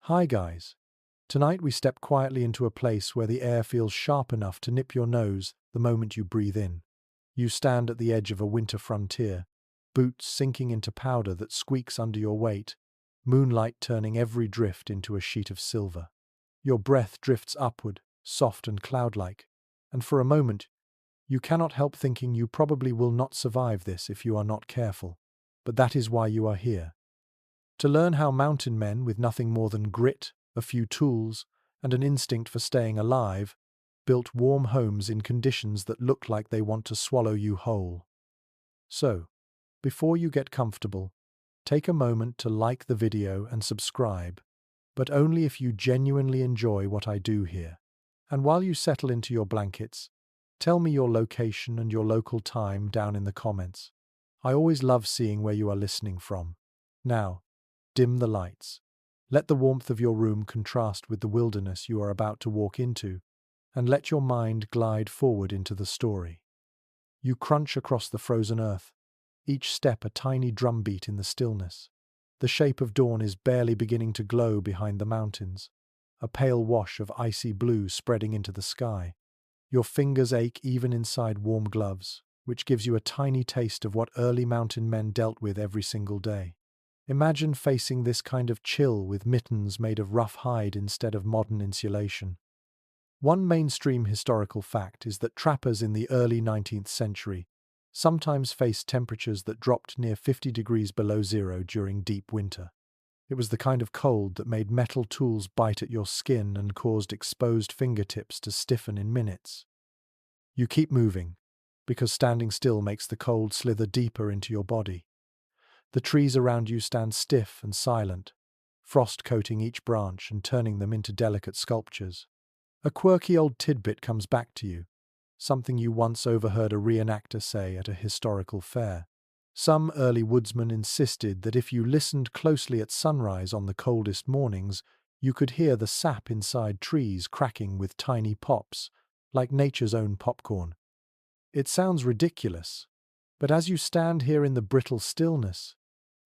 Hi guys. Tonight we step quietly into a place where the air feels sharp enough to nip your nose the moment you breathe in. You stand at the edge of a winter frontier, boots sinking into powder that squeaks under your weight, moonlight turning every drift into a sheet of silver. Your breath drifts upward, soft and cloud-like, and for a moment you cannot help thinking you probably will not survive this if you are not careful. But that is why you are here. To learn how mountain men with nothing more than grit, a few tools, and an instinct for staying alive, built warm homes in conditions that look like they want to swallow you whole. So, before you get comfortable, take a moment to like the video and subscribe, but only if you genuinely enjoy what I do here. And while you settle into your blankets, tell me your location and your local time down in the comments. I always love seeing where you are listening from. Now, dim the lights. Let the warmth of your room contrast with the wilderness you are about to walk into, and let your mind glide forward into the story. You crunch across the frozen earth, each step a tiny drumbeat in the stillness. The shape of dawn is barely beginning to glow behind the mountains, a pale wash of icy blue spreading into the sky. Your fingers ache even inside warm gloves, which gives you a tiny taste of what early mountain men dealt with every single day. Imagine facing this kind of chill with mittens made of rough hide instead of modern insulation. One mainstream historical fact is that trappers in the early 19th century sometimes faced temperatures that dropped near 50 degrees below zero during deep winter. It was the kind of cold that made metal tools bite at your skin and caused exposed fingertips to stiffen in minutes. You keep moving, because standing still makes the cold slither deeper into your body. The trees around you stand stiff and silent, frost coating each branch and turning them into delicate sculptures. A quirky old tidbit comes back to you, something you once overheard a reenactor say at a historical fair. Some early woodsmen insisted that if you listened closely at sunrise on the coldest mornings, you could hear the sap inside trees cracking with tiny pops, like nature's own popcorn. It sounds ridiculous, but as you stand here in the brittle stillness,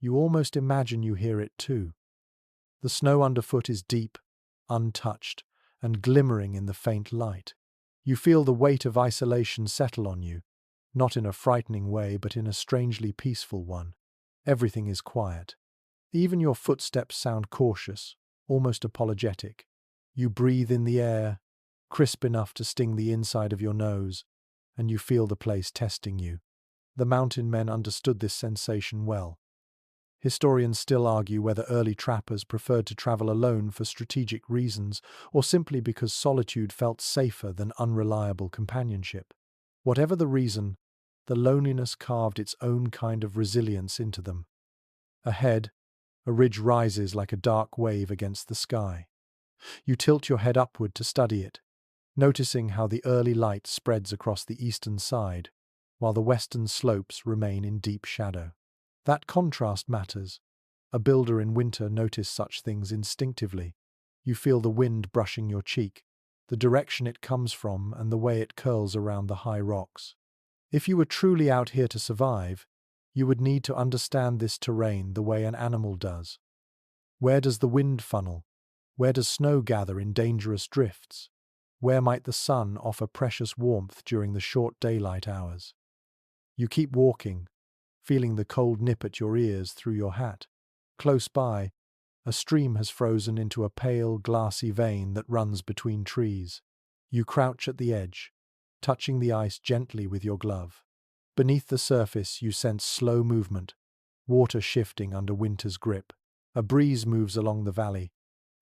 you almost imagine you hear it too. The snow underfoot is deep, untouched, and glimmering in the faint light. You feel the weight of isolation settle on you, not in a frightening way but in a strangely peaceful one. Everything is quiet. Even your footsteps sound cautious, almost apologetic. You breathe in the air, crisp enough to sting the inside of your nose, and you feel the place testing you. The mountain men understood this sensation well. Historians still argue whether early trappers preferred to travel alone for strategic reasons or simply because solitude felt safer than unreliable companionship. Whatever the reason, the loneliness carved its own kind of resilience into them. Ahead, a ridge rises like a dark wave against the sky. You tilt your head upward to study it, noticing how the early light spreads across the eastern side, while the western slopes remain in deep shadow. That contrast matters. A builder in winter notices such things instinctively. You feel the wind brushing your cheek, the direction it comes from, and the way it curls around the high rocks. If you were truly out here to survive, you would need to understand this terrain the way an animal does. Where does the wind funnel? Where does snow gather in dangerous drifts? Where might the sun offer precious warmth during the short daylight hours? You keep walking, feeling the cold nip at your ears through your hat. Close by, a stream has frozen into a pale, glassy vein that runs between trees. You crouch at the edge, touching the ice gently with your glove. Beneath the surface, you sense slow movement, water shifting under winter's grip. A breeze moves along the valley,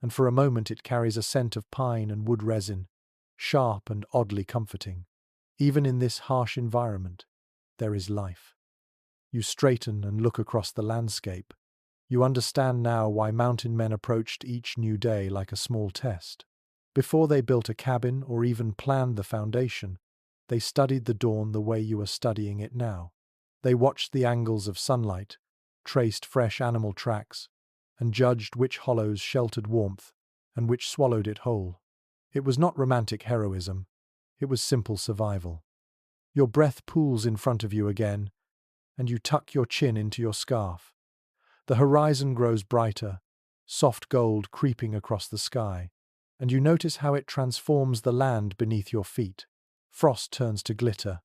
and for a moment it carries a scent of pine and wood resin, sharp and oddly comforting. Even in this harsh environment, there is life. You straighten and look across the landscape. You understand now why mountain men approached each new day like a small test. Before they built a cabin or even planned the foundation, they studied the dawn the way you are studying it now. They watched the angles of sunlight, traced fresh animal tracks, and judged which hollows sheltered warmth and which swallowed it whole. It was not romantic heroism. It was simple survival. Your breath pools in front of you again, and you tuck your chin into your scarf. The horizon grows brighter, soft gold creeping across the sky, and you notice how it transforms the land beneath your feet. Frost turns to glitter,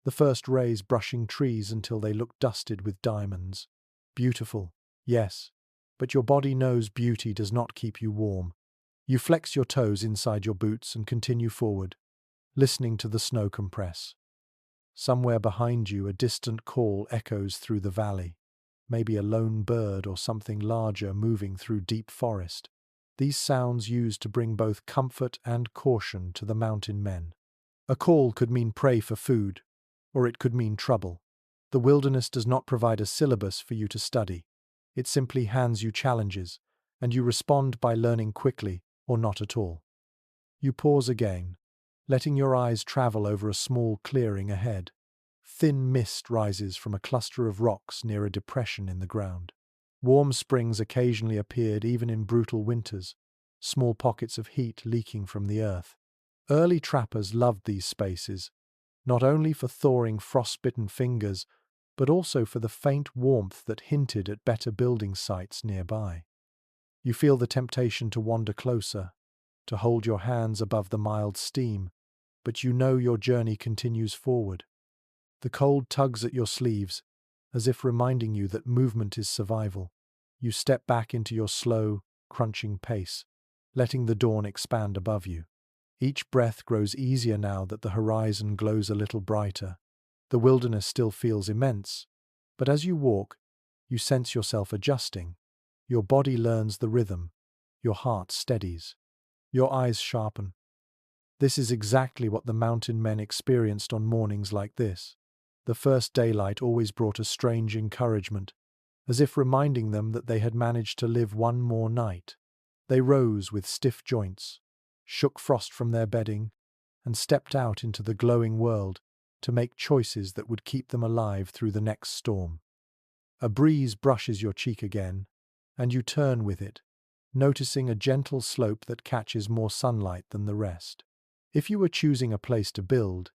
the first rays brushing trees until they look dusted with diamonds. Beautiful, yes, but your body knows beauty does not keep you warm. You flex your toes inside your boots and continue forward, listening to the snow compress. Somewhere behind you, a distant call echoes through the valley, maybe a lone bird or something larger moving through deep forest. These sounds used to bring both comfort and caution to the mountain men. A call could mean pray for food, or it could mean trouble. The wilderness does not provide a syllabus for you to study. It simply hands you challenges, and you respond by learning quickly or not at all. You pause again, letting your eyes travel over a small clearing ahead. Thin mist rises from a cluster of rocks near a depression in the ground. Warm springs occasionally appeared even in brutal winters, small pockets of heat leaking from the earth. Early trappers loved these spaces, not only for thawing frostbitten fingers, but also for the faint warmth that hinted at better building sites nearby. You feel the temptation to wander closer, to hold your hands above the mild steam, but you know your journey continues forward. The cold tugs at your sleeves, as if reminding you that movement is survival. You step back into your slow, crunching pace, letting the dawn expand above you. Each breath grows easier now that the horizon glows a little brighter. The wilderness still feels immense, but as you walk, you sense yourself adjusting. Your body learns the rhythm, your heart steadies, your eyes sharpen. This is exactly what the mountain men experienced on mornings like this. The first daylight always brought a strange encouragement, as if reminding them that they had managed to live one more night. They rose with stiff joints, shook frost from their bedding, and stepped out into the glowing world to make choices that would keep them alive through the next storm. A breeze brushes your cheek again, and you turn with it, noticing a gentle slope that catches more sunlight than the rest. If you were choosing a place to build,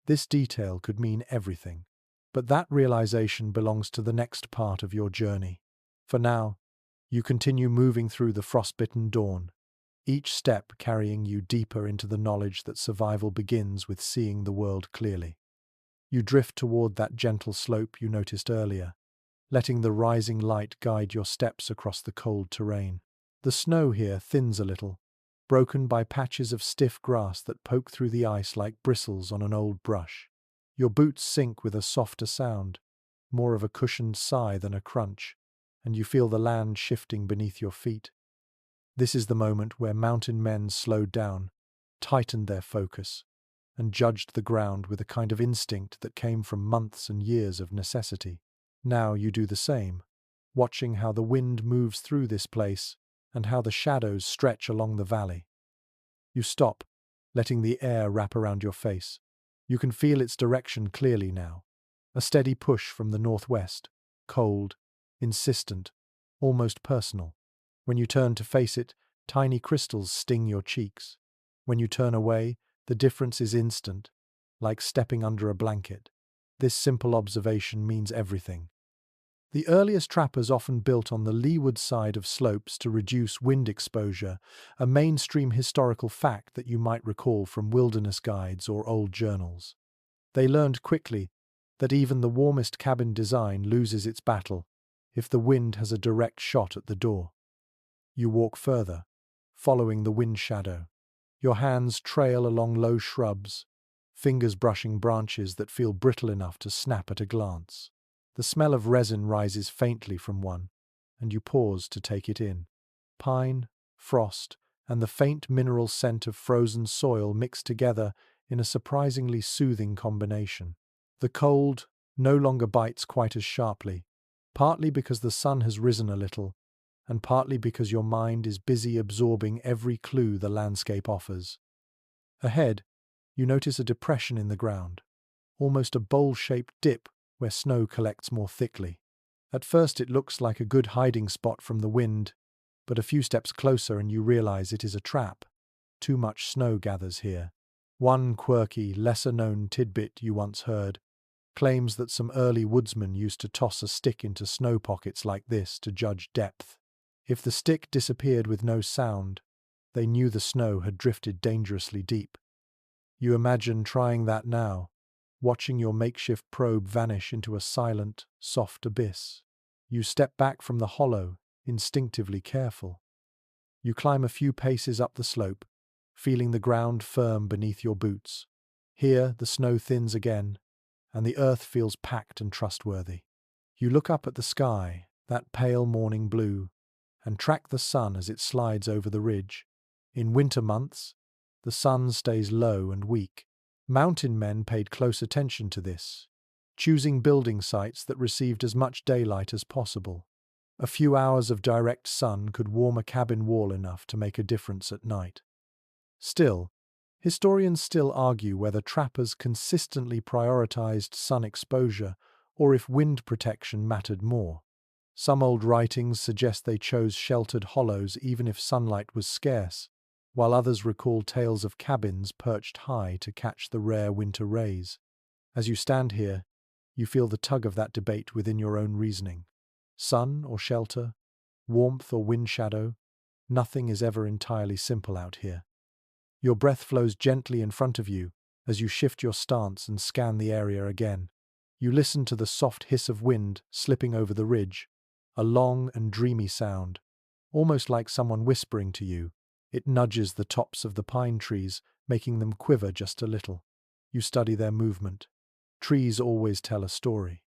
this detail could mean everything. But that realization belongs to the next part of your journey. For now, you continue moving through the frostbitten dawn, each step carrying you deeper into the knowledge that survival begins with seeing the world clearly. You drift toward that gentle slope you noticed earlier, letting the rising light guide your steps across the cold terrain. The snow here thins a little, broken by patches of stiff grass that poke through the ice like bristles on an old brush. Your boots sink with a softer sound, more of a cushioned sigh than a crunch, and you feel the land shifting beneath your feet. This is the moment where mountain men slowed down, tightened their focus, and judged the ground with a kind of instinct that came from months and years of necessity. Now you do the same, watching how the wind moves through this place and how the shadows stretch along the valley. You stop, letting the air wrap around your face. You can feel its direction clearly now. A steady push from the northwest, cold, insistent, almost personal. When you turn to face it, tiny crystals sting your cheeks. When you turn away, the difference is instant, like stepping under a blanket. This simple observation means everything. The earliest trappers often built on the leeward side of slopes to reduce wind exposure, a mainstream historical fact that you might recall from wilderness guides or old journals. They learned quickly that even the warmest cabin design loses its battle if the wind has a direct shot at the door. You walk further, following the wind shadow. Your hands trail along low shrubs, fingers brushing branches that feel brittle enough to snap at a glance. The smell of resin rises faintly from one, and you pause to take it in. Pine, frost, and the faint mineral scent of frozen soil mix together in a surprisingly soothing combination. The cold no longer bites quite as sharply, partly because the sun has risen a little, and partly because your mind is busy absorbing every clue the landscape offers. Ahead, you notice a depression in the ground, almost a bowl-shaped dip where snow collects more thickly. At first it looks like a good hiding spot from the wind, but a few steps closer and you realize it is a trap. Too much snow gathers here. One quirky, lesser-known tidbit you once heard claims that some early woodsmen used to toss a stick into snow pockets like this to judge depth. If the stick disappeared with no sound, they knew the snow had drifted dangerously deep. You imagine trying that now, watching your makeshift probe vanish into a silent, soft abyss. You step back from the hollow, instinctively careful. You climb a few paces up the slope, feeling the ground firm beneath your boots. Here, the snow thins again, and the earth feels packed and trustworthy. You look up at the sky, that pale morning blue, and track the sun as it slides over the ridge. In winter months, the sun stays low and weak. Mountain men paid close attention to this, choosing building sites that received as much daylight as possible. A few hours of direct sun could warm a cabin wall enough to make a difference at night. Still, historians still argue whether trappers consistently prioritized sun exposure or if wind protection mattered more. Some old writings suggest they chose sheltered hollows even if sunlight was scarce, while others recall tales of cabins perched high to catch the rare winter rays. As you stand here, you feel the tug of that debate within your own reasoning. Sun or shelter, warmth or wind shadow, nothing is ever entirely simple out here. Your breath flows gently in front of you as you shift your stance and scan the area again. You listen to the soft hiss of wind slipping over the ridge, a long and dreamy sound, almost like someone whispering to you. It nudges the tops of the pine trees, making them quiver just a little. You study their movement. Trees always tell a story.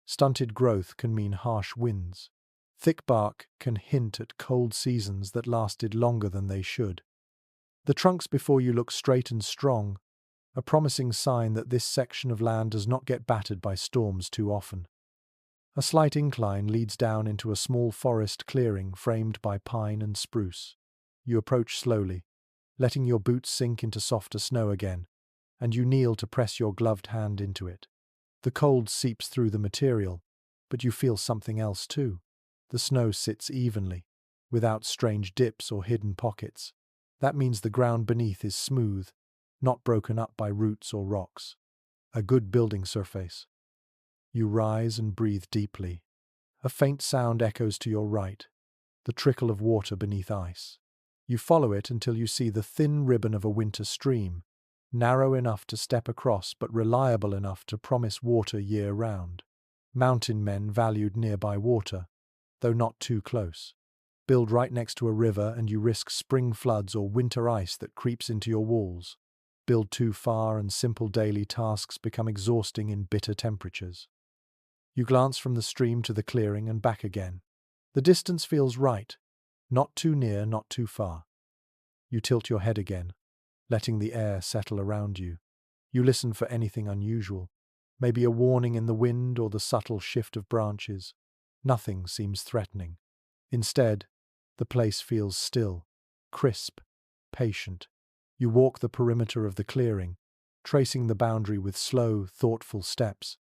Stunted growth can mean harsh winds. Thick bark can hint at cold seasons that lasted longer than they should. The trunks before you look straight and strong, a promising sign that this section of land does not get battered by storms too often. A slight incline leads down into a small forest clearing framed by pine and spruce. You approach slowly, letting your boots sink into softer snow again, and you kneel to press your gloved hand into it. The cold seeps through the material, but you feel something else too. The snow sits evenly, without strange dips or hidden pockets. That means the ground beneath is smooth, not broken up by roots or rocks. A good building surface. You rise and breathe deeply. A faint sound echoes to your right, the trickle of water beneath ice. You follow it until you see the thin ribbon of a winter stream, narrow enough to step across but reliable enough to promise water year-round. Mountain men valued nearby water, though not too close. Build right next to a river and you risk spring floods or winter ice that creeps into your walls. Build too far and simple daily tasks become exhausting in bitter temperatures. You glance from the stream to the clearing and back again. The distance feels right, not too near, not too far. You tilt your head again, letting the air settle around you. You listen for anything unusual, maybe a warning in the wind or the subtle shift of branches. Nothing seems threatening. Instead, the place feels still, crisp, patient. You walk the perimeter of the clearing, tracing the boundary with slow, thoughtful steps.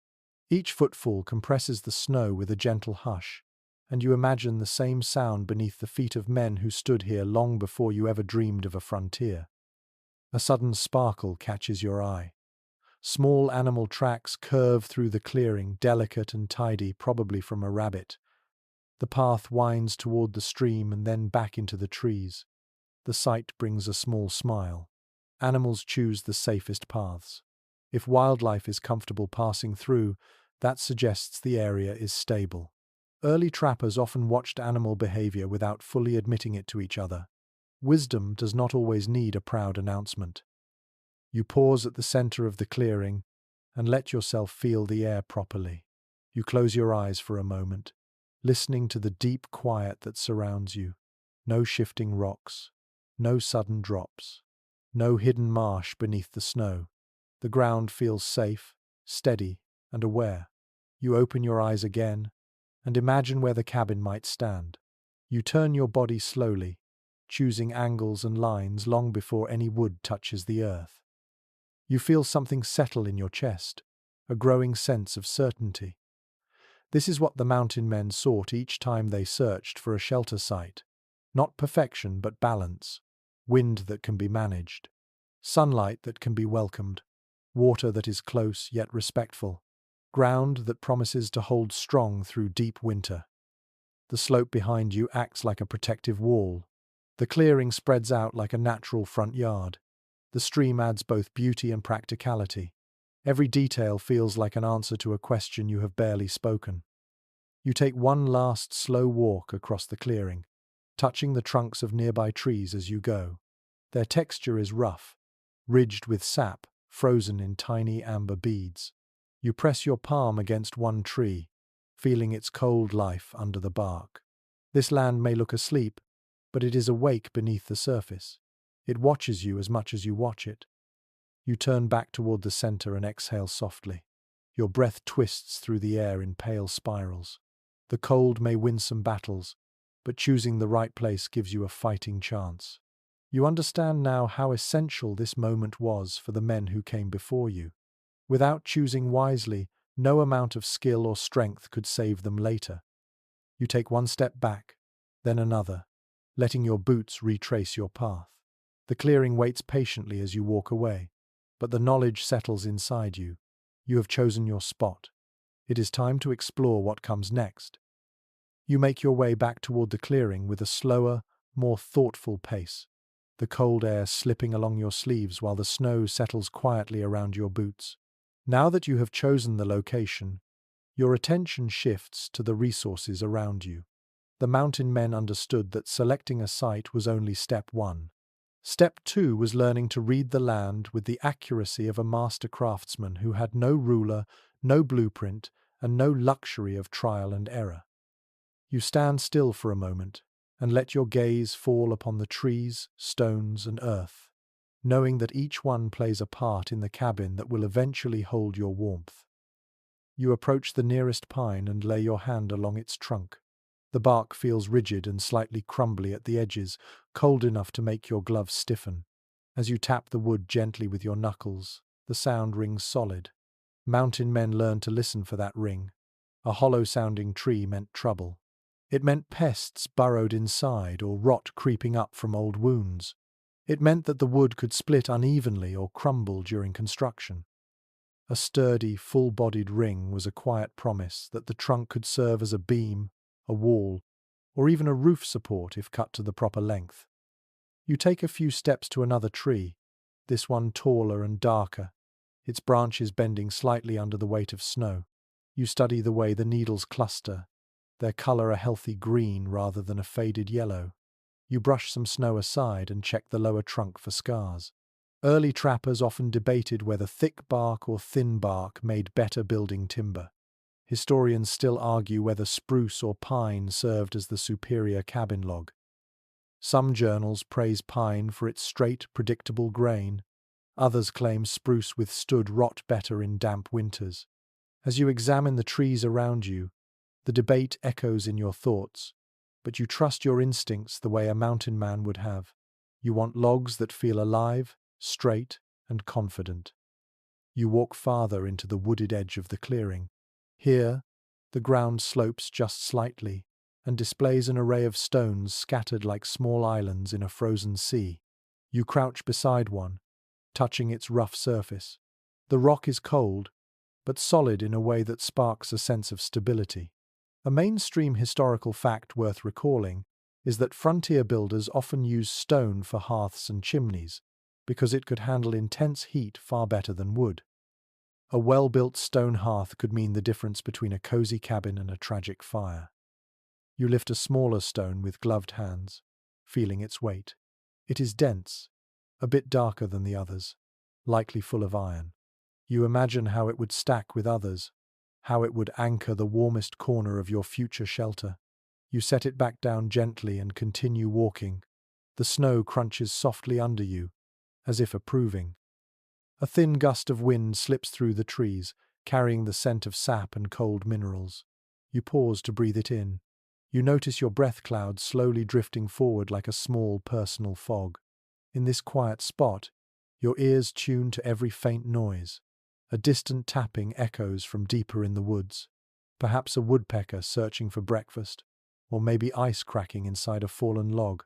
Each footfall compresses the snow with a gentle hush, and you imagine the same sound beneath the feet of men who stood here long before you ever dreamed of a frontier. A sudden sparkle catches your eye. Small animal tracks curve through the clearing, delicate and tidy, probably from a rabbit. The path winds toward the stream and then back into the trees. The sight brings a small smile. Animals choose the safest paths. If wildlife is comfortable passing through, that suggests the area is stable. Early trappers often watched animal behavior without fully admitting it to each other. Wisdom does not always need a proud announcement. You pause at the center of the clearing and let yourself feel the air properly. You close your eyes for a moment, listening to the deep quiet that surrounds you. No shifting rocks, no sudden drops, no hidden marsh beneath the snow. The ground feels safe, steady, and aware. You open your eyes again and imagine where the cabin might stand. You turn your body slowly, choosing angles and lines long before any wood touches the earth. You feel something settle in your chest, a growing sense of certainty. This is what the mountain men sought each time they searched for a shelter site. Not perfection, but balance. Wind that can be managed. Sunlight that can be welcomed. Water that is close yet respectful. Ground that promises to hold strong through deep winter. The slope behind you acts like a protective wall. The clearing spreads out like a natural front yard. The stream adds both beauty and practicality. Every detail feels like an answer to a question you have barely spoken. You take one last slow walk across the clearing, touching the trunks of nearby trees as you go. Their texture is rough, ridged with sap, frozen in tiny amber beads. You press your palm against one tree, feeling its cold life under the bark. This land may look asleep, but it is awake beneath the surface. It watches you as much as you watch it. You turn back toward the center and exhale softly. Your breath twists through the air in pale spirals. The cold may win some battles, but choosing the right place gives you a fighting chance. You understand now how essential this moment was for the men who came before you. Without choosing wisely, no amount of skill or strength could save them later. You take one step back, then another, letting your boots retrace your path. The clearing waits patiently as you walk away, but the knowledge settles inside you. You have chosen your spot. It is time to explore what comes next. You make your way back toward the clearing with a slower, more thoughtful pace, the cold air slipping along your sleeves while the snow settles quietly around your boots. Now that you have chosen the location, your attention shifts to the resources around you. The mountain men understood that selecting a site was only step one. Step two was learning to read the land with the accuracy of a master craftsman who had no ruler, no blueprint, and no luxury of trial and error. You stand still for a moment and let your gaze fall upon the trees, stones, and earth, knowing that each one plays a part in the cabin that will eventually hold your warmth. You approach the nearest pine and lay your hand along its trunk. The bark feels rigid and slightly crumbly at the edges, cold enough to make your gloves stiffen. As you tap the wood gently with your knuckles, the sound rings solid. Mountain men learn to listen for that ring. A hollow-sounding tree meant trouble. It meant pests burrowed inside or rot creeping up from old wounds. It meant that the wood could split unevenly or crumble during construction. A sturdy, full-bodied ring was a quiet promise that the trunk could serve as a beam, a wall, or even a roof support if cut to the proper length. You take a few steps to another tree, this one taller and darker, its branches bending slightly under the weight of snow. You study the way the needles cluster, their color a healthy green rather than a faded yellow. You brush some snow aside and check the lower trunk for scars. Early trappers often debated whether thick bark or thin bark made better building timber. Historians still argue whether spruce or pine served as the superior cabin log. Some journals praise pine for its straight, predictable grain. Others claim spruce withstood rot better in damp winters. As you examine the trees around you, the debate echoes in your thoughts, but you trust your instincts the way a mountain man would have. You want logs that feel alive, straight, and confident. You walk farther into the wooded edge of the clearing. Here, the ground slopes just slightly and displays an array of stones scattered like small islands in a frozen sea. You crouch beside one, touching its rough surface. The rock is cold, but solid in a way that sparks a sense of stability. A mainstream historical fact worth recalling is that frontier builders often used stone for hearths and chimneys because it could handle intense heat far better than wood. A well-built stone hearth could mean the difference between a cozy cabin and a tragic fire. You lift a smaller stone with gloved hands, feeling its weight. It is dense, a bit darker than the others, likely full of iron. You imagine how it would stack with others, how it would anchor the warmest corner of your future shelter. You set it back down gently and continue walking. The snow crunches softly under you, as if approving. A thin gust of wind slips through the trees, carrying the scent of sap and cold minerals. You pause to breathe it in. You notice your breath clouds slowly drifting forward like a small personal fog. In this quiet spot, your ears tune to every faint noise. A distant tapping echoes from deeper in the woods. Perhaps a woodpecker searching for breakfast, or maybe ice cracking inside a fallen log.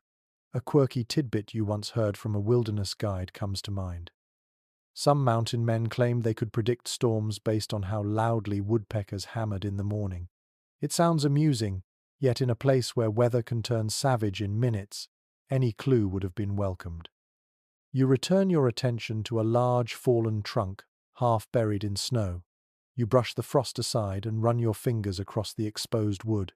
A quirky tidbit you once heard from a wilderness guide comes to mind. Some mountain men claimed they could predict storms based on how loudly woodpeckers hammered in the morning. It sounds amusing, Yet in a place where weather can turn savage in minutes, any clue would have been welcomed. You return your attention to a large fallen trunk, half buried in snow. You brush the frost aside and run your fingers across the exposed wood.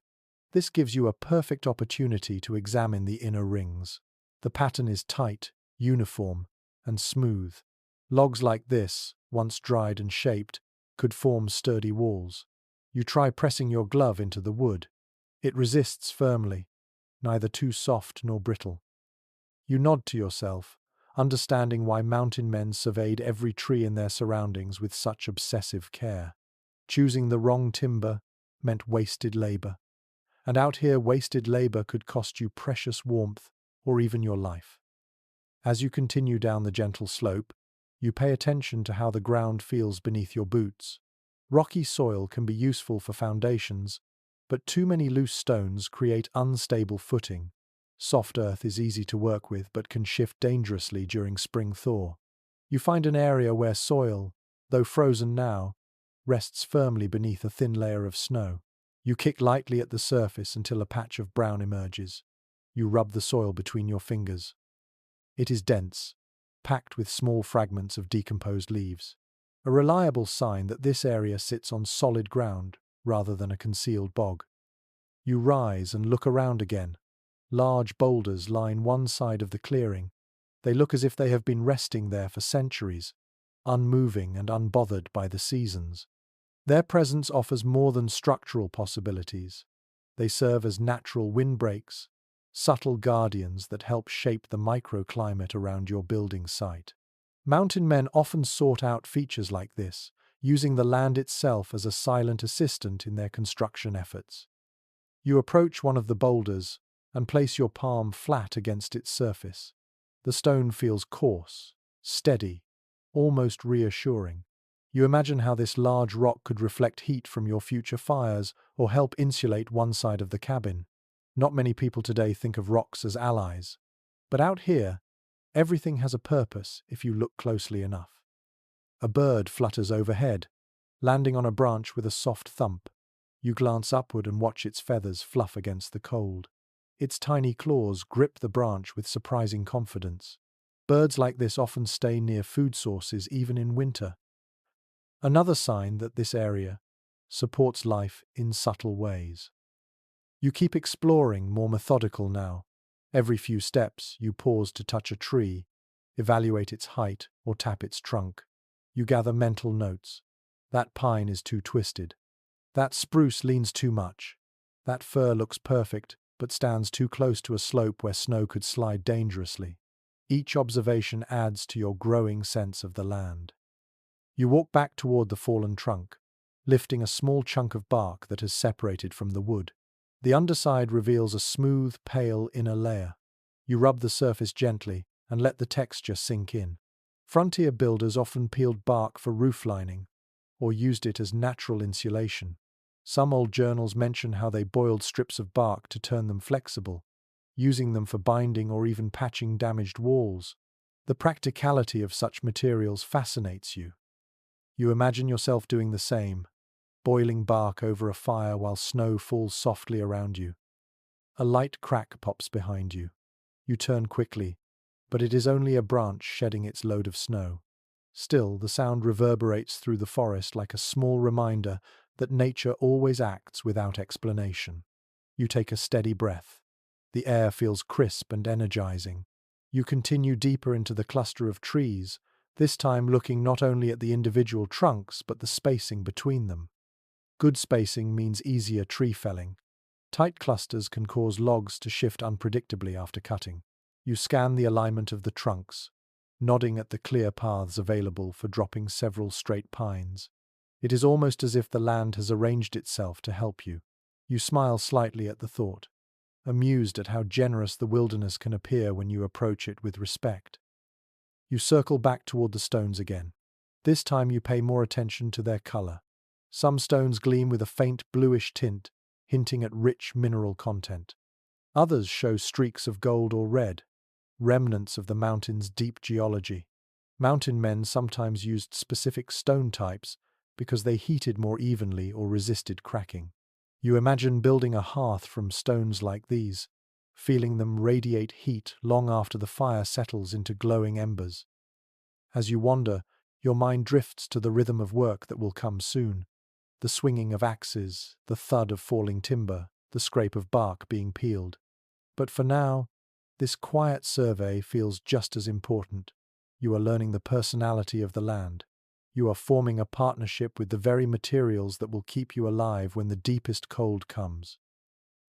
This gives you a perfect opportunity to examine the inner rings. The pattern is tight, uniform, and smooth. Logs like this, once dried and shaped, could form sturdy walls. You try pressing your glove into the wood. It resists firmly, neither too soft nor brittle. You nod to yourself, understanding why mountain men surveyed every tree in their surroundings with such obsessive care. Choosing the wrong timber meant wasted labor. And out here, wasted labor could cost you precious warmth or even your life. As you continue down the gentle slope, you pay attention to how the ground feels beneath your boots. Rocky soil can be useful for foundations, but too many loose stones create unstable footing. Soft earth is easy to work with but can shift dangerously during spring thaw. You find an area where soil, though frozen now, rests firmly beneath a thin layer of snow. You kick lightly at the surface until a patch of brown emerges. You rub the soil between your fingers. It is dense, packed with small fragments of decomposed leaves. A reliable sign that this area sits on solid ground rather than a concealed bog. You rise and look around again. Large boulders line one side of the clearing. They look as if they have been resting there for centuries, unmoving and unbothered by the seasons. Their presence offers more than structural possibilities. They serve as natural windbreaks, subtle guardians that help shape the microclimate around your building site. Mountain men often sought out features like this, using the land itself as a silent assistant in their construction efforts. You approach one of the boulders and place your palm flat against its surface. The stone feels coarse, steady, almost reassuring. You imagine how this large rock could reflect heat from your future fires or help insulate one side of the cabin. Not many people today think of rocks as allies, but out here, everything has a purpose if you look closely enough. A bird flutters overhead, landing on a branch with a soft thump. You glance upward and watch its feathers fluff against the cold. Its tiny claws grip the branch with surprising confidence. Birds like this often stay near food sources even in winter. Another sign that this area supports life in subtle ways. You keep exploring, more methodical now. Every few steps, you pause to touch a tree, evaluate its height, or tap its trunk. You gather mental notes. That pine is too twisted. That spruce leans too much. That fir looks perfect, but stands too close to a slope where snow could slide dangerously. Each observation adds to your growing sense of the land. You walk back toward the fallen trunk, lifting a small chunk of bark that has separated from the wood. The underside reveals a smooth, pale inner layer. You rub the surface gently and let the texture sink in. Frontier builders often peeled bark for roof lining or used it as natural insulation. Some old journals mention how they boiled strips of bark to turn them flexible, using them for binding or even patching damaged walls. The practicality of such materials fascinates you. You imagine yourself doing the same, boiling bark over a fire while snow falls softly around you. A light crack pops behind you. You turn quickly, but it is only a branch shedding its load of snow. Still, the sound reverberates through the forest like a small reminder that nature always acts without explanation. You take a steady breath. The air feels crisp and energizing. You continue deeper into the cluster of trees, this time looking not only at the individual trunks but the spacing between them. Good spacing means easier tree felling. Tight clusters can cause logs to shift unpredictably after cutting. You scan the alignment of the trunks, nodding at the clear paths available for dropping several straight pines. It is almost as if the land has arranged itself to help you. You smile slightly at the thought, amused at how generous the wilderness can appear when you approach it with respect. You circle back toward the stones again. This time you pay more attention to their color. Some stones gleam with a faint bluish tint, hinting at rich mineral content. Others show streaks of gold or red, remnants of the mountain's deep geology. Mountain men sometimes used specific stone types because they heated more evenly or resisted cracking. You imagine building a hearth from stones like these, feeling them radiate heat long after the fire settles into glowing embers. As you wander, your mind drifts to the rhythm of work that will come soon. The swinging of axes, the thud of falling timber, the scrape of bark being peeled. But for now, this quiet survey feels just as important. You are learning the personality of the land. You are forming a partnership with the very materials that will keep you alive when the deepest cold comes.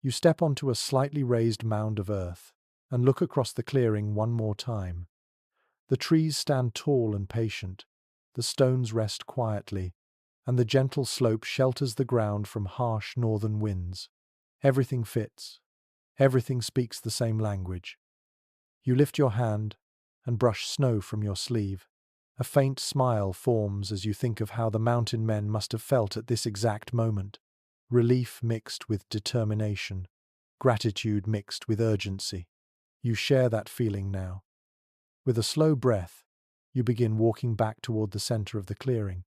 You step onto a slightly raised mound of earth and look across the clearing one more time. The trees stand tall and patient, the stones rest quietly, and the gentle slope shelters the ground from harsh northern winds. Everything fits. Everything speaks the same language. You lift your hand and brush snow from your sleeve. A faint smile forms as you think of how the mountain men must have felt at this exact moment. Relief mixed with determination. Gratitude mixed with urgency. You share that feeling now. With a slow breath, you begin walking back toward the center of the clearing.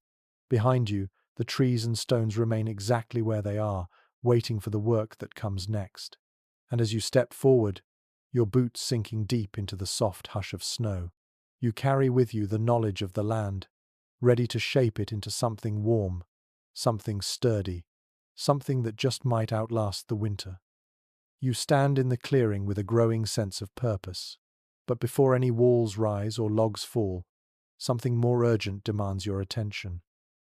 Behind you, the trees and stones remain exactly where they are, waiting for the work that comes next. And as you step forward, your boots sinking deep into the soft hush of snow, you carry with you the knowledge of the land, ready to shape it into something warm, something sturdy, something that just might outlast the winter. You stand in the clearing with a growing sense of purpose. But before any walls rise or logs fall, something more urgent demands your attention.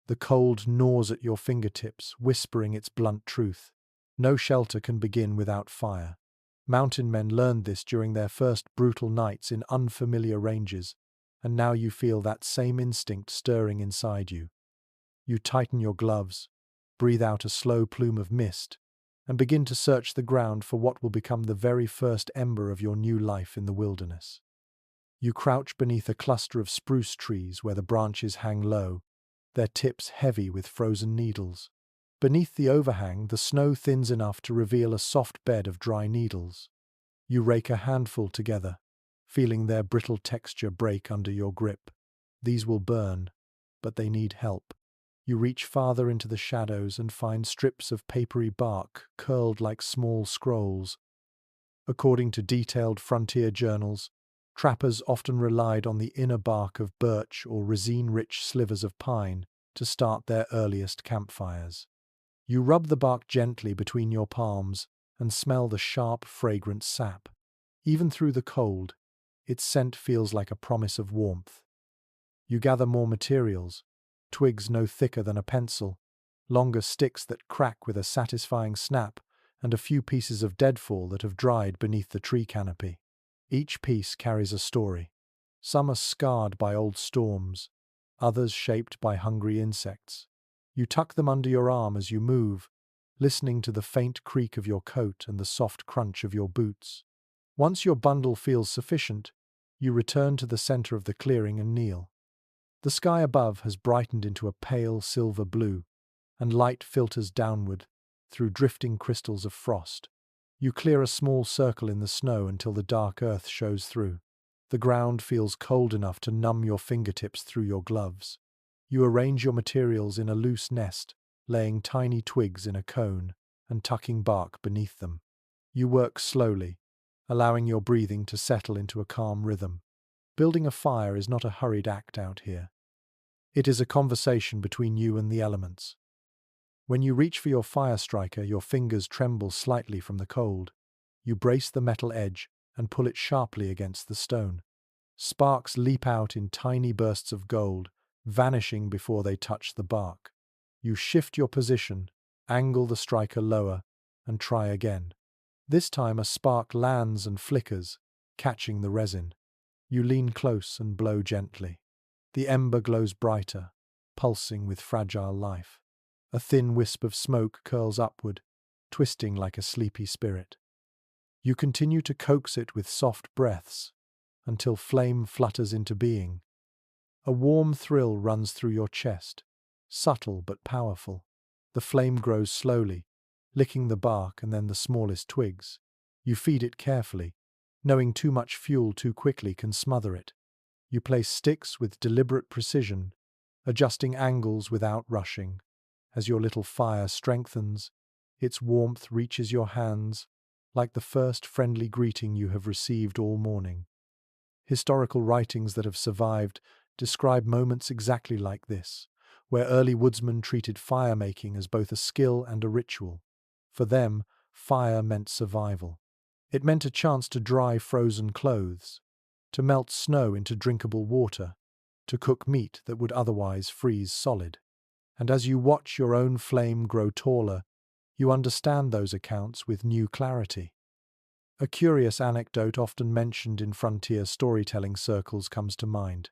The cold gnaws at your fingertips, whispering its blunt truth. No shelter can begin without fire. Mountain men learned this during their first brutal nights in unfamiliar ranges, and now you feel that same instinct stirring inside you. You tighten your gloves, breathe out a slow plume of mist, and begin to search the ground for what will become the very first ember of your new life in the wilderness. You crouch beneath a cluster of spruce trees where the branches hang low, their tips heavy with frozen needles. Beneath the overhang, the snow thins enough to reveal a soft bed of dry needles. You rake a handful together, feeling their brittle texture break under your grip. These will burn, but they need help. You reach farther into the shadows and find strips of papery bark curled like small scrolls. According to detailed frontier journals, trappers often relied on the inner bark of birch or resin-rich slivers of pine to start their earliest campfires. You rub the bark gently between your palms and smell the sharp, fragrant sap. Even through the cold, its scent feels like a promise of warmth. You gather more materials, twigs no thicker than a pencil, longer sticks that crack with a satisfying snap, and a few pieces of deadfall that have dried beneath the tree canopy. Each piece carries a story. Some are scarred by old storms, others shaped by hungry insects. You tuck them under your arm as you move, listening to the faint creak of your coat and the soft crunch of your boots. Once your bundle feels sufficient, you return to the center of the clearing and kneel. The sky above has brightened into a pale silver blue, and light filters downward through drifting crystals of frost. You clear a small circle in the snow until the dark earth shows through. The ground feels cold enough to numb your fingertips through your gloves. You arrange your materials in a loose nest, laying tiny twigs in a cone and tucking bark beneath them. You work slowly, allowing your breathing to settle into a calm rhythm. Building a fire is not a hurried act out here. It is a conversation between you and the elements. When you reach for your fire striker, your fingers tremble slightly from the cold. You brace the metal edge and pull it sharply against the stone. Sparks leap out in tiny bursts of gold, vanishing before they touch the bark. You shift your position, angle the striker lower, and try again. This time a spark lands and flickers, catching the resin. You lean close and blow gently. The ember glows brighter, pulsing with fragile life. A thin wisp of smoke curls upward, twisting like a sleepy spirit. You continue to coax it with soft breaths until flame flutters into being. A warm thrill runs through your chest, subtle but powerful. The flame grows slowly, licking the bark and then the smallest twigs. You feed it carefully, knowing too much fuel too quickly can smother it. You place sticks with deliberate precision, adjusting angles without rushing. As your little fire strengthens, Its warmth reaches your hands, like the first friendly greeting you have received all morning. Historical writings that have survived describe moments exactly like this, where early woodsmen treated fire-making as both a skill and a ritual. For them, fire meant survival. It meant a chance to dry frozen clothes, to melt snow into drinkable water, to cook meat that would otherwise freeze solid. And as you watch your own flame grow taller, you understand those accounts with new clarity. A curious anecdote often mentioned in frontier storytelling circles comes to mind.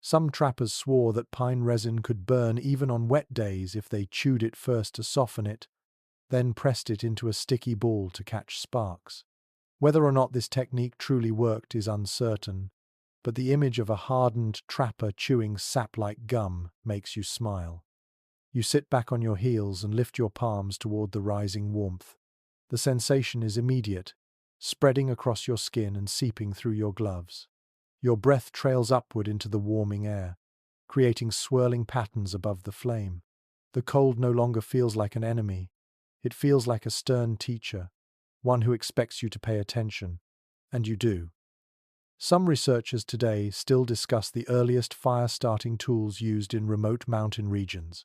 Some trappers swore that pine resin could burn even on wet days if they chewed it first to soften it, then pressed it into a sticky ball to catch sparks. Whether or not this technique truly worked is uncertain, but the image of a hardened trapper chewing sap like gum makes you smile. You sit back on your heels and lift your palms toward the rising warmth. The sensation is immediate, spreading across your skin and seeping through your gloves. Your breath trails upward into the warming air, creating swirling patterns above the flame. The cold no longer feels like an enemy. It feels like a stern teacher, one who expects you to pay attention. And you do. Some researchers today still discuss the earliest fire-starting tools used in remote mountain regions.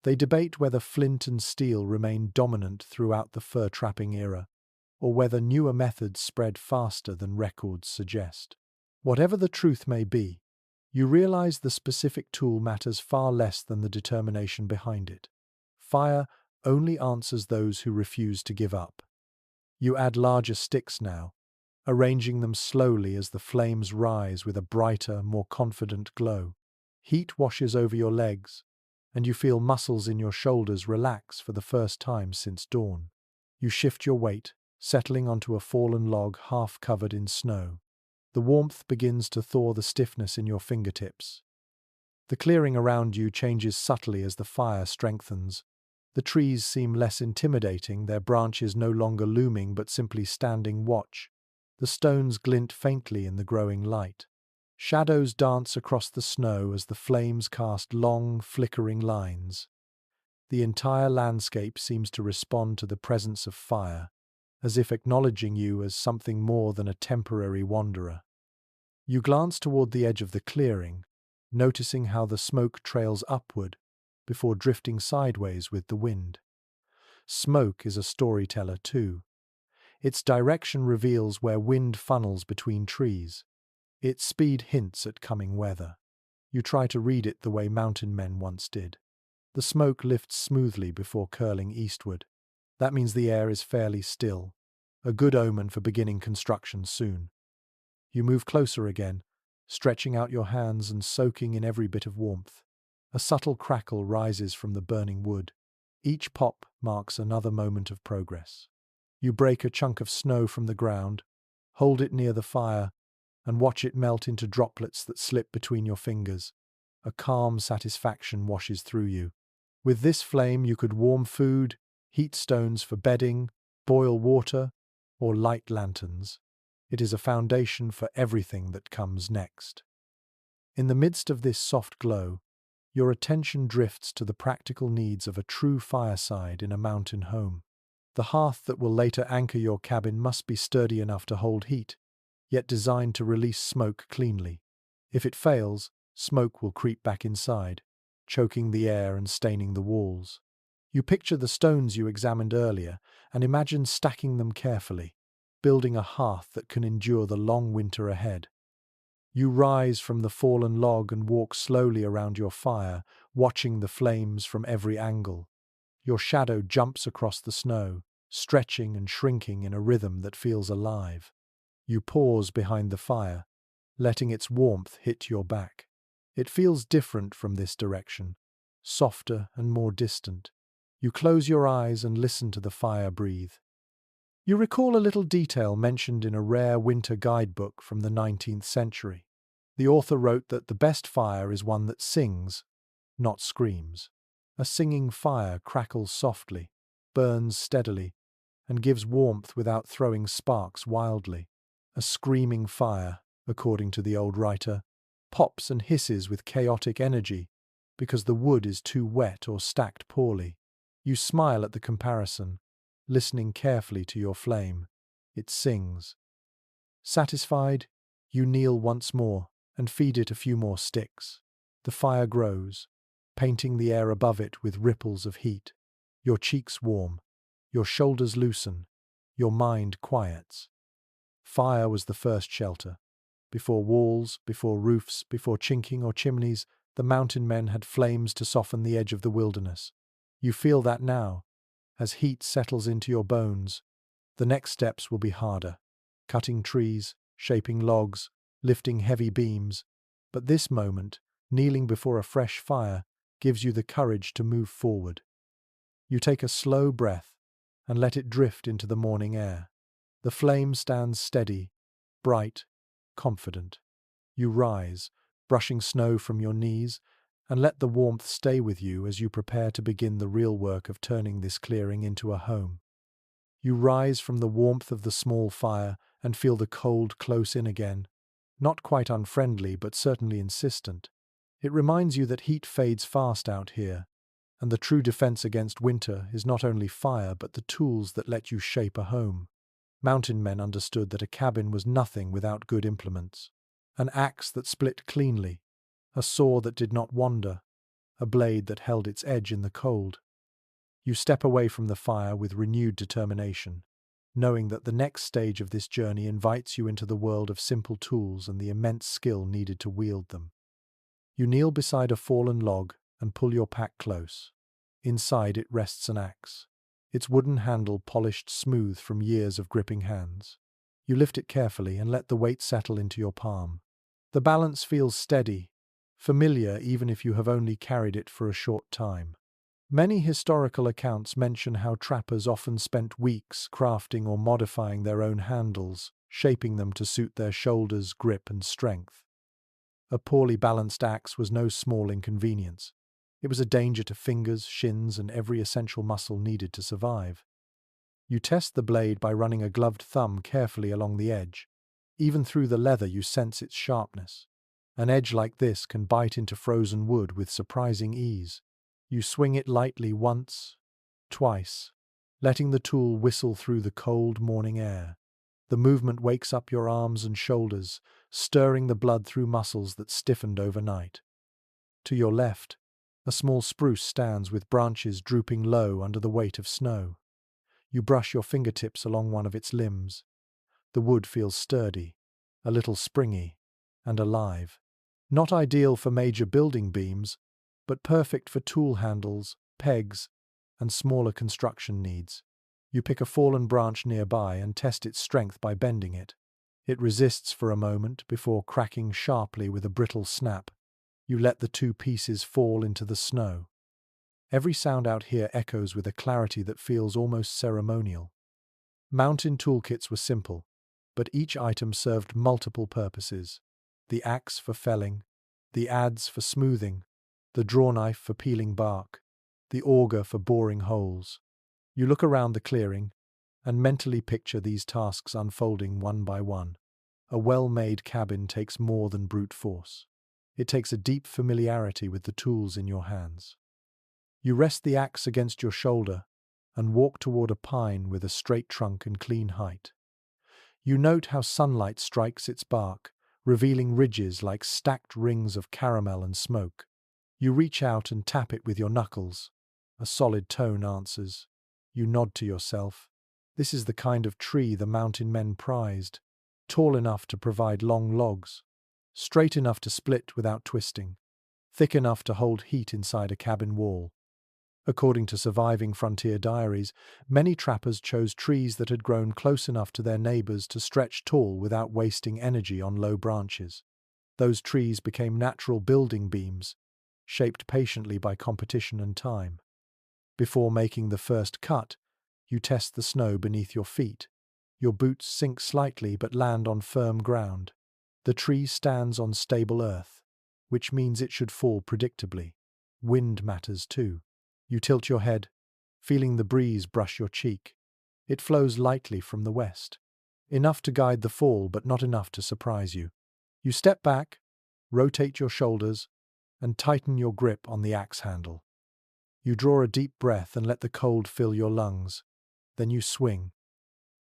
They debate whether flint and steel remained dominant throughout the fur trapping era, or whether newer methods spread faster than records suggest. Whatever the truth may be, you realize the specific tool matters far less than the determination behind it. Fire only answers those who refuse to give up. You add larger sticks now, arranging them slowly as the flames rise with a brighter, more confident glow. Heat washes over your legs, and you feel muscles in your shoulders relax for the first time since dawn. You shift your weight, settling onto a fallen log half covered in snow. The warmth begins to thaw the stiffness in your fingertips. The clearing around you changes subtly as the fire strengthens. The trees seem less intimidating, their branches no longer looming but simply standing watch. The stones glint faintly in the growing light. Shadows dance across the snow as the flames cast long, flickering lines. The entire landscape seems to respond to the presence of fire, as if acknowledging you as something more than a temporary wanderer. You glance toward the edge of the clearing, noticing how the smoke trails upward before drifting sideways with the wind. Smoke is a storyteller too. Its direction reveals where wind funnels between trees. Its speed hints at coming weather. You try to read it the way mountain men once did. The smoke lifts smoothly before curling eastward. That means the air is fairly still, a good omen for beginning construction soon. You move closer again, stretching out your hands and soaking in every bit of warmth. A subtle crackle rises from the burning wood. Each pop marks another moment of progress. You break a chunk of snow from the ground, hold it near the fire, and watch it melt into droplets that slip between your fingers. A calm satisfaction washes through you. With this flame you could warm food, heat stones for bedding, boil water, or light lanterns. It is a foundation for everything that comes next. In the midst of this soft glow, your attention drifts to the practical needs of a true fireside in a mountain home. The hearth that will later anchor your cabin must be sturdy enough to hold heat, yet designed to release smoke cleanly. If it fails, smoke will creep back inside, choking the air and staining the walls. You picture the stones you examined earlier and imagine stacking them carefully, building a hearth that can endure the long winter ahead. You rise from the fallen log and walk slowly around your fire, watching the flames from every angle. Your shadow jumps across the snow, stretching and shrinking in a rhythm that feels alive. You pause behind the fire, letting its warmth hit your back. It feels different from this direction, softer and more distant. You close your eyes and listen to the fire breathe. You recall a little detail mentioned in a rare winter guidebook from the 19th century. The author wrote that the best fire is one that sings, not screams. A singing fire crackles softly, burns steadily, and gives warmth without throwing sparks wildly. A screaming fire, according to the old writer, pops and hisses with chaotic energy because the wood is too wet or stacked poorly. You smile at the comparison, listening carefully to your flame. It sings. Satisfied, you kneel once more and feed it a few more sticks. The fire grows, painting the air above it with ripples of heat. Your cheeks warm, your shoulders loosen, your mind quiets. Fire was the first shelter. Before walls, before roofs, before chinking or chimneys, the mountain men had flames to soften the edge of the wilderness. You feel that now, as heat settles into your bones. The next steps will be harder. Cutting trees, shaping logs, lifting heavy beams. But this moment, kneeling before a fresh fire, gives you the courage to move forward. You take a slow breath and let it drift into the morning air. The flame stands steady, bright, confident. You rise, brushing snow from your knees, and let the warmth stay with you as you prepare to begin the real work of turning this clearing into a home. You rise from the warmth of the small fire and feel the cold close in again, not quite unfriendly but certainly insistent. It reminds you that heat fades fast out here, and the true defense against winter is not only fire but the tools that let you shape a home. Mountain men understood that a cabin was nothing without good implements. An axe that split cleanly, a saw that did not wander, a blade that held its edge in the cold. You step away from the fire with renewed determination, knowing that the next stage of this journey invites you into the world of simple tools and the immense skill needed to wield them. You kneel beside a fallen log and pull your pack close. Inside it rests an axe, its wooden handle polished smooth from years of gripping hands. You lift it carefully and let the weight settle into your palm. The balance feels steady, familiar even if you have only carried it for a short time. Many historical accounts mention how trappers often spent weeks crafting or modifying their own handles, shaping them to suit their shoulders, grip, and strength. A poorly balanced axe was no small inconvenience. It was a danger to fingers, shins, and every essential muscle needed to survive. You test the blade by running a gloved thumb carefully along the edge. Even through the leather you sense its sharpness. An edge like this can bite into frozen wood with surprising ease. You swing it lightly once, twice, letting the tool whistle through the cold morning air. The movement wakes up your arms and shoulders, stirring the blood through muscles that stiffened overnight. To your left, a small spruce stands with branches drooping low under the weight of snow. You brush your fingertips along one of its limbs. The wood feels sturdy, a little springy, and alive. Not ideal for major building beams, but perfect for tool handles, pegs, and smaller construction needs. You pick a fallen branch nearby and test its strength by bending it. It resists for a moment before cracking sharply with a brittle snap. You let the two pieces fall into the snow. Every sound out here echoes with a clarity that feels almost ceremonial. Mountain toolkits were simple, but each item served multiple purposes. The axe for felling, the adze for smoothing, the drawknife for peeling bark, the auger for boring holes. You look around the clearing and mentally picture these tasks unfolding one by one. A well-made cabin takes more than brute force. It takes a deep familiarity with the tools in your hands. You rest the axe against your shoulder and walk toward a pine with a straight trunk and clean height. You note how sunlight strikes its bark, revealing ridges like stacked rings of caramel and smoke. You reach out and tap it with your knuckles. A solid tone answers. You nod to yourself. This is the kind of tree the mountain men prized. Tall enough to provide long logs, straight enough to split without twisting, thick enough to hold heat inside a cabin wall. According to surviving frontier diaries, many trappers chose trees that had grown close enough to their neighbors to stretch tall without wasting energy on low branches. Those trees became natural building beams, shaped patiently by competition and time. Before making the first cut, you test the snow beneath your feet. Your boots sink slightly but land on firm ground. The tree stands on stable earth, which means it should fall predictably. Wind matters too. You tilt your head, feeling the breeze brush your cheek. It flows lightly from the west, enough to guide the fall but not enough to surprise you. You step back, rotate your shoulders, and tighten your grip on the axe handle. You draw a deep breath and let the cold fill your lungs. Then you swing.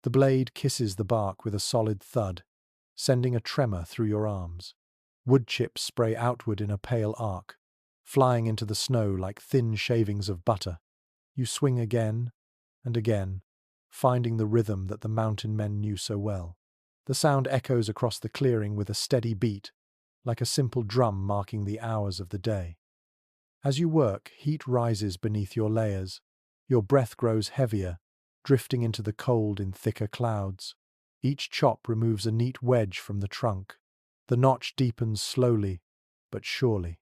The blade kisses the bark with a solid thud, sending a tremor through your arms. Wood chips spray outward in a pale arc, flying into the snow like thin shavings of butter. You swing again and again, finding the rhythm that the mountain men knew so well. The sound echoes across the clearing with a steady beat, like a simple drum marking the hours of the day. As you work, heat rises beneath your layers. Your breath grows heavier, drifting into the cold in thicker clouds. Each chop removes a neat wedge from the trunk. The notch deepens slowly, but surely.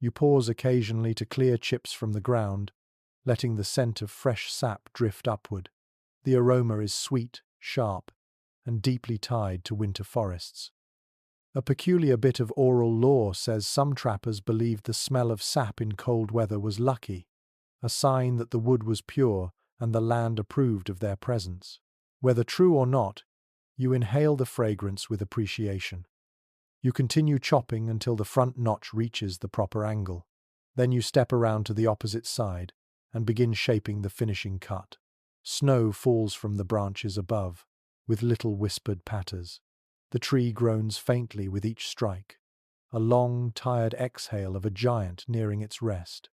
You pause occasionally to clear chips from the ground, letting the scent of fresh sap drift upward. The aroma is sweet, sharp, and deeply tied to winter forests. A peculiar bit of oral lore says some trappers believed the smell of sap in cold weather was lucky, a sign that the wood was pure and the land approved of their presence. Whether true or not, you inhale the fragrance with appreciation. You continue chopping until the front notch reaches the proper angle. Then you step around to the opposite side and begin shaping the finishing cut. Snow falls from the branches above, with little whispered patters. The tree groans faintly with each strike, a long, tired exhale of a giant nearing its rest.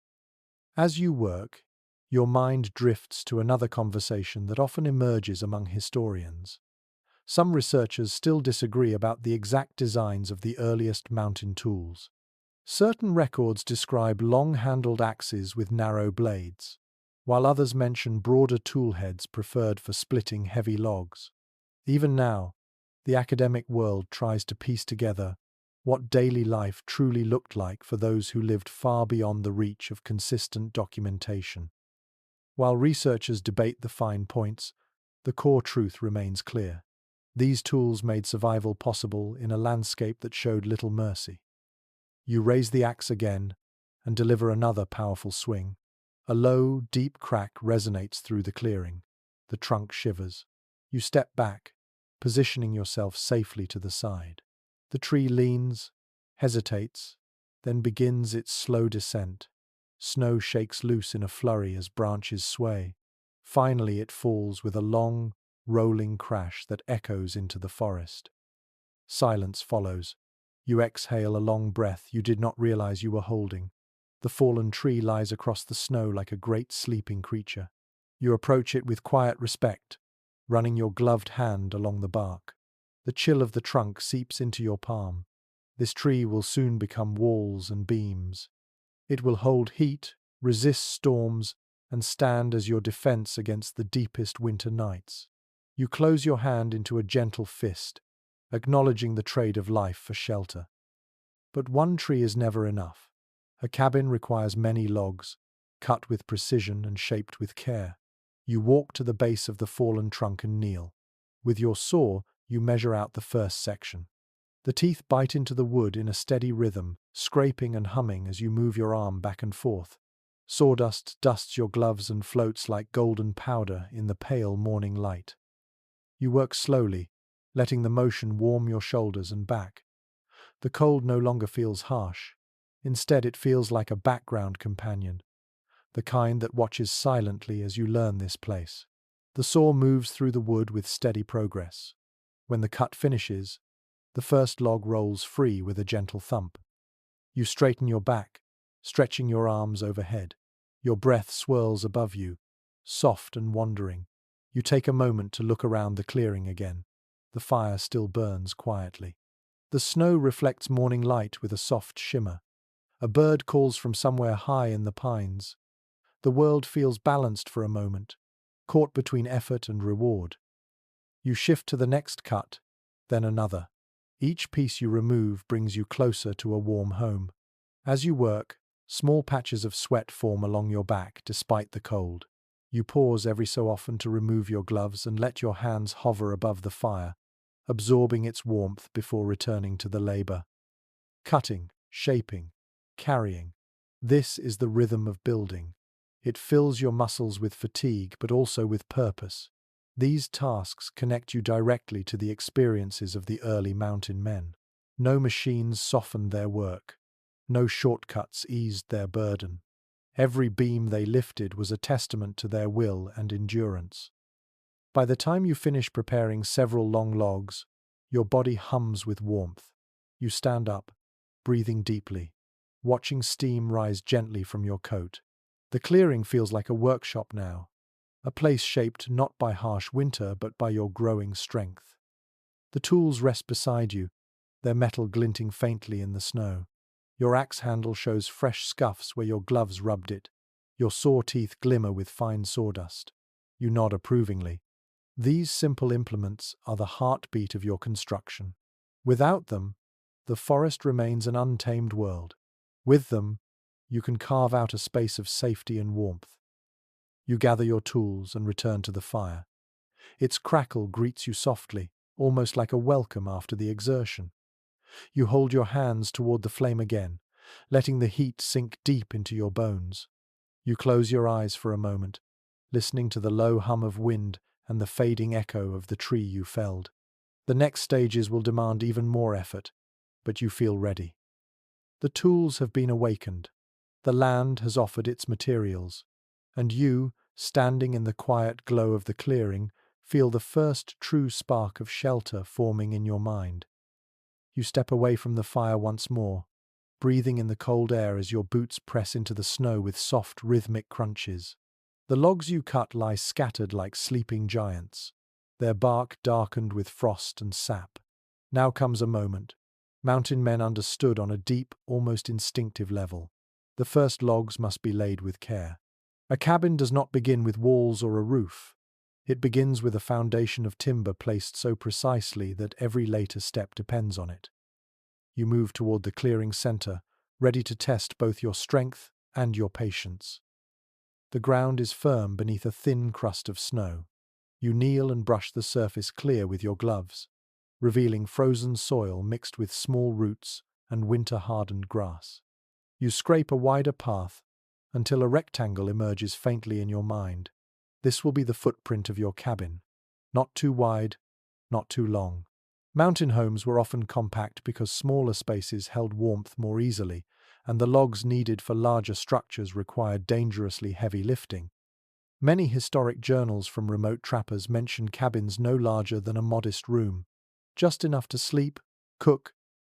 As you work, your mind drifts to another conversation that often emerges among historians. Some researchers still disagree about the exact designs of the earliest mountain tools. Certain records describe long-handled axes with narrow blades, while others mention broader tool heads preferred for splitting heavy logs. Even now, the academic world tries to piece together what daily life truly looked like for those who lived far beyond the reach of consistent documentation. While researchers debate the fine points, the core truth remains clear. These tools made survival possible in a landscape that showed little mercy. You raise the axe again and deliver another powerful swing. A low, deep crack resonates through the clearing. The trunk shivers. You step back, positioning yourself safely to the side. The tree leans, hesitates, then begins its slow descent. Snow shakes loose in a flurry as branches sway. Finally, it falls with a long, rolling crash that echoes into the forest. Silence follows. You exhale a long breath you did not realize you were holding. The fallen tree lies across the snow like a great sleeping creature. You approach it with quiet respect, running your gloved hand along the bark. The chill of the trunk seeps into your palm. This tree will soon become walls and beams. It will hold heat, resist storms, and stand as your defense against the deepest winter nights. You close your hand into a gentle fist, acknowledging the trade of life for shelter. But one tree is never enough. A cabin requires many logs, cut with precision and shaped with care. You walk to the base of the fallen trunk and kneel. With your saw, you measure out the first section. The teeth bite into the wood in a steady rhythm, scraping and humming as you move your arm back and forth. Sawdust dusts your gloves and floats like golden powder in the pale morning light. You work slowly, letting the motion warm your shoulders and back. The cold no longer feels harsh. Instead, it feels like a background companion, the kind that watches silently as you learn this place. The saw moves through the wood with steady progress. When the cut finishes, the first log rolls free with a gentle thump. You straighten your back, stretching your arms overhead. Your breath swirls above you, soft and wandering. You take a moment to look around the clearing again. The fire still burns quietly. The snow reflects morning light with a soft shimmer. A bird calls from somewhere high in the pines. The world feels balanced for a moment, caught between effort and reward. You shift to the next cut, then another. Each piece you remove brings you closer to a warm home. As you work, small patches of sweat form along your back despite the cold. You pause every so often to remove your gloves and let your hands hover above the fire, absorbing its warmth before returning to the labor. Cutting, shaping, carrying. This is the rhythm of building. It fills your muscles with fatigue but also with purpose. These tasks connect you directly to the experiences of the early mountain men. No machines softened their work. No shortcuts eased their burden. Every beam they lifted was a testament to their will and endurance. By the time you finish preparing several long logs, your body hums with warmth. You stand up, breathing deeply, watching steam rise gently from your coat. The clearing feels like a workshop now, a place shaped not by harsh winter but by your growing strength. The tools rest beside you, their metal glinting faintly in the snow. Your axe handle shows fresh scuffs where your gloves rubbed it. Your saw teeth glimmer with fine sawdust. You nod approvingly. These simple implements are the heartbeat of your construction. Without them, the forest remains an untamed world. With them, you can carve out a space of safety and warmth. You gather your tools and return to the fire. Its crackle greets you softly, almost like a welcome after the exertion. You hold your hands toward the flame again, letting the heat sink deep into your bones. You close your eyes for a moment, listening to the low hum of wind and the fading echo of the tree you felled. The next stages will demand even more effort, but you feel ready. The tools have been awakened. The land has offered its materials, and you, standing in the quiet glow of the clearing, feel the first true spark of shelter forming in your mind. You step away from the fire once more, breathing in the cold air as your boots press into the snow with soft, rhythmic crunches. The logs you cut lie scattered like sleeping giants, their bark darkened with frost and sap. Now comes a moment. Mountain men understood on a deep, almost instinctive level. The first logs must be laid with care. A cabin does not begin with walls or a roof. It begins with a foundation of timber placed so precisely that every later step depends on it. You move toward the clearing center, ready to test both your strength and your patience. The ground is firm beneath a thin crust of snow. You kneel and brush the surface clear with your gloves, revealing frozen soil mixed with small roots and winter-hardened grass. You scrape a wider path until a rectangle emerges faintly in your mind. This will be the footprint of your cabin. Not too wide, not too long. Mountain homes were often compact because smaller spaces held warmth more easily, and the logs needed for larger structures required dangerously heavy lifting. Many historic journals from remote trappers mention cabins no larger than a modest room, just enough to sleep, cook,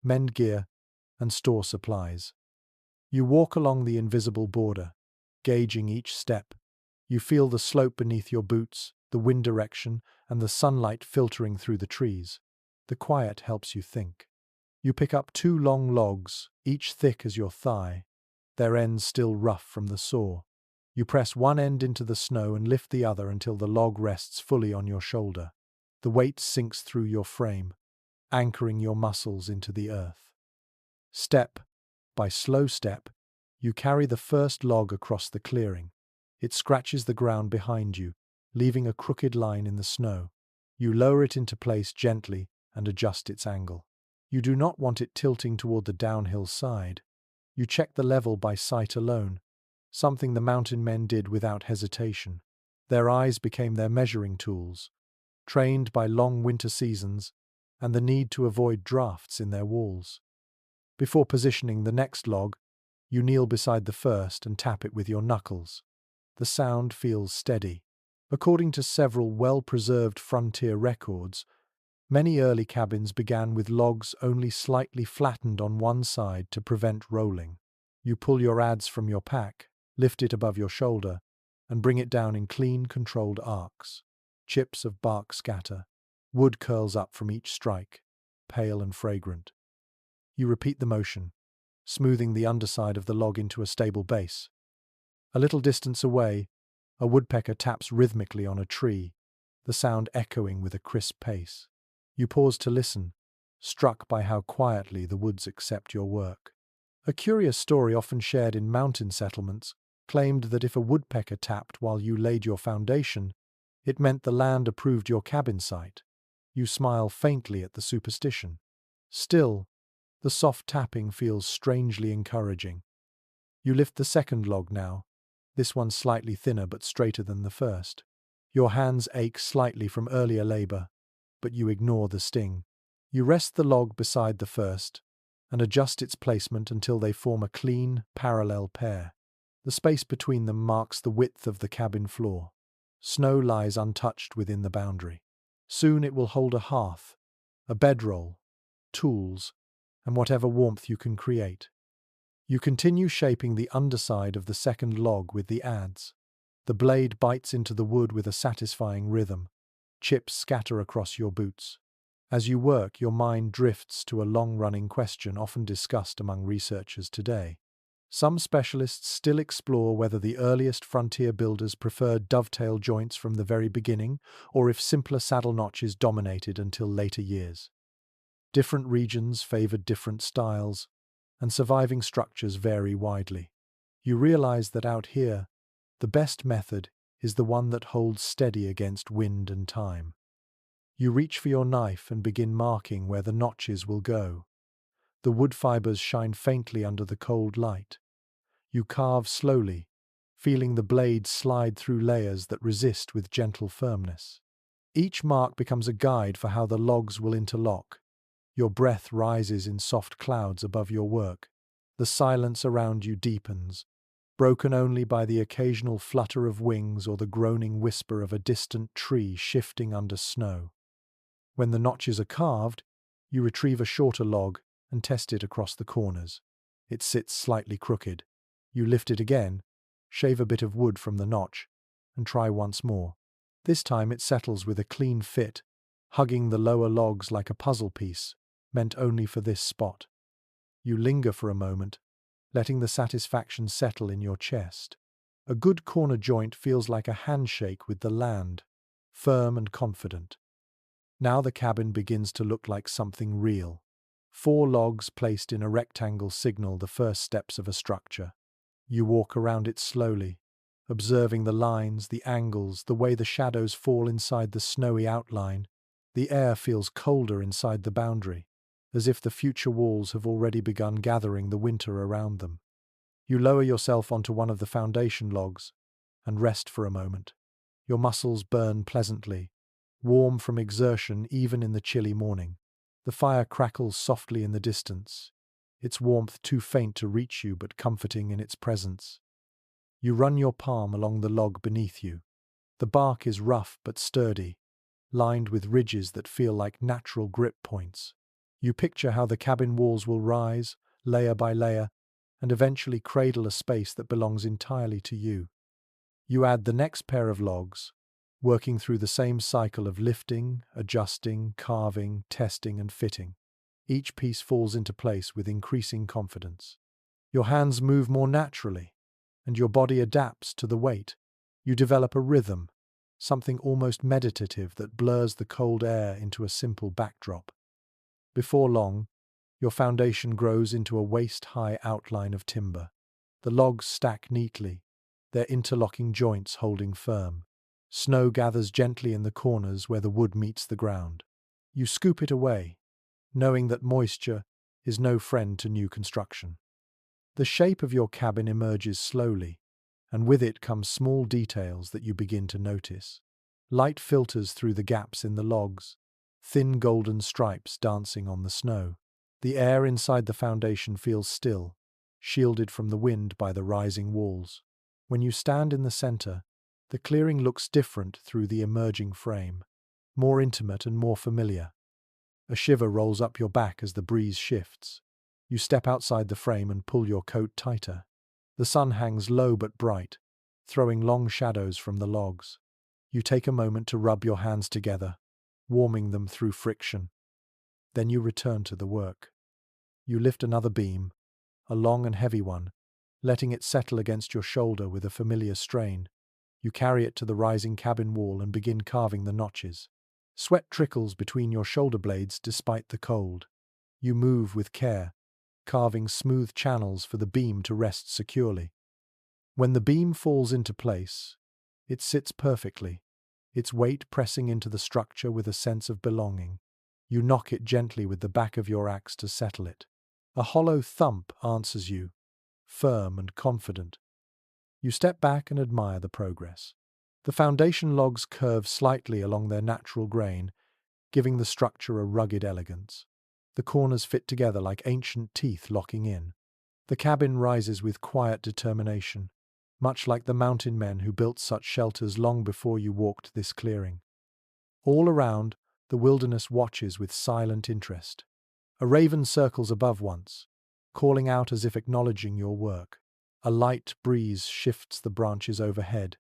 mend gear, and store supplies. You walk along the invisible border, gauging each step. You feel the slope beneath your boots, the wind direction, and the sunlight filtering through the trees. The quiet helps you think. You pick up 2 long logs, each thick as your thigh, their ends still rough from the saw. You press one end into the snow and lift the other until the log rests fully on your shoulder. The weight sinks through your frame, anchoring your muscles into the earth. Step by slow step, you carry the first log across the clearing. It scratches the ground behind you, leaving a crooked line in the snow. You lower it into place gently and adjust its angle. You do not want it tilting toward the downhill side. You check the level by sight alone, something the mountain men did without hesitation. Their eyes became their measuring tools, trained by long winter seasons and the need to avoid drafts in their walls. Before positioning the next log, you kneel beside the first and tap it with your knuckles. The sound feels steady. According to several well-preserved frontier records, many early cabins began with logs only slightly flattened on one side to prevent rolling. You pull your adze from your pack, lift it above your shoulder, and bring it down in clean, controlled arcs. Chips of bark scatter. Wood curls up from each strike, pale and fragrant. You repeat the motion, smoothing the underside of the log into a stable base. A little distance away, a woodpecker taps rhythmically on a tree, the sound echoing with a crisp pace. You pause to listen, struck by how quietly the woods accept your work. A curious story often shared in mountain settlements claimed that if a woodpecker tapped while you laid your foundation, it meant the land approved your cabin site. You smile faintly at the superstition. Still, the soft tapping feels strangely encouraging. You lift the second log now, this one slightly thinner but straighter than the first. Your hands ache slightly from earlier labor, but you ignore the sting. You rest the log beside the first and adjust its placement until they form a clean, parallel pair. The space between them marks the width of the cabin floor. Snow lies untouched within the boundary. Soon it will hold a hearth, a bedroll, tools, and whatever warmth you can create. You continue shaping the underside of the second log with the adze. The blade bites into the wood with a satisfying rhythm. Chips scatter across your boots. As you work, your mind drifts to a long-running question often discussed among researchers today. Some specialists still explore whether the earliest frontier builders preferred dovetail joints from the very beginning, or if simpler saddle notches dominated until later years. Different regions favored different styles, and surviving structures vary widely. You realize that out here, the best method is the one that holds steady against wind and time. You reach for your knife and begin marking where the notches will go. The wood fibers shine faintly under the cold light. You carve slowly, feeling the blade slide through layers that resist with gentle firmness. Each mark becomes a guide for how the logs will interlock. Your breath rises in soft clouds above your work. The silence around you deepens, broken only by the occasional flutter of wings or the groaning whisper of a distant tree shifting under snow. When the notches are carved, you retrieve a shorter log and test it across the corners. It sits slightly crooked. You lift it again, shave a bit of wood from the notch, and try once more. This time it settles with a clean fit, hugging the lower logs like a puzzle piece, meant only for this spot. You linger for a moment, letting the satisfaction settle in your chest. A good corner joint feels like a handshake with the land, firm and confident. Now the cabin begins to look like something real. 4 logs placed in a rectangle signal the first steps of a structure. You walk around it slowly, observing the lines, the angles, the way the shadows fall inside the snowy outline. The air feels colder inside the boundary, as if the future walls have already begun gathering the winter around them. You lower yourself onto one of the foundation logs and rest for a moment. Your muscles burn pleasantly, warm from exertion even in the chilly morning. The fire crackles softly in the distance, its warmth too faint to reach you but comforting in its presence. You run your palm along the log beneath you. The bark is rough but sturdy, lined with ridges that feel like natural grip points. You picture how the cabin walls will rise, layer by layer, and eventually cradle a space that belongs entirely to you. You add the next pair of logs, working through the same cycle of lifting, adjusting, carving, testing, and fitting. Each piece falls into place with increasing confidence. Your hands move more naturally, and your body adapts to the weight. You develop a rhythm, something almost meditative that blurs the cold air into a simple backdrop. Before long, your foundation grows into a waist-high outline of timber. The logs stack neatly, their interlocking joints holding firm. Snow gathers gently in the corners where the wood meets the ground. You scoop it away, knowing that moisture is no friend to new construction. The shape of your cabin emerges slowly, and with it come small details that you begin to notice. Light filters through the gaps in the logs, thin golden stripes dancing on the snow. The air inside the foundation feels still, shielded from the wind by the rising walls. When you stand in the center, the clearing looks different through the emerging frame, more intimate and more familiar. A shiver rolls up your back as the breeze shifts. You step outside the frame and pull your coat tighter. The sun hangs low but bright, throwing long shadows from the logs. You take a moment to rub your hands together, warming them through friction. Then you return to the work. You lift another beam, a long and heavy one, letting it settle against your shoulder with a familiar strain. You carry it to the rising cabin wall and begin carving the notches. Sweat trickles between your shoulder blades despite the cold. You move with care, carving smooth channels for the beam to rest securely. When the beam falls into place, it sits perfectly, its weight pressing into the structure with a sense of belonging. You knock it gently with the back of your axe to settle it. A hollow thump answers you, firm and confident. You step back and admire the progress. The foundation logs curve slightly along their natural grain, giving the structure a rugged elegance. The corners fit together like ancient teeth locking in. The cabin rises with quiet determination, much like the mountain men who built such shelters long before you walked this clearing. All around, the wilderness watches with silent interest. A raven circles above once, calling out as if acknowledging your work. A light breeze shifts the branches overhead,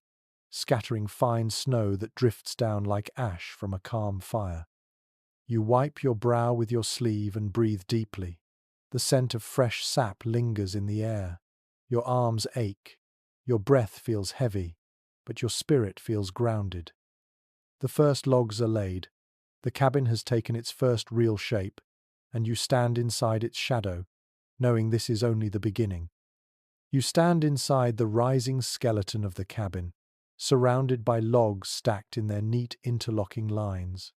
scattering fine snow that drifts down like ash from a calm fire. You wipe your brow with your sleeve and breathe deeply. The scent of fresh sap lingers in the air. Your arms ache. Your breath feels heavy, but your spirit feels grounded. The first logs are laid. The cabin has taken its first real shape, and you stand inside its shadow, knowing this is only the beginning. You stand inside the rising skeleton of the cabin, surrounded by logs stacked in their neat interlocking lines.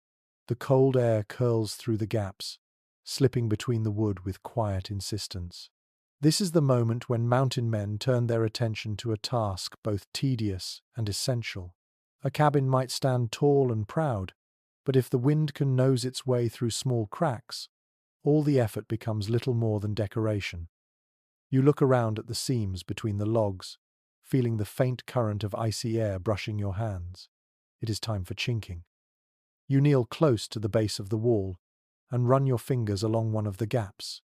The cold air curls through the gaps, slipping between the wood with quiet insistence. This is the moment when mountain men turn their attention to a task both tedious and essential. A cabin might stand tall and proud, but if the wind can nose its way through small cracks, all the effort becomes little more than decoration. You look around at the seams between the logs, feeling the faint current of icy air brushing your hands. It is time for chinking. You kneel close to the base of the wall and run your fingers along one of the gaps.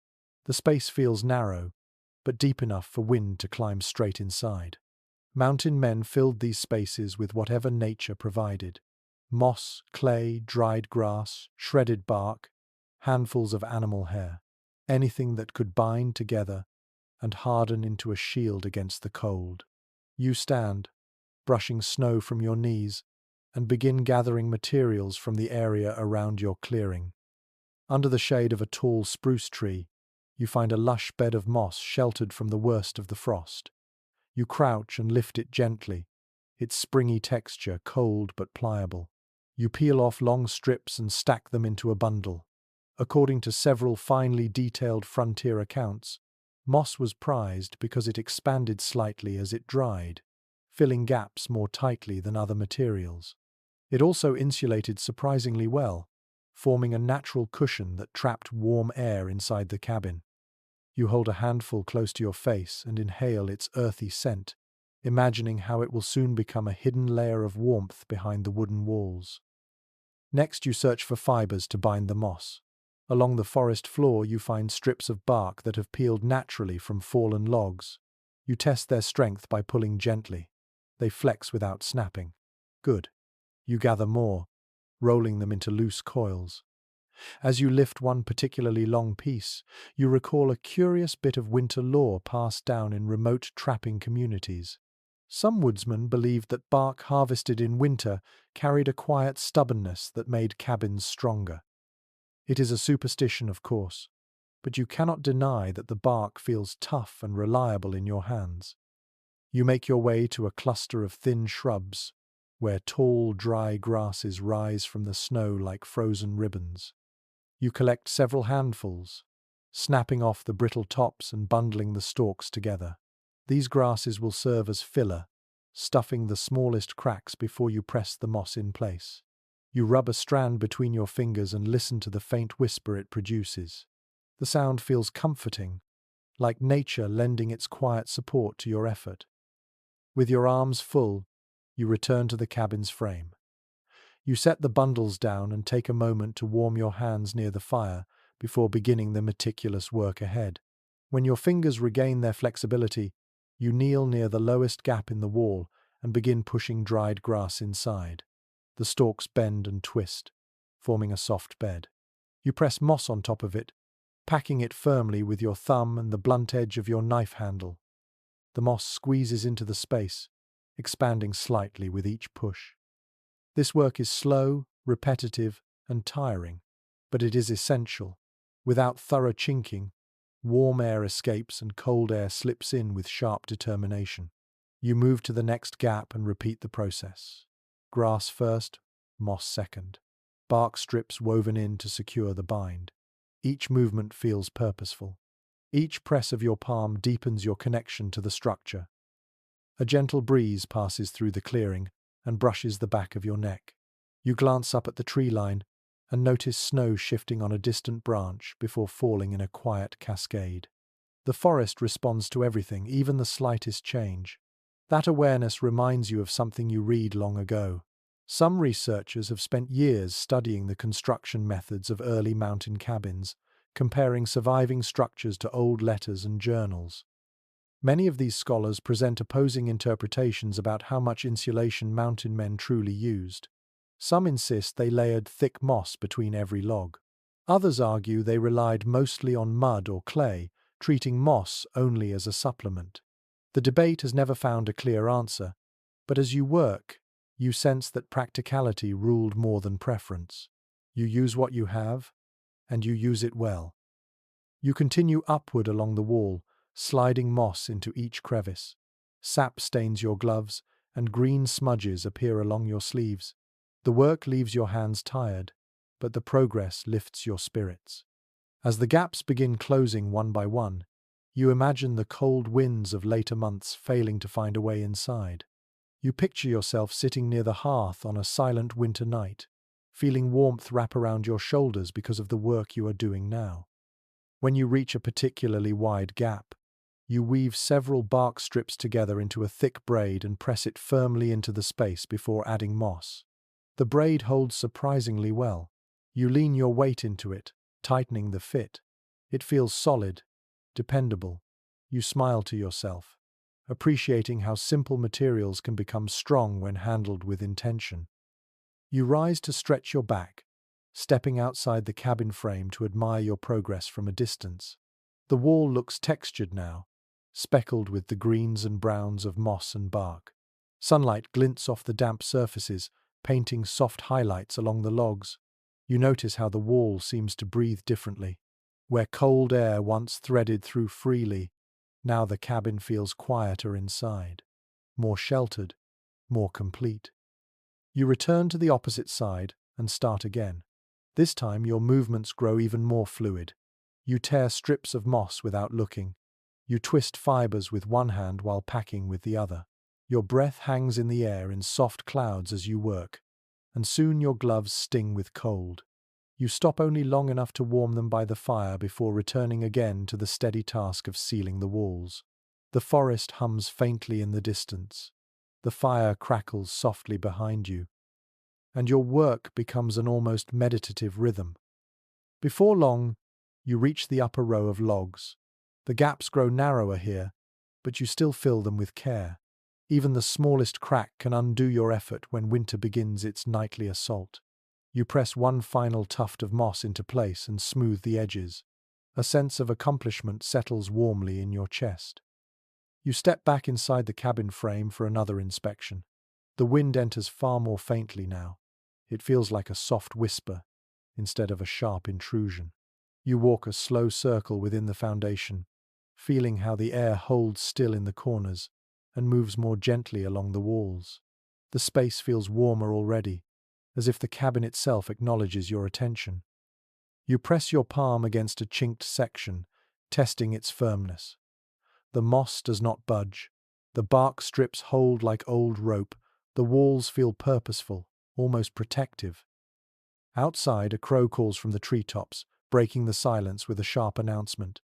The space feels narrow, but deep enough for wind to climb straight inside. Mountain men filled these spaces with whatever nature provided: moss, clay, dried grass, shredded bark, handfuls of animal hair, anything that could bind together and harden into a shield against the cold. You stand, brushing snow from your knees, and begin gathering materials from the area around your clearing. Under the shade of a tall spruce tree, you find a lush bed of moss sheltered from the worst of the frost. You crouch and lift it gently, its springy texture cold but pliable. You peel off long strips and stack them into a bundle. According to several finely detailed frontier accounts, moss was prized because it expanded slightly as it dried, filling gaps more tightly than other materials. It also insulated surprisingly well, forming a natural cushion that trapped warm air inside the cabin. You hold a handful close to your face and inhale its earthy scent, imagining how it will soon become a hidden layer of warmth behind the wooden walls. Next, you search for fibers to bind the moss. Along the forest floor, you find strips of bark that have peeled naturally from fallen logs. You test their strength by pulling gently. They flex without snapping. Good. You gather more, rolling them into loose coils. As you lift one particularly long piece, you recall a curious bit of winter lore passed down in remote trapping communities. Some woodsmen believed that bark harvested in winter carried a quiet stubbornness that made cabins stronger. It is a superstition, of course, but you cannot deny that the bark feels tough and reliable in your hands. You make your way to a cluster of thin shrubs, where tall, dry grasses rise from the snow like frozen ribbons. You collect several handfuls, snapping off the brittle tops and bundling the stalks together. These grasses will serve as filler, stuffing the smallest cracks before you press the moss in place. You rub a strand between your fingers and listen to the faint whisper it produces. The sound feels comforting, like nature lending its quiet support to your effort. With your arms full, you return to the cabin's frame. You set the bundles down and take a moment to warm your hands near the fire before beginning the meticulous work ahead. When your fingers regain their flexibility, you kneel near the lowest gap in the wall and begin pushing dried grass inside. The stalks bend and twist, forming a soft bed. You press moss on top of it, packing it firmly with your thumb and the blunt edge of your knife handle. The moss squeezes into the space, expanding slightly with each push. This work is slow, repetitive, and tiring, but it is essential. Without thorough chinking, warm air escapes and cold air slips in with sharp determination. You move to the next gap and repeat the process. Grass first, moss second. Bark strips woven in to secure the bind. Each movement feels purposeful. Each press of your palm deepens your connection to the structure. A gentle breeze passes through the clearing and brushes the back of your neck. You glance up at the tree line and notice snow shifting on a distant branch before falling in a quiet cascade. The forest responds to everything, even the slightest change. That awareness reminds you of something you read long ago. Some researchers have spent years studying the construction methods of early mountain cabins, comparing surviving structures to old letters and journals. Many of these scholars present opposing interpretations about how much insulation mountain men truly used. Some insist they layered thick moss between every log. Others argue they relied mostly on mud or clay, treating moss only as a supplement. The debate has never found a clear answer, but as you work, you sense that practicality ruled more than preference. You use what you have, and you use it well. You continue upward along the wall, sliding moss into each crevice. Sap stains your gloves, and green smudges appear along your sleeves. The work leaves your hands tired, but the progress lifts your spirits. As the gaps begin closing one by one, you imagine the cold winds of later months failing to find a way inside. You picture yourself sitting near the hearth on a silent winter night, feeling warmth wrap around your shoulders because of the work you are doing now. When you reach a particularly wide gap, you weave several bark strips together into a thick braid and press it firmly into the space before adding moss. The braid holds surprisingly well. You lean your weight into it, tightening the fit. It feels solid, dependable. You smile to yourself, appreciating how simple materials can become strong when handled with intention. You rise to stretch your back, stepping outside the cabin frame to admire your progress from a distance. The wall looks textured now, speckled with the greens and browns of moss and bark. Sunlight glints off the damp surfaces, painting soft highlights along the logs. You notice how the wall seems to breathe differently. Where cold air once threaded through freely, now the cabin feels quieter inside, more sheltered, more complete. You return to the opposite side and start again. This time your movements grow even more fluid. You tear strips of moss without looking. You twist fibers with one hand while packing with the other. Your breath hangs in the air in soft clouds as you work, and soon your gloves sting with cold. You stop only long enough to warm them by the fire before returning again to the steady task of sealing the walls. The forest hums faintly in the distance. The fire crackles softly behind you, and your work becomes an almost meditative rhythm. Before long, you reach the upper row of logs. The gaps grow narrower here, but you still fill them with care. Even the smallest crack can undo your effort when winter begins its nightly assault. You press one final tuft of moss into place and smooth the edges. A sense of accomplishment settles warmly in your chest. You step back inside the cabin frame for another inspection. The wind enters far more faintly now. It feels like a soft whisper instead of a sharp intrusion. You walk a slow circle within the foundation, feeling how the air holds still in the corners and moves more gently along the walls. The space feels warmer already, as if the cabin itself acknowledges your attention. You press your palm against a chinked section, testing its firmness. The moss does not budge. The bark strips hold like old rope. The walls feel purposeful, almost protective. Outside, a crow calls from the treetops, breaking the silence with a sharp announcement.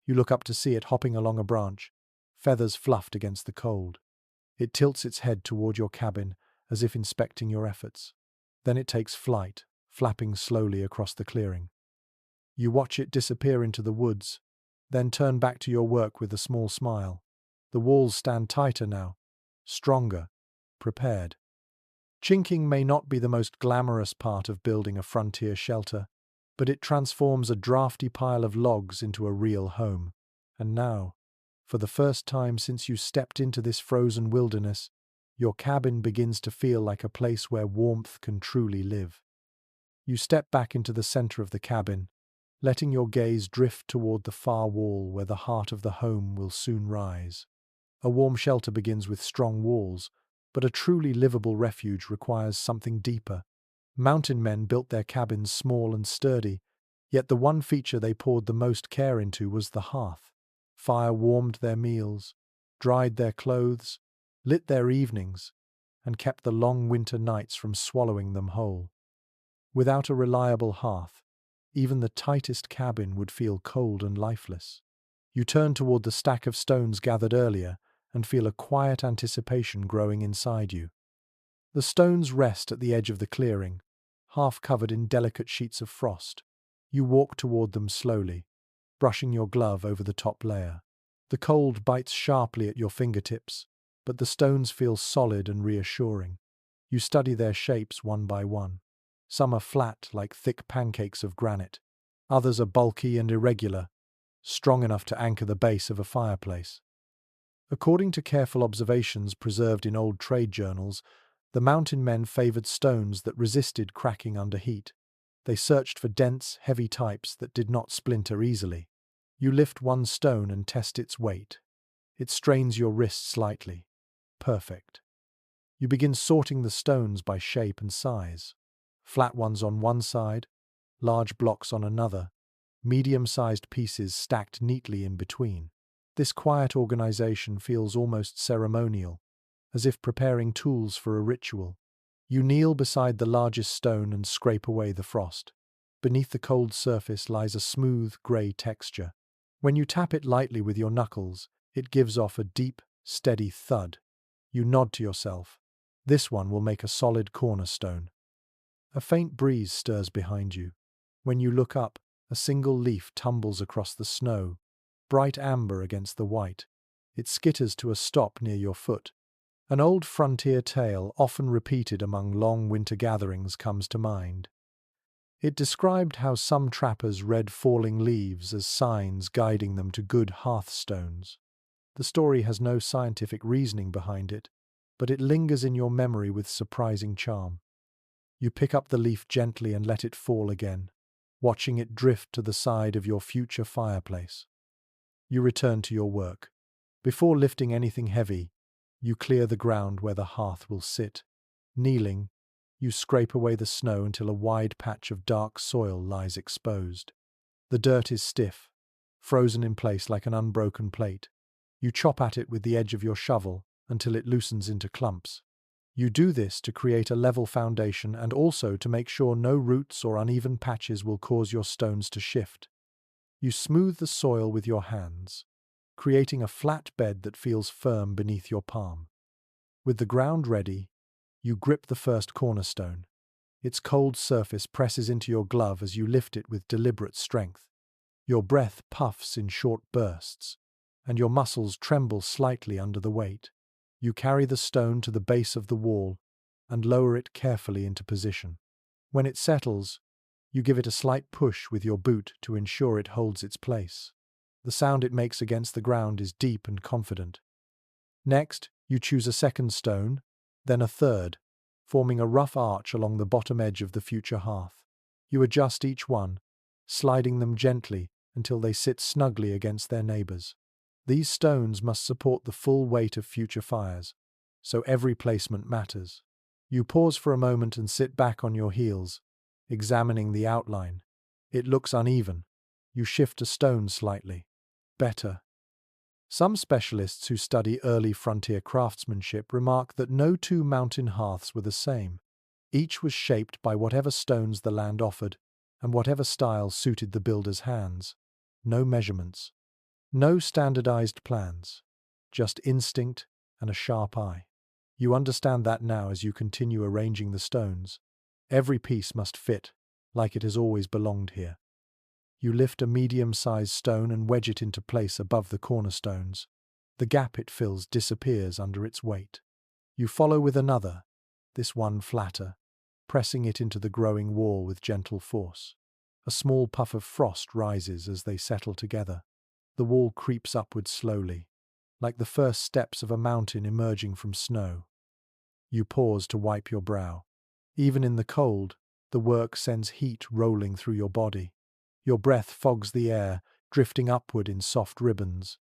You look up to see it hopping along a branch, feathers fluffed against the cold. It tilts its head toward your cabin, as if inspecting your efforts. Then it takes flight, flapping slowly across the clearing. You watch it disappear into the woods, then turn back to your work with a small smile. The walls stand tighter now, stronger, prepared. Chinking may not be the most glamorous part of building a frontier shelter, but it transforms a drafty pile of logs into a real home. And now, for the first time since you stepped into this frozen wilderness, your cabin begins to feel like a place where warmth can truly live. You step back into the center of the cabin, letting your gaze drift toward the far wall where the heart of the home will soon rise. A warm shelter begins with strong walls, but a truly livable refuge requires something deeper. Mountain men built their cabins small and sturdy, yet the one feature they poured the most care into was the hearth. Fire warmed their meals, dried their clothes, lit their evenings, and kept the long winter nights from swallowing them whole. Without a reliable hearth, even the tightest cabin would feel cold and lifeless. You turn toward the stack of stones gathered earlier and feel a quiet anticipation growing inside you. The stones rest at the edge of the clearing, half covered in delicate sheets of frost. You walk toward them slowly, brushing your glove over the top layer. The cold bites sharply at your fingertips, but the stones feel solid and reassuring. You study their shapes one by one. Some are flat, like thick pancakes of granite. Others are bulky and irregular, strong enough to anchor the base of a fireplace. According to careful observations preserved in old trade journals, the mountain men favored stones that resisted cracking under heat. They searched for dense, heavy types that did not splinter easily. You lift one stone and test its weight. It strains your wrist slightly. Perfect. You begin sorting the stones by shape and size. Flat ones on one side, large blocks on another, medium-sized pieces stacked neatly in between. This quiet organization feels almost ceremonial, as if preparing tools for a ritual. You kneel beside the largest stone and scrape away the frost. Beneath the cold surface lies a smooth, grey texture. When you tap it lightly with your knuckles, it gives off a deep, steady thud. You nod to yourself. This one will make a solid cornerstone. A faint breeze stirs behind you. When you look up, a single leaf tumbles across the snow, bright amber against the white. It skitters to a stop near your foot. An old frontier tale, often repeated among long winter gatherings, comes to mind. It described how some trappers read falling leaves as signs guiding them to good hearthstones. The story has no scientific reasoning behind it, but it lingers in your memory with surprising charm. You pick up the leaf gently and let it fall again, watching it drift to the side of your future fireplace. You return to your work. Before lifting anything heavy, you clear the ground where the hearth will sit. Kneeling, you scrape away the snow until a wide patch of dark soil lies exposed. The dirt is stiff, frozen in place like an unbroken plate. You chop at it with the edge of your shovel until it loosens into clumps. You do this to create a level foundation and also to make sure no roots or uneven patches will cause your stones to shift. You smooth the soil with your hands, creating a flat bed that feels firm beneath your palm. With the ground ready, you grip the first cornerstone. Its cold surface presses into your glove as you lift it with deliberate strength. Your breath puffs in short bursts, and your muscles tremble slightly under the weight. You carry the stone to the base of the wall and lower it carefully into position. When it settles, you give it a slight push with your boot to ensure it holds its place. The sound it makes against the ground is deep and confident. Next, you choose a second stone, then a third, forming a rough arch along the bottom edge of the future hearth. You adjust each one, sliding them gently until they sit snugly against their neighbors. These stones must support the full weight of future fires, so every placement matters. You pause for a moment and sit back on your heels, examining the outline. It looks uneven. You shift a stone slightly. Better. Some specialists who study early frontier craftsmanship remark that no two mountain hearths were the same. Each was shaped by whatever stones the land offered and whatever style suited the builder's hands. No measurements. No standardized plans. Just instinct and a sharp eye. You understand that now as you continue arranging the stones. Every piece must fit, like it has always belonged here. You lift a medium-sized stone and wedge it into place above the cornerstones. The gap it fills disappears under its weight. You follow with another, this one flatter, pressing it into the growing wall with gentle force. A small puff of frost rises as they settle together. The wall creeps upward slowly, like the first steps of a mountain emerging from snow. You pause to wipe your brow. Even in the cold, the work sends heat rolling through your body. Your breath fogs the air, drifting upward in soft ribbons.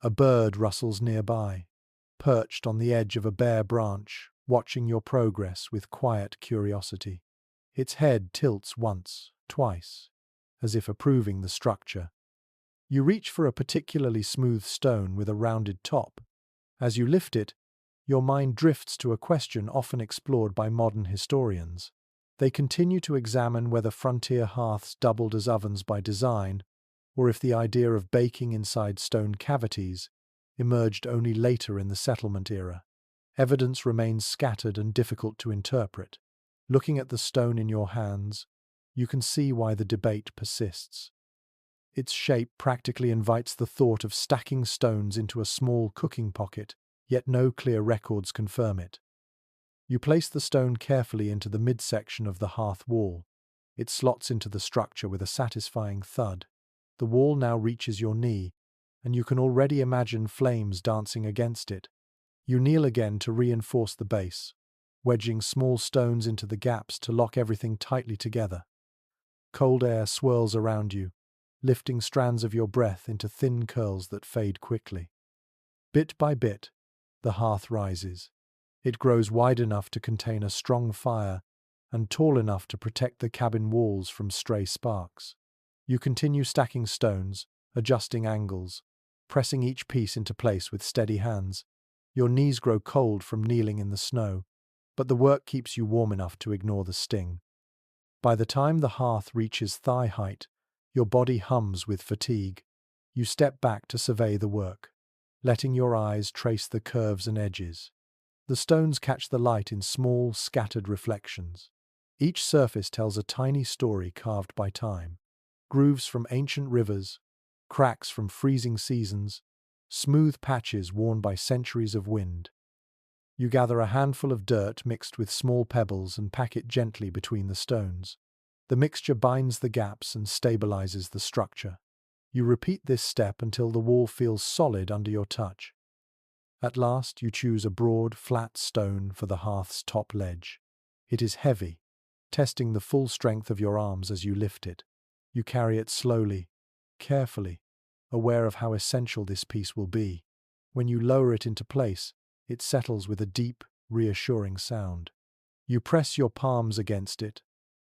A bird rustles nearby, perched on the edge of a bare branch, watching your progress with quiet curiosity. Its head tilts once, twice, as if approving the structure. You reach for a particularly smooth stone with a rounded top. As you lift it, your mind drifts to a question often explored by modern historians. They continue to examine whether frontier hearths doubled as ovens by design, or if the idea of baking inside stone cavities emerged only later in the settlement era. Evidence remains scattered and difficult to interpret. Looking at the stone in your hands, you can see why the debate persists. Its shape practically invites the thought of stacking stones into a small cooking pocket, yet no clear records confirm it. You place the stone carefully into the midsection of the hearth wall. It slots into the structure with a satisfying thud. The wall now reaches your knee, and you can already imagine flames dancing against it. You kneel again to reinforce the base, wedging small stones into the gaps to lock everything tightly together. Cold air swirls around you, lifting strands of your breath into thin curls that fade quickly. Bit by bit, the hearth rises. It grows wide enough to contain a strong fire and tall enough to protect the cabin walls from stray sparks. You continue stacking stones, adjusting angles, pressing each piece into place with steady hands. Your knees grow cold from kneeling in the snow, but the work keeps you warm enough to ignore the sting. By the time the hearth reaches thigh height, your body hums with fatigue. You step back to survey the work, letting your eyes trace the curves and edges. The stones catch the light in small, scattered reflections. Each surface tells a tiny story carved by time. Grooves from ancient rivers, cracks from freezing seasons, smooth patches worn by centuries of wind. You gather a handful of dirt mixed with small pebbles and pack it gently between the stones. The mixture binds the gaps and stabilizes the structure. You repeat this step until the wall feels solid under your touch. At last, you choose a broad, flat stone for the hearth's top ledge. It is heavy, testing the full strength of your arms as you lift it. You carry it slowly, carefully, aware of how essential this piece will be. When you lower it into place, it settles with a deep, reassuring sound. You press your palms against it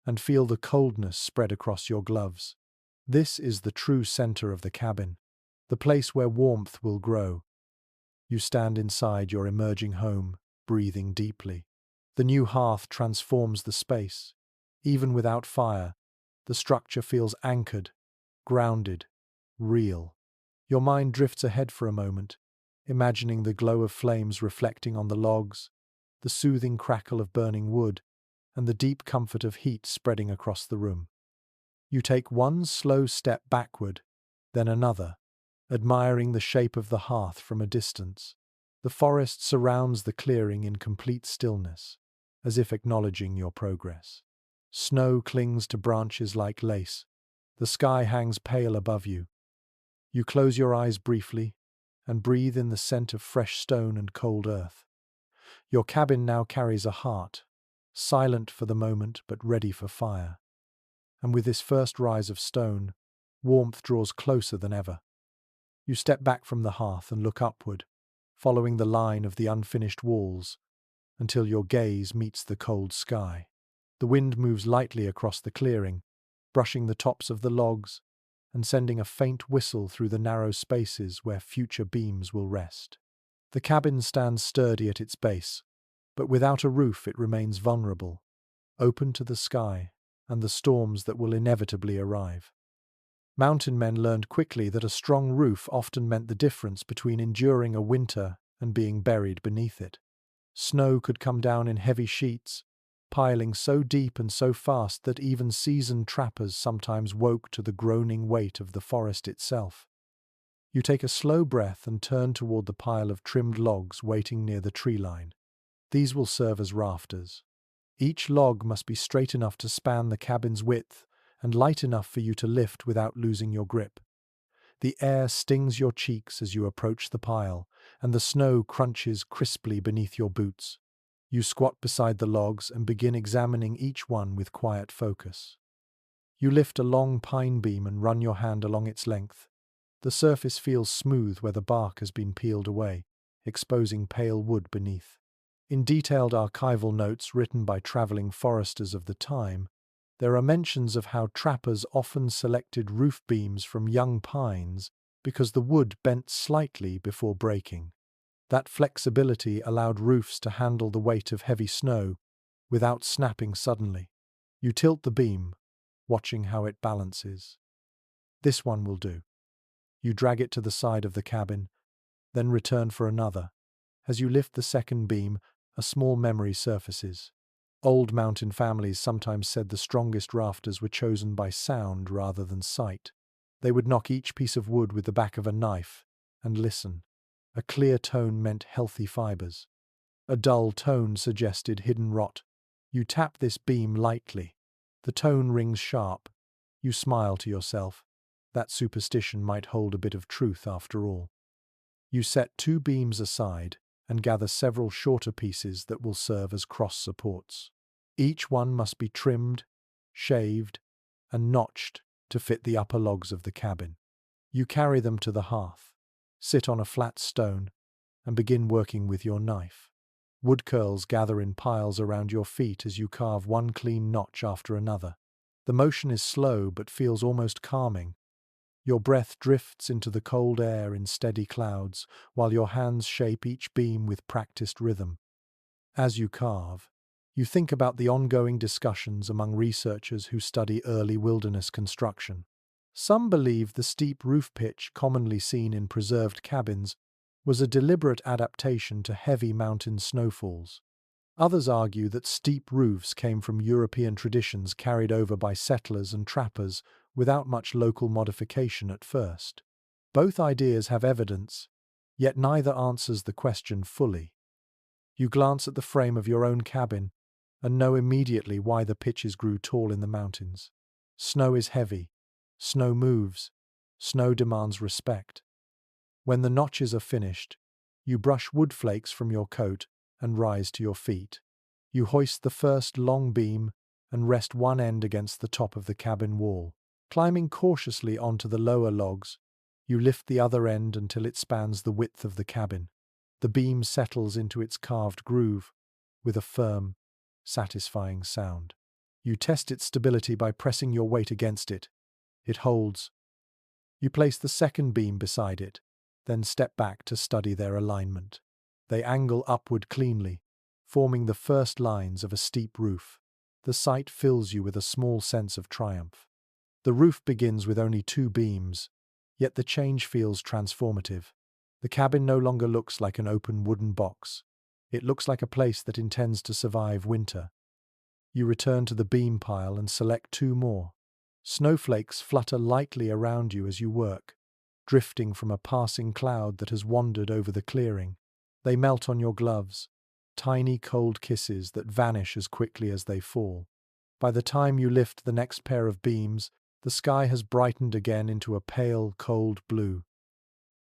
and feel the coldness spread across your gloves. This is the true center of the cabin, the place where warmth will grow. You stand inside your emerging home, breathing deeply. The new hearth transforms the space. Even without fire, the structure feels anchored, grounded, real. Your mind drifts ahead for a moment, imagining the glow of flames reflecting on the logs, the soothing crackle of burning wood, and the deep comfort of heat spreading across the room. You take one slow step backward, then another, admiring the shape of the hearth from a distance. The forest surrounds the clearing in complete stillness, as if acknowledging your progress. Snow clings to branches like lace. The sky hangs pale above you. You close your eyes briefly and breathe in the scent of fresh stone and cold earth. Your cabin now carries a heart, silent for the moment but ready for fire. And with this first rise of stone, warmth draws closer than ever. You step back from the hearth and look upward, following the line of the unfinished walls, until your gaze meets the cold sky. The wind moves lightly across the clearing, brushing the tops of the logs and sending a faint whistle through the narrow spaces where future beams will rest. The cabin stands sturdy at its base, but without a roof it remains vulnerable, open to the sky and the storms that will inevitably arrive. Mountain men learned quickly that a strong roof often meant the difference between enduring a winter and being buried beneath it. Snow could come down in heavy sheets, piling so deep and so fast that even seasoned trappers sometimes woke to the groaning weight of the forest itself. You take a slow breath and turn toward the pile of trimmed logs waiting near the tree line. These will serve as rafters. Each log must be straight enough to span the cabin's width and light enough for you to lift without losing your grip. The air stings your cheeks as you approach the pile, and the snow crunches crisply beneath your boots. You squat beside the logs and begin examining each one with quiet focus. You lift a long pine beam and run your hand along its length. The surface feels smooth where the bark has been peeled away, exposing pale wood beneath. In detailed archival notes written by traveling foresters of the time, there are mentions of how trappers often selected roof beams from young pines because the wood bent slightly before breaking. That flexibility allowed roofs to handle the weight of heavy snow without snapping suddenly. You tilt the beam, watching how it balances. This one will do. You drag it to the side of the cabin, then return for another. As you lift the second beam, a small memory surfaces. Old mountain families sometimes said the strongest rafters were chosen by sound rather than sight. They would knock each piece of wood with the back of a knife and listen. A clear tone meant healthy fibers. A dull tone suggested hidden rot. You tap this beam lightly. The tone rings sharp. You smile to yourself. That superstition might hold a bit of truth after all. You set 2 beams aside and gather several shorter pieces that will serve as cross supports. Each one must be trimmed, shaved, and notched to fit the upper logs of the cabin. You carry them to the hearth, sit on a flat stone, and begin working with your knife. Wood curls gather in piles around your feet as you carve one clean notch after another. The motion is slow but feels almost calming. Your breath drifts into the cold air in steady clouds, while your hands shape each beam with practiced rhythm. As you carve, you think about the ongoing discussions among researchers who study early wilderness construction. Some believe the steep roof pitch commonly seen in preserved cabins was a deliberate adaptation to heavy mountain snowfalls. Others argue that steep roofs came from European traditions carried over by settlers and trappers without much local modification at first. Both ideas have evidence, yet neither answers the question fully. You glance at the frame of your own cabin and know immediately why the pitches grew tall in the mountains. Snow is heavy. Snow moves. Snow demands respect. When the notches are finished, you brush wood flakes from your coat and rise to your feet. You hoist the first long beam and rest one end against the top of the cabin wall. Climbing cautiously onto the lower logs, you lift the other end until it spans the width of the cabin. The beam settles into its carved groove with a firm, satisfying sound. You test its stability by pressing your weight against it. It holds. You place the second beam beside it, then step back to study their alignment. They angle upward cleanly, forming the first lines of a steep roof. The sight fills you with a small sense of triumph. The roof begins with only 2 beams, yet the change feels transformative. The cabin no longer looks like an open wooden box. It looks like a place that intends to survive winter. You return to the beam pile and select 2 more. Snowflakes flutter lightly around you as you work, drifting from a passing cloud that has wandered over the clearing. They melt on your gloves, tiny cold kisses that vanish as quickly as they fall. By the time you lift the next pair of beams, the sky has brightened again into a pale, cold blue.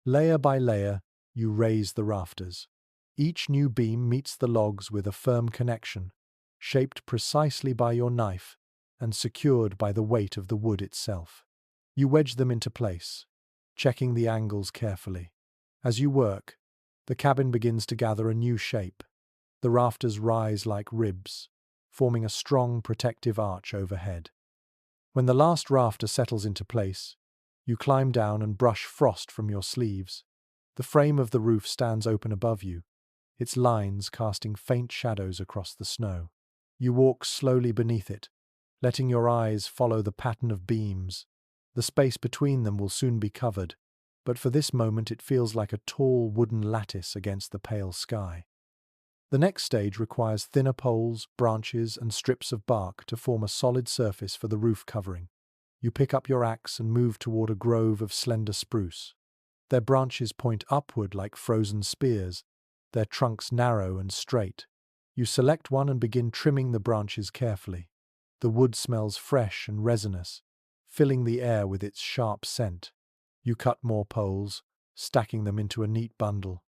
Layer by layer, you raise the rafters. Each new beam meets the logs with a firm connection, shaped precisely by your knife and secured by the weight of the wood itself. You wedge them into place, checking the angles carefully. As you work, the cabin begins to gather a new shape. The rafters rise like ribs, forming a strong protective arch overhead. When the last rafter settles into place, you climb down and brush frost from your sleeves. The frame of the roof stands open above you, its lines casting faint shadows across the snow. You walk slowly beneath it, letting your eyes follow the pattern of beams. The space between them will soon be covered, but for this moment it feels like a tall wooden lattice against the pale sky. The next stage requires thinner poles, branches, and strips of bark to form a solid surface for the roof covering. You pick up your axe and move toward a grove of slender spruce. Their branches point upward like frozen spears, their trunks narrow and straight. You select one and begin trimming the branches carefully. The wood smells fresh and resinous, filling the air with its sharp scent. You cut more poles, stacking them into a neat bundle.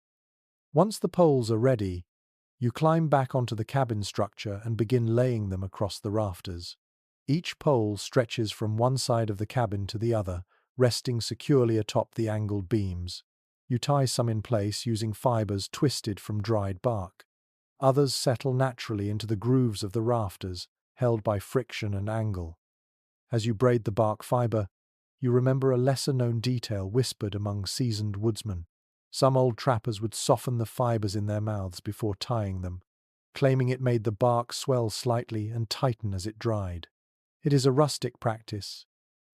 Once the poles are ready, you climb back onto the cabin structure and begin laying them across the rafters. Each pole stretches from one side of the cabin to the other, resting securely atop the angled beams. You tie some in place using fibers twisted from dried bark. Others settle naturally into the grooves of the rafters, held by friction and angle. As you braid the bark fiber, you remember a lesser-known detail whispered among seasoned woodsmen. Some old trappers would soften the fibers in their mouths before tying them, claiming it made the bark swell slightly and tighten as it dried. It is a rustic practice,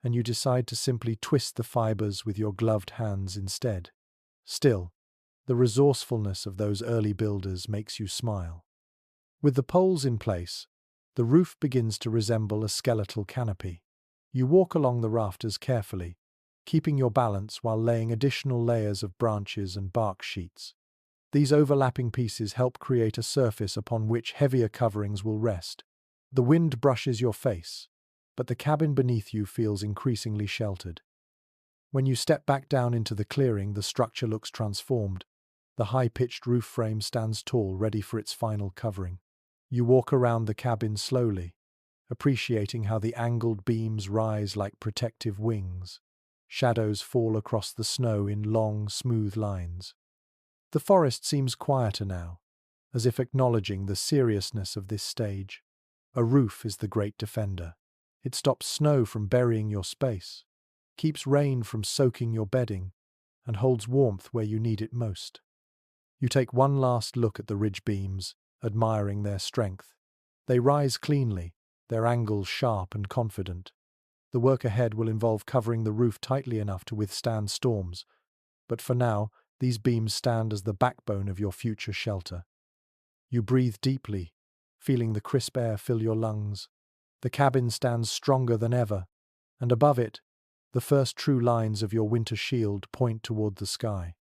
and you decide to simply twist the fibers with your gloved hands instead. Still, The resourcefulness of those early builders makes you smile. With the poles in place, the roof begins to resemble a skeletal canopy. You walk along the rafters carefully, keeping your balance while laying additional layers of branches and bark sheets. These overlapping pieces help create a surface upon which heavier coverings will rest. The wind brushes your face, but the cabin beneath you feels increasingly sheltered. When you step back down into the clearing, the structure looks transformed. The high-pitched roof frame stands tall, ready for its final covering. You walk around the cabin slowly, appreciating how the angled beams rise like protective wings. Shadows fall across the snow in long, smooth lines. The forest seems quieter now, as if acknowledging the seriousness of this stage. A roof is the great defender. It stops snow from burying your space, keeps rain from soaking your bedding, and holds warmth where you need it most. You take one last look at the ridge beams, admiring their strength. They rise cleanly, their angles sharp and confident. The work ahead will involve covering the roof tightly enough to withstand storms, but for now, these beams stand as the backbone of your future shelter. You breathe deeply, feeling the crisp air fill your lungs. The cabin stands stronger than ever, and above it, the first true lines of your winter shield point toward the sky.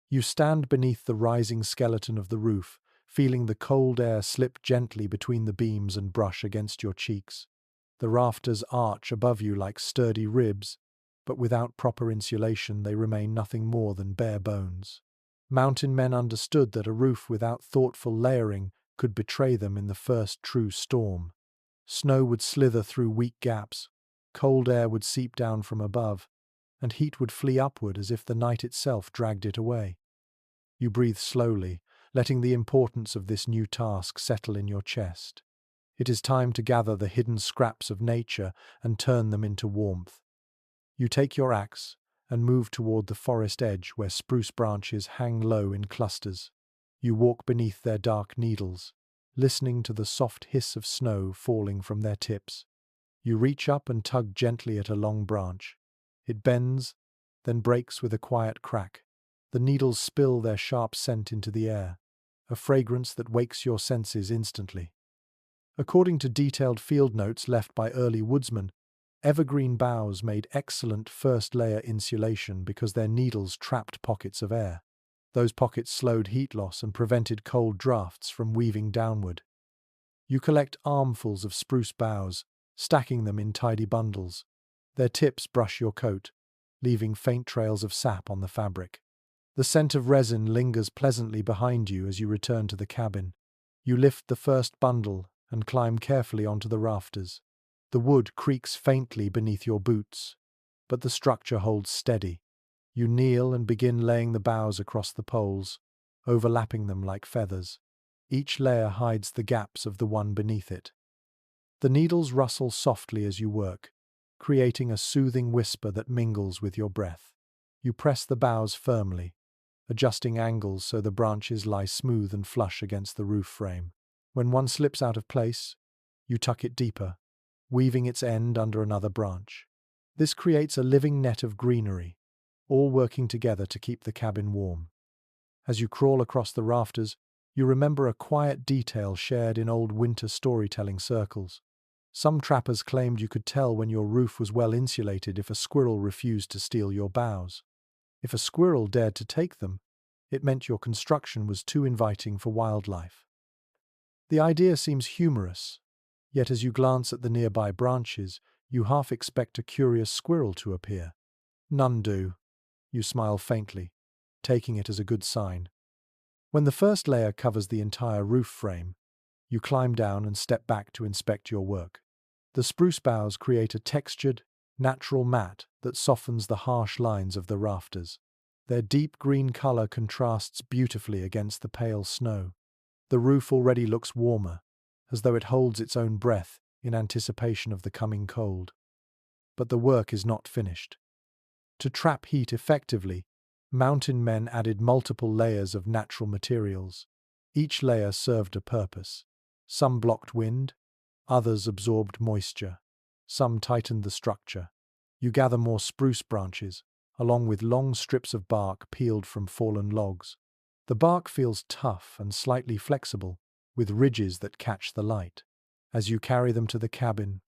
You stand beneath the rising skeleton of the roof, feeling the cold air slip gently between the beams and brush against your cheeks. The rafters arch above you like sturdy ribs, but without proper insulation they remain nothing more than bare bones. Mountain men understood that a roof without thoughtful layering could betray them in the first true storm. Snow would slither through weak gaps, cold air would seep down from above, and heat would flee upward as if the night itself dragged it away. You breathe slowly, letting the importance of this new task settle in your chest. It is time to gather the hidden scraps of nature and turn them into warmth. You take your axe and move toward the forest edge where spruce branches hang low in clusters. You walk beneath their dark needles, listening to the soft hiss of snow falling from their tips. You reach up and tug gently at a long branch. It bends, then breaks with a quiet crack. The needles spill their sharp scent into the air, a fragrance that wakes your senses instantly. According to detailed field notes left by early woodsmen, evergreen boughs made excellent first-layer insulation because their needles trapped pockets of air. Those pockets slowed heat loss and prevented cold drafts from weaving downward. You collect armfuls of spruce boughs, stacking them in tidy bundles. Their tips brush your coat, leaving faint trails of sap on the fabric. The scent of resin lingers pleasantly behind you as you return to the cabin. You lift the first bundle and climb carefully onto the rafters. The wood creaks faintly beneath your boots, but the structure holds steady. You kneel and begin laying the boughs across the poles, overlapping them like feathers. Each layer hides the gaps of the one beneath it. The needles rustle softly as you work, creating a soothing whisper that mingles with your breath. You press the boughs firmly, adjusting angles so the branches lie smooth and flush against the roof frame. When one slips out of place, you tuck it deeper, weaving its end under another branch. This creates a living net of greenery, all working together to keep the cabin warm. As you crawl across the rafters, you remember a quiet detail shared in old winter storytelling circles. Some trappers claimed you could tell when your roof was well insulated if a squirrel refused to steal your boughs. If a squirrel dared to take them, it meant your construction was too inviting for wildlife. The idea seems humorous, yet as you glance at the nearby branches, you half expect a curious squirrel to appear. None do. You smile faintly, taking it as a good sign. When the first layer covers the entire roof frame, you climb down and step back to inspect your work. The spruce boughs create a textured, natural mat that softens the harsh lines of the rafters. Their deep green color contrasts beautifully against the pale snow. The roof already looks warmer, as though it holds its own breath in anticipation of the coming cold. But the work is not finished. To trap heat effectively, mountain men added multiple layers of natural materials. Each layer served a purpose. Some blocked wind, others absorbed moisture. Some tightened the structure. You gather more spruce branches, along with long strips of bark peeled from fallen logs. The bark feels tough and slightly flexible, with ridges that catch the light. As you carry them to the cabin,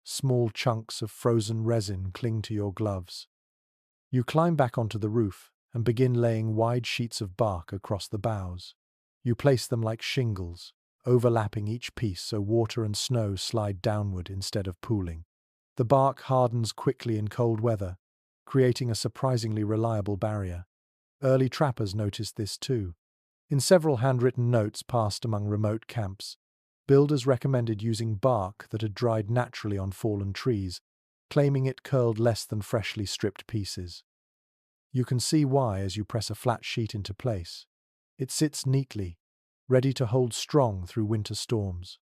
small chunks of frozen resin cling to your gloves. You climb back onto the roof and begin laying wide sheets of bark across the boughs. You place them like shingles, overlapping each piece so water and snow slide downward instead of pooling. The bark hardens quickly in cold weather, creating a surprisingly reliable barrier. Early trappers noticed this too. In several handwritten notes passed among remote camps, builders recommended using bark that had dried naturally on fallen trees, claiming it curled less than freshly stripped pieces. You can see why as you press a flat sheet into place. It sits neatly, ready to hold strong through winter storms.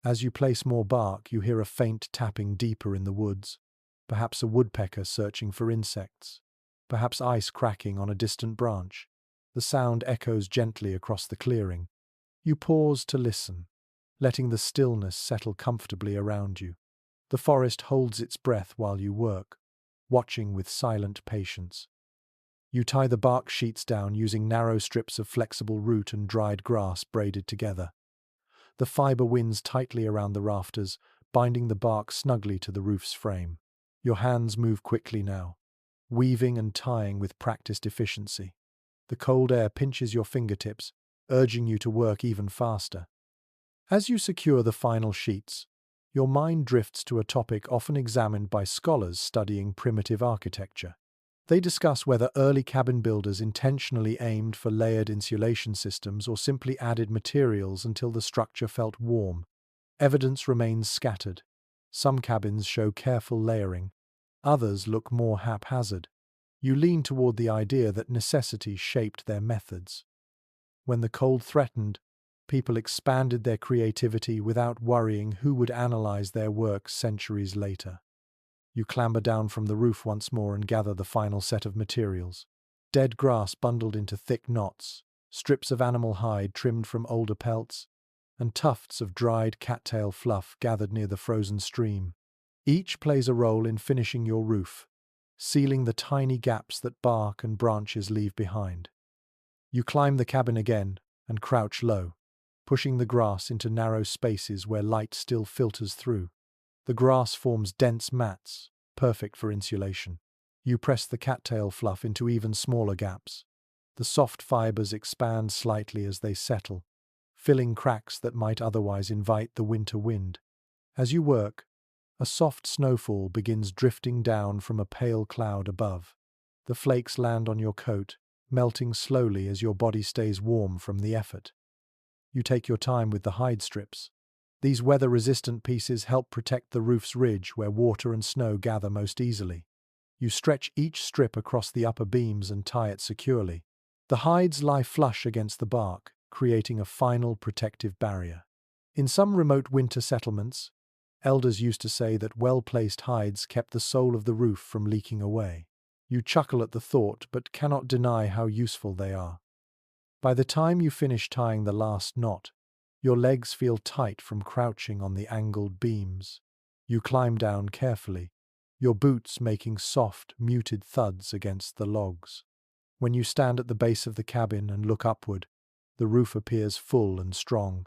As you place more bark, you hear a faint tapping deeper in the woods, perhaps a woodpecker searching for insects, perhaps ice cracking on a distant branch. The sound echoes gently across the clearing. You pause to listen, letting the stillness settle comfortably around you. The forest holds its breath while you work, watching with silent patience. You tie the bark sheets down using narrow strips of flexible root and dried grass braided together. The fiber winds tightly around the rafters, binding the bark snugly to the roof's frame. Your hands move quickly now, weaving and tying with practiced efficiency. The cold air pinches your fingertips, urging you to work even faster. As you secure the final sheets, your mind drifts to a topic often examined by scholars studying primitive architecture. They discuss whether early cabin builders intentionally aimed for layered insulation systems or simply added materials until the structure felt warm. Evidence remains scattered. Some cabins show careful layering, others look more haphazard. You lean toward the idea that necessity shaped their methods. When the cold threatened, people expanded their creativity without worrying who would analyze their work centuries later. You clamber down from the roof once more and gather the final set of materials. Dead grass bundled into thick knots, strips of animal hide trimmed from older pelts, and tufts of dried cattail fluff gathered near the frozen stream. Each plays a role in finishing your roof, sealing the tiny gaps that bark and branches leave behind. You climb the cabin again and crouch low, pushing the grass into narrow spaces where light still filters through. The grass forms dense mats, perfect for insulation. You press the cattail fluff into even smaller gaps. The soft fibers expand slightly as they settle, filling cracks that might otherwise invite the winter wind. As you work, a soft snowfall begins drifting down from a pale cloud above. The flakes land on your coat, melting slowly as your body stays warm from the effort. You take your time with the hide strips. These weather-resistant pieces help protect the roof's ridge where water and snow gather most easily. You stretch each strip across the upper beams and tie it securely. The hides lie flush against the bark, creating a final protective barrier. In some remote winter settlements, elders used to say that well-placed hides kept the soul of the roof from leaking away. You chuckle at the thought, but cannot deny how useful they are. By the time you finish tying the last knot, your legs feel tight from crouching on the angled beams. You climb down carefully, your boots making soft, muted thuds against the logs. When you stand at the base of the cabin and look upward, the roof appears full and strong,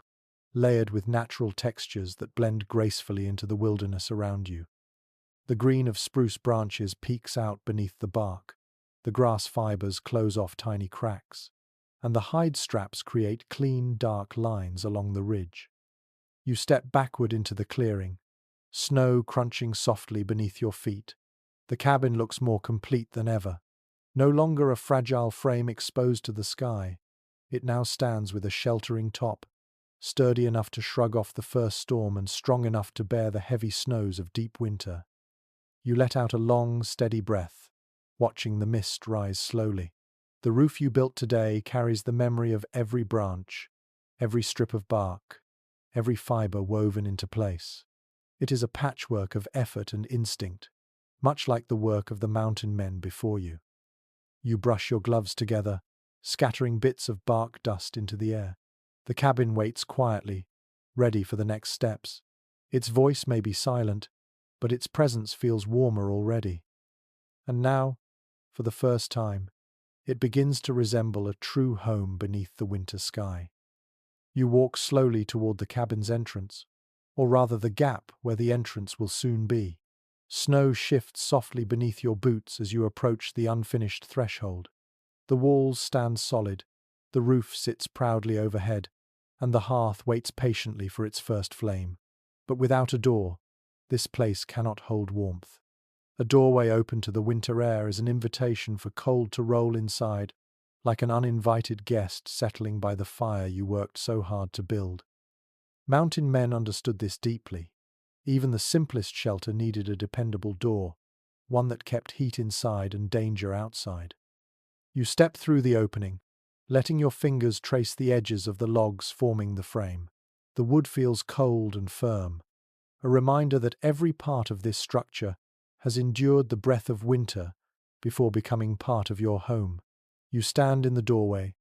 layered with natural textures that blend gracefully into the wilderness around you. The green of spruce branches peeks out beneath the bark, the grass fibers close off tiny cracks, and the hide straps create clean, dark lines along the ridge. You step backward into the clearing, snow crunching softly beneath your feet. The cabin looks more complete than ever. No longer a fragile frame exposed to the sky, it now stands with a sheltering top, sturdy enough to shrug off the first storm and strong enough to bear the heavy snows of deep winter. You let out a long, steady breath, watching the mist rise slowly. The roof you built today carries the memory of every branch, every strip of bark, every fiber woven into place. It is a patchwork of effort and instinct, much like the work of the mountain men before you. You brush your gloves together, scattering bits of bark dust into the air. The cabin waits quietly, ready for the next steps. Its voice may be silent, but its presence feels warmer already. And now, for the first time, It begins to resemble a true home beneath the winter sky. You walk slowly toward the cabin's entrance, or rather the gap where the entrance will soon be. Snow shifts softly beneath your boots as you approach the unfinished threshold. The walls stand solid, the roof sits proudly overhead, and the hearth waits patiently for its first flame. But without a door, this place cannot hold warmth. A doorway open to the winter air is an invitation for cold to roll inside, like an uninvited guest settling by the fire you worked so hard to build. Mountain men understood this deeply. Even the simplest shelter needed a dependable door, one that kept heat inside and danger outside. You step through the opening, letting your fingers trace the edges of the logs forming the frame. The wood feels cold and firm, a reminder that every part of this structure has endured the breath of winter before becoming part of your home. You stand in the doorway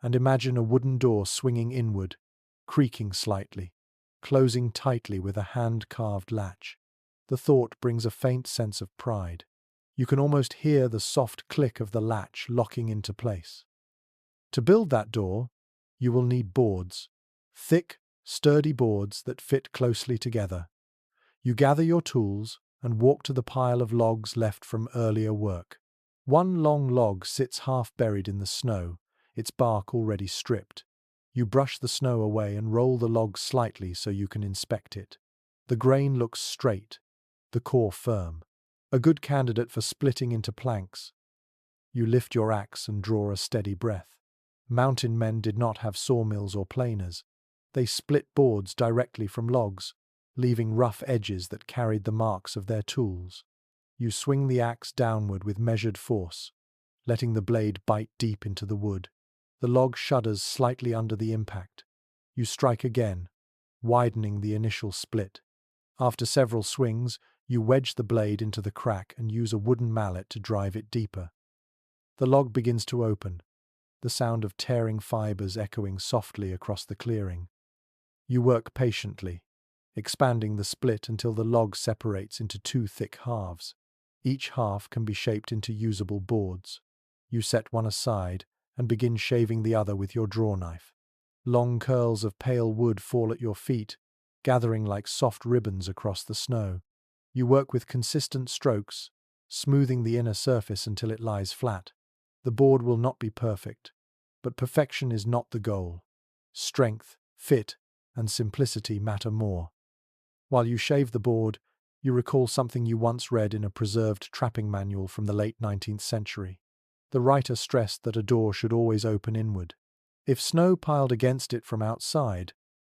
and imagine a wooden door swinging inward, creaking slightly, closing tightly with a hand-carved latch. The thought brings a faint sense of pride. You can almost hear the soft click of the latch locking into place. To build that door, you will need boards, thick, sturdy boards that fit closely together. You gather your tools and walk to the pile of logs left from earlier work. One long log sits half buried in the snow, its bark already stripped. You brush the snow away and roll the log slightly so you can inspect it. The grain looks straight, the core firm, a good candidate for splitting into planks. You lift your axe and draw a steady breath. Mountain men did not have sawmills or planers. They split boards directly from logs, leaving rough edges that carried the marks of their tools. You swing the axe downward with measured force, letting the blade bite deep into the wood. The log shudders slightly under the impact. You strike again, widening the initial split. After several swings, you wedge the blade into the crack and use a wooden mallet to drive it deeper. The log begins to open, the sound of tearing fibers echoing softly across the clearing. You work patiently, expanding the split until the log separates into two thick halves. Each half can be shaped into usable boards. You set one aside and begin shaving the other with your draw knife. Long curls of pale wood fall at your feet, gathering like soft ribbons across the snow. You work with consistent strokes, smoothing the inner surface until it lies flat. The board will not be perfect, but perfection is not the goal. Strength, fit, and simplicity matter more. While you shave the board, you recall something you once read in a preserved trapping manual from the late 19th century. The writer stressed that a door should always open inward. If snow piled against it from outside,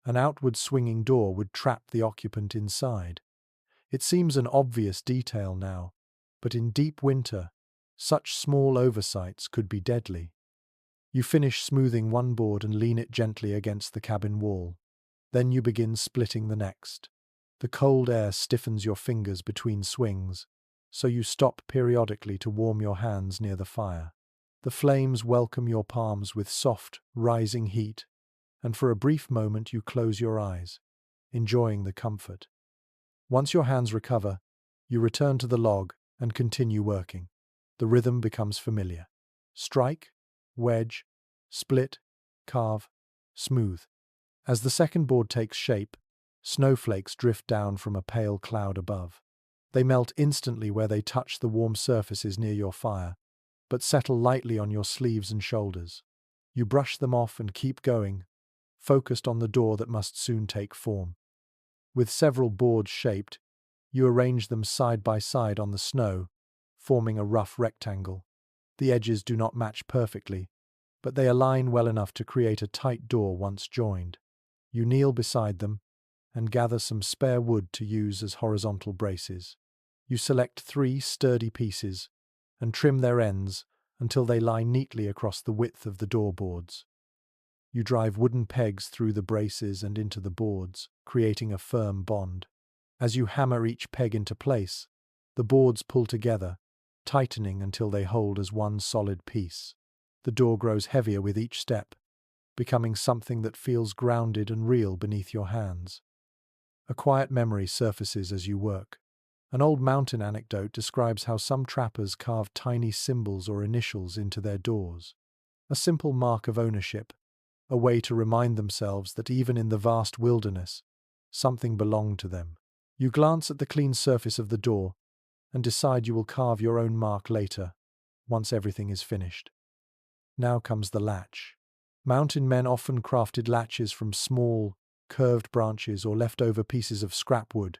an outward swinging door would trap the occupant inside. It seems an obvious detail now, but in deep winter, such small oversights could be deadly. You finish smoothing one board and lean it gently against the cabin wall. Then you begin splitting the next. The cold air stiffens your fingers between swings, so you stop periodically to warm your hands near the fire. The flames welcome your palms with soft, rising heat, and for a brief moment you close your eyes, enjoying the comfort. Once your hands recover, you return to the log and continue working. The rhythm becomes familiar. Strike, wedge, split, carve, smooth. As the second board takes shape, snowflakes drift down from a pale cloud above. They melt instantly where they touch the warm surfaces near your fire, but settle lightly on your sleeves and shoulders. You brush them off and keep going, focused on the door that must soon take form. With several boards shaped, you arrange them side by side on the snow, forming a rough rectangle. The edges do not match perfectly, but they align well enough to create a tight door once joined. You kneel beside them and gather some spare wood to use as horizontal braces. You select 3 sturdy pieces and trim their ends until they lie neatly across the width of the door boards. You drive wooden pegs through the braces and into the boards, creating a firm bond. As you hammer each peg into place, the boards pull together, tightening until they hold as one solid piece. The door grows heavier with each step, becoming something that feels grounded and real beneath your hands. A quiet memory surfaces as you work, An old mountain anecdote describes how some trappers carved tiny symbols or initials into their doors. A simple mark of ownership, a way to remind themselves that even in the vast wilderness, something belonged to them. You glance at the clean surface of the door and decide you will carve your own mark later, once everything is finished. Now comes the latch. Mountain men often crafted latches from small, curved branches or leftover pieces of scrap wood.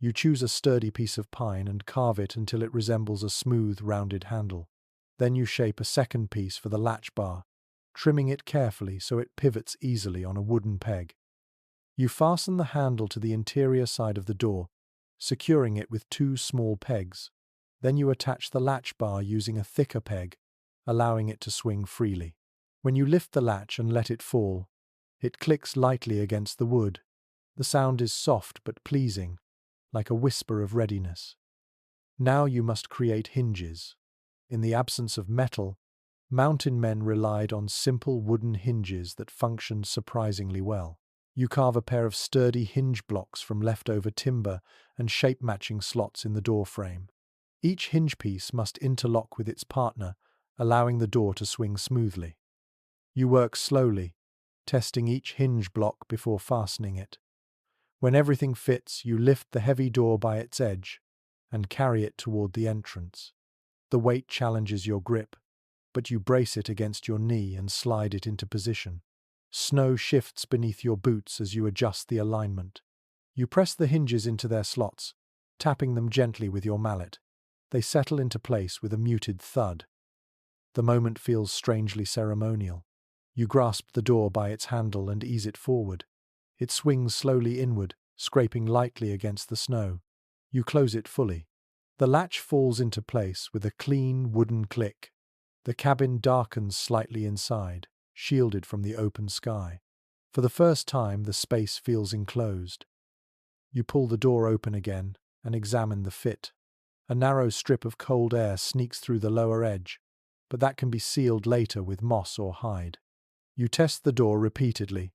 You choose a sturdy piece of pine and carve it until it resembles a smooth, rounded handle. Then you shape a second piece for the latch bar, trimming it carefully so it pivots easily on a wooden peg. You fasten the handle to the interior side of the door, securing it with two small pegs. Then you attach the latch bar using a thicker peg, allowing it to swing freely. When you lift the latch and let it fall, it clicks lightly against the wood. The sound is soft but pleasing, like a whisper of readiness. Now you must create hinges. In the absence of metal, mountain men relied on simple wooden hinges that functioned surprisingly well. You carve a pair of sturdy hinge blocks from leftover timber and shape-matching slots in the door frame. Each hinge piece must interlock with its partner, allowing the door to swing smoothly. You work slowly, testing each hinge block before fastening it. When everything fits, you lift the heavy door by its edge and carry it toward the entrance. The weight challenges your grip, but you brace it against your knee and slide it into position. Snow shifts beneath your boots as you adjust the alignment. You press the hinges into their slots, tapping them gently with your mallet. They settle into place with a muted thud. The moment feels strangely ceremonial. You grasp the door by its handle and ease it forward. It swings slowly inward, scraping lightly against the snow. You close it fully. The latch falls into place with a clean wooden click. The cabin darkens slightly inside, shielded from the open sky. For the first time, the space feels enclosed. You pull the door open again and examine the fit. A narrow strip of cold air sneaks through the lower edge, but that can be sealed later with moss or hide. You test the door repeatedly,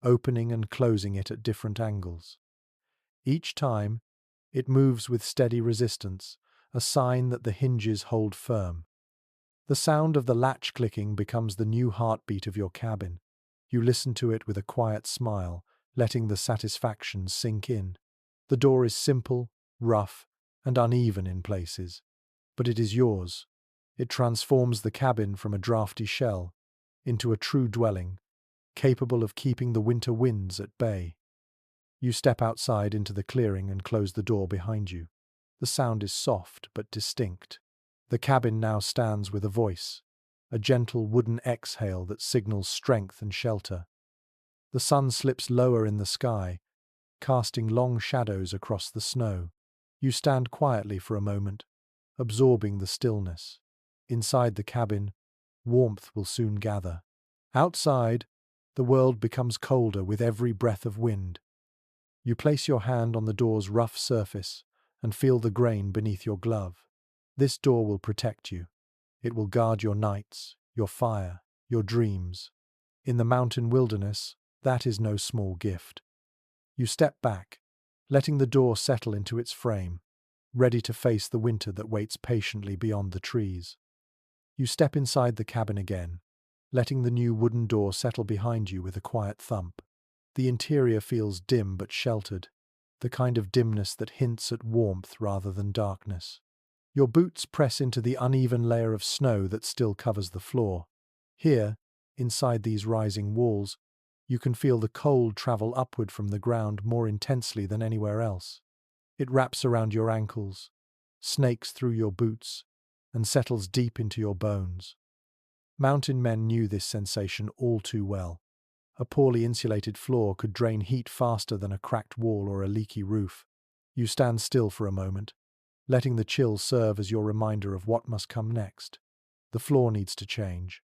opening and closing it at different angles. Each time, it moves with steady resistance, a sign that the hinges hold firm. The sound of the latch clicking becomes the new heartbeat of your cabin. You listen to it with a quiet smile, letting the satisfaction sink in. The door is simple, rough, and uneven in places, but it is yours. It transforms the cabin from a drafty shell into a true dwelling, capable of keeping the winter winds at bay. You step outside into the clearing and close the door behind you. The sound is soft but distinct. The cabin now stands with a voice, a gentle wooden exhale that signals strength and shelter. The sun slips lower in the sky, casting long shadows across the snow. You stand quietly for a moment, absorbing the stillness. Inside the cabin, warmth will soon gather. Outside, the world becomes colder with every breath of wind. You place your hand on the door's rough surface and feel the grain beneath your glove. This door will protect you. It will guard your nights, your fire, your dreams. In the mountain wilderness, that is no small gift. You step back, letting the door settle into its frame, ready to face the winter that waits patiently beyond the trees. You step inside the cabin again, letting the new wooden door settle behind you with a quiet thump. The interior feels dim but sheltered, the kind of dimness that hints at warmth rather than darkness. Your boots press into the uneven layer of snow that still covers the floor. Here, inside these rising walls, you can feel the cold travel upward from the ground more intensely than anywhere else. It wraps around your ankles, snakes through your boots, and settles deep into your bones. Mountain men knew this sensation all too well. A poorly insulated floor could drain heat faster than a cracked wall or a leaky roof. You stand still for a moment, letting the chill serve as your reminder of what must come next. The floor needs to change.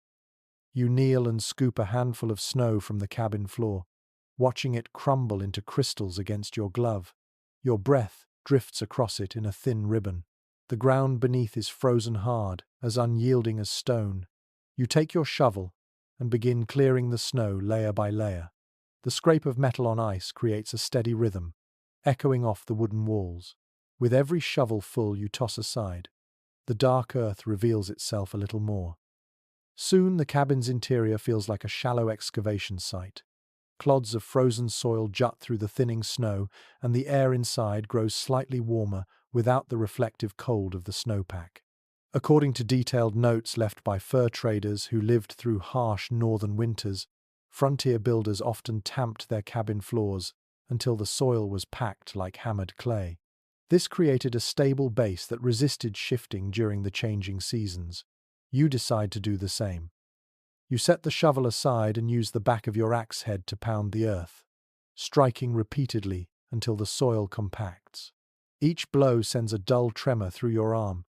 You kneel and scoop a handful of snow from the cabin floor, watching it crumble into crystals against your glove. Your breath drifts across it in a thin ribbon. The ground beneath is frozen hard, as unyielding as stone. You take your shovel and begin clearing the snow layer by layer. The scrape of metal on ice creates a steady rhythm, echoing off the wooden walls. With every shovel full you toss aside, the dark earth reveals itself a little more. Soon the cabin's interior feels like a shallow excavation site. Clods of frozen soil jut through the thinning snow, and the air inside grows slightly warmer without the reflective cold of the snowpack. According to detailed notes left by fur traders who lived through harsh northern winters, frontier builders often tamped their cabin floors until the soil was packed like hammered clay. This created a stable base that resisted shifting during the changing seasons. You decide to do the same. You set the shovel aside and use the back of your axe head to pound the earth, striking repeatedly until the soil compacts. Each blow sends a dull tremor through your arm,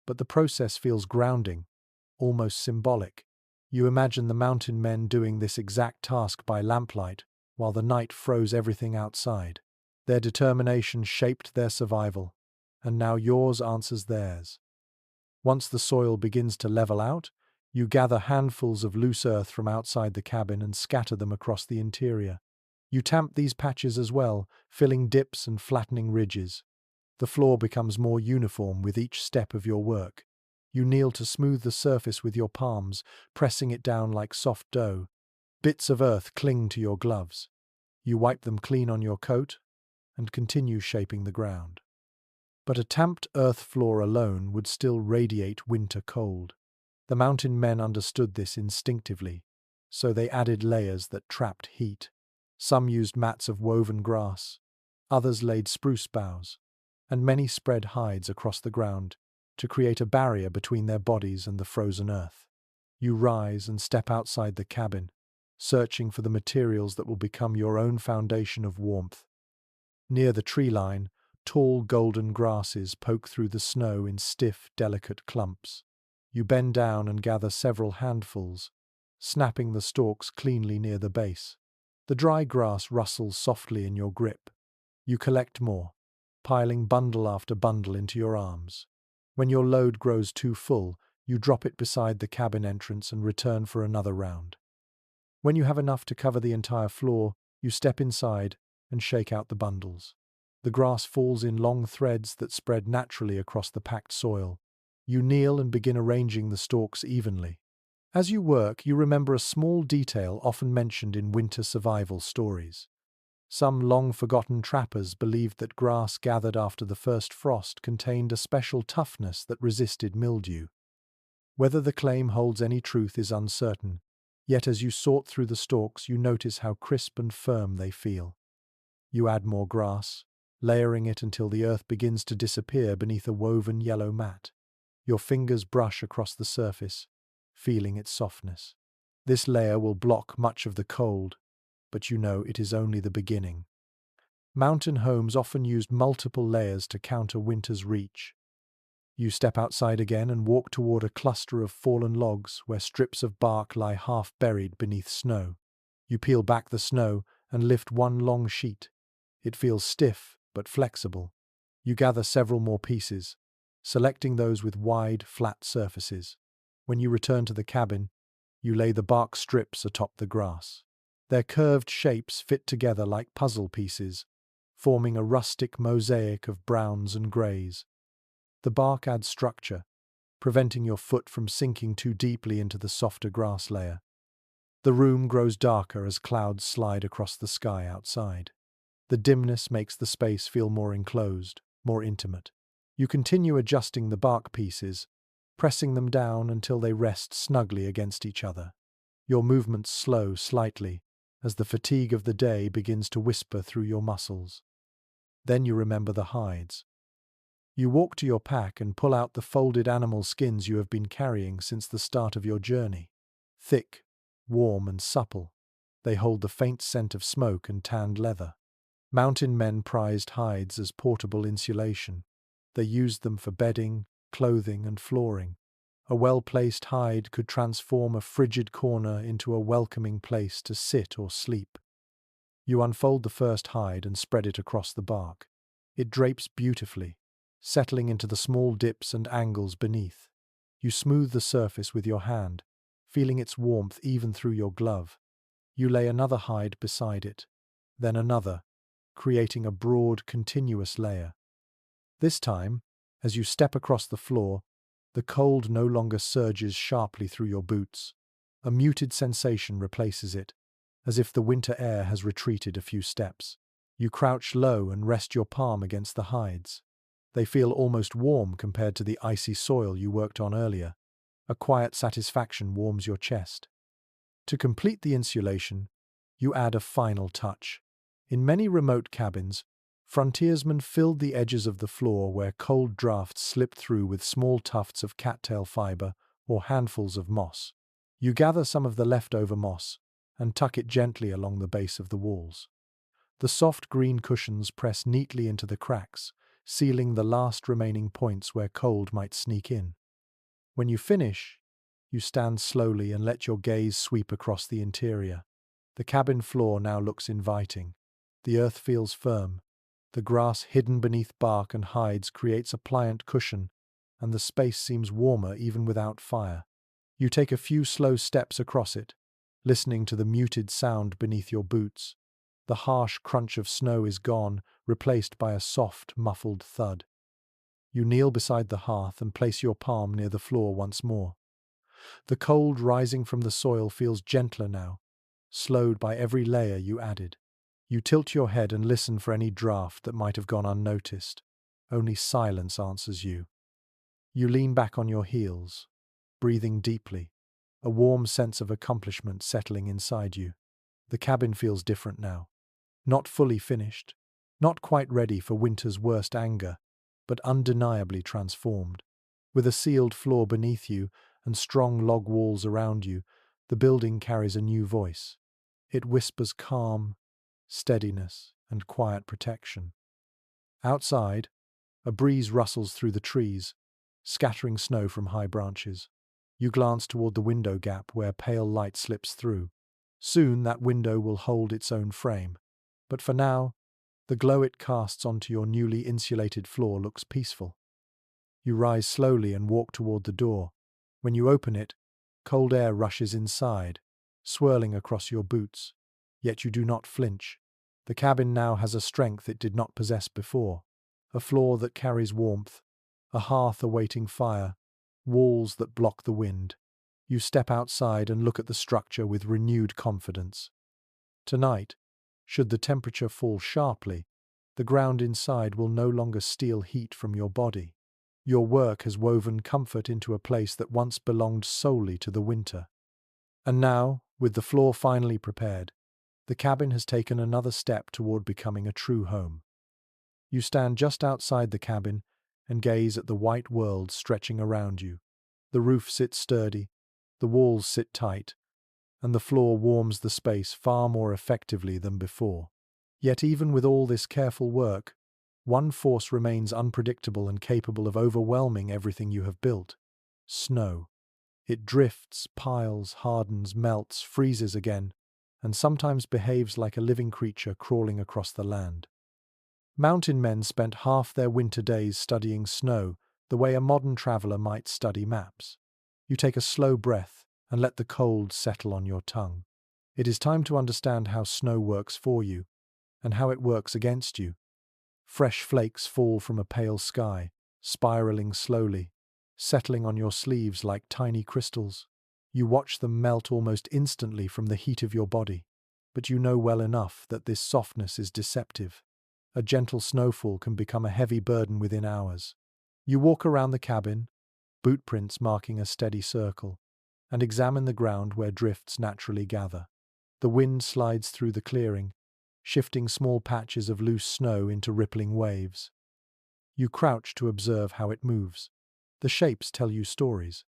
but the process feels grounding, almost symbolic. You imagine the mountain men doing this exact task by lamplight while the night froze everything outside. Their determination shaped their survival, and now yours answers theirs. Once the soil begins to level out, you gather handfuls of loose earth from outside the cabin and scatter them across the interior. You tamp these patches as well, filling dips and flattening ridges. The floor becomes more uniform with each step of your work. You kneel to smooth the surface with your palms, pressing it down like soft dough. Bits of earth cling to your gloves. You wipe them clean on your coat and continue shaping the ground. But a tamped earth floor alone would still radiate winter cold. The mountain men understood this instinctively, so they added layers that trapped heat. Some used mats of woven grass, others laid spruce boughs, and many spread hides across the ground to create a barrier between their bodies and the frozen earth. You rise and step outside the cabin, searching for the materials that will become your own foundation of warmth. Near the tree line, tall golden grasses poke through the snow in stiff, delicate clumps. You bend down and gather several handfuls, snapping the stalks cleanly near the base. The dry grass rustles softly in your grip. You collect more, piling bundle after bundle into your arms. When your load grows too full, you drop it beside the cabin entrance and return for another round. When you have enough to cover the entire floor, you step inside and shake out the bundles. The grass falls in long threads that spread naturally across the packed soil. You kneel and begin arranging the stalks evenly. As you work, you remember a small detail often mentioned in winter survival stories. Some long-forgotten trappers believed that grass gathered after the first frost contained a special toughness that resisted mildew. Whether the claim holds any truth is uncertain, yet as you sort through the stalks you notice how crisp and firm they feel. You add more grass, layering it until the earth begins to disappear beneath a woven yellow mat. Your fingers brush across the surface, feeling its softness. This layer will block much of the cold, but you know it is only the beginning. Mountain homes often used multiple layers to counter winter's reach. You step outside again and walk toward a cluster of fallen logs where strips of bark lie half buried beneath snow. You peel back the snow and lift one long sheet. It feels stiff but flexible. You gather several more pieces, selecting those with wide, flat surfaces. When you return to the cabin, you lay the bark strips atop the grass. Their curved shapes fit together like puzzle pieces, forming a rustic mosaic of browns and greys. The bark adds structure, preventing your foot from sinking too deeply into the softer grass layer. The room grows darker as clouds slide across the sky outside. The dimness makes the space feel more enclosed, more intimate. You continue adjusting the bark pieces, pressing them down until they rest snugly against each other. Your movements slow slightly as the fatigue of the day begins to whisper through your muscles. Then you remember the hides. You walk to your pack and pull out the folded animal skins you have been carrying since the start of your journey. Thick, warm and supple, they hold the faint scent of smoke and tanned leather. Mountain men prized hides as portable insulation. They used them for bedding, clothing and flooring. A well-placed hide could transform a frigid corner into a welcoming place to sit or sleep. You unfold the first hide and spread it across the bark. It drapes beautifully, settling into the small dips and angles beneath. You smooth the surface with your hand, feeling its warmth even through your glove. You lay another hide beside it, then another, creating a broad, continuous layer. This time, as you step across the floor, the cold no longer surges sharply through your boots. A muted sensation replaces it, as if the winter air has retreated a few steps. You crouch low and rest your palm against the hides. They feel almost warm compared to the icy soil you worked on earlier. A quiet satisfaction warms your chest. To complete the insulation, you add a final touch. In many remote cabins, frontiersmen filled the edges of the floor where cold drafts slipped through with small tufts of cattail fiber or handfuls of moss. You gather some of the leftover moss and tuck it gently along the base of the walls. The soft green cushions press neatly into the cracks, sealing the last remaining points where cold might sneak in. When you finish, you stand slowly and let your gaze sweep across the interior. The cabin floor now looks inviting. The earth feels firm. The grass hidden beneath bark and hides creates a pliant cushion, and the space seems warmer even without fire. You take a few slow steps across it, listening to the muted sound beneath your boots. The harsh crunch of snow is gone, replaced by a soft, muffled thud. You kneel beside the hearth and place your palm near the floor once more. The cold rising from the soil feels gentler now, slowed by every layer you added. You tilt your head and listen for any draft that might have gone unnoticed. Only silence answers you. You lean back on your heels, breathing deeply, a warm sense of accomplishment settling inside you. The cabin feels different now. Not fully finished, not quite ready for winter's worst anger, but undeniably transformed. With a sealed floor beneath you and strong log walls around you, the building carries a new voice. It whispers calm, steadiness, and quiet protection. Outside, a breeze rustles through the trees, scattering snow from high branches. You glance toward the window gap where pale light slips through. Soon that window will hold its own frame. But for now, the glow it casts onto your newly insulated floor looks peaceful. You rise slowly and walk toward the door. When you open it, cold air rushes inside, swirling across your boots. Yet you do not flinch. The cabin now has a strength it did not possess before. A floor that carries warmth, a hearth awaiting fire, walls that block the wind. You step outside and look at the structure with renewed confidence. Tonight, should the temperature fall sharply, the ground inside will no longer steal heat from your body. Your work has woven comfort into a place that once belonged solely to the winter. And now, with the floor finally prepared, the cabin has taken another step toward becoming a true home. You stand just outside the cabin and gaze at the white world stretching around you. The roof sits sturdy, the walls sit tight, and the floor warms the space far more effectively than before. Yet even with all this careful work, one force remains unpredictable and capable of overwhelming everything you have built: snow. It drifts, piles, hardens, melts, freezes again, and sometimes behaves like a living creature crawling across the land. Mountain men spent half their winter days studying snow the way a modern traveler might study maps. You take a slow breath and let the cold settle on your tongue. It is time to understand how snow works for you and how it works against you. Fresh flakes fall from a pale sky, spiraling slowly, settling on your sleeves like tiny crystals. You watch them melt almost instantly from the heat of your body, but you know well enough that this softness is deceptive. A gentle snowfall can become a heavy burden within hours. You walk around the cabin, boot prints marking a steady circle, and examine the ground where drifts naturally gather. The wind slides through the clearing, shifting small patches of loose snow into rippling waves. You crouch to observe how it moves. The shapes tell you stories.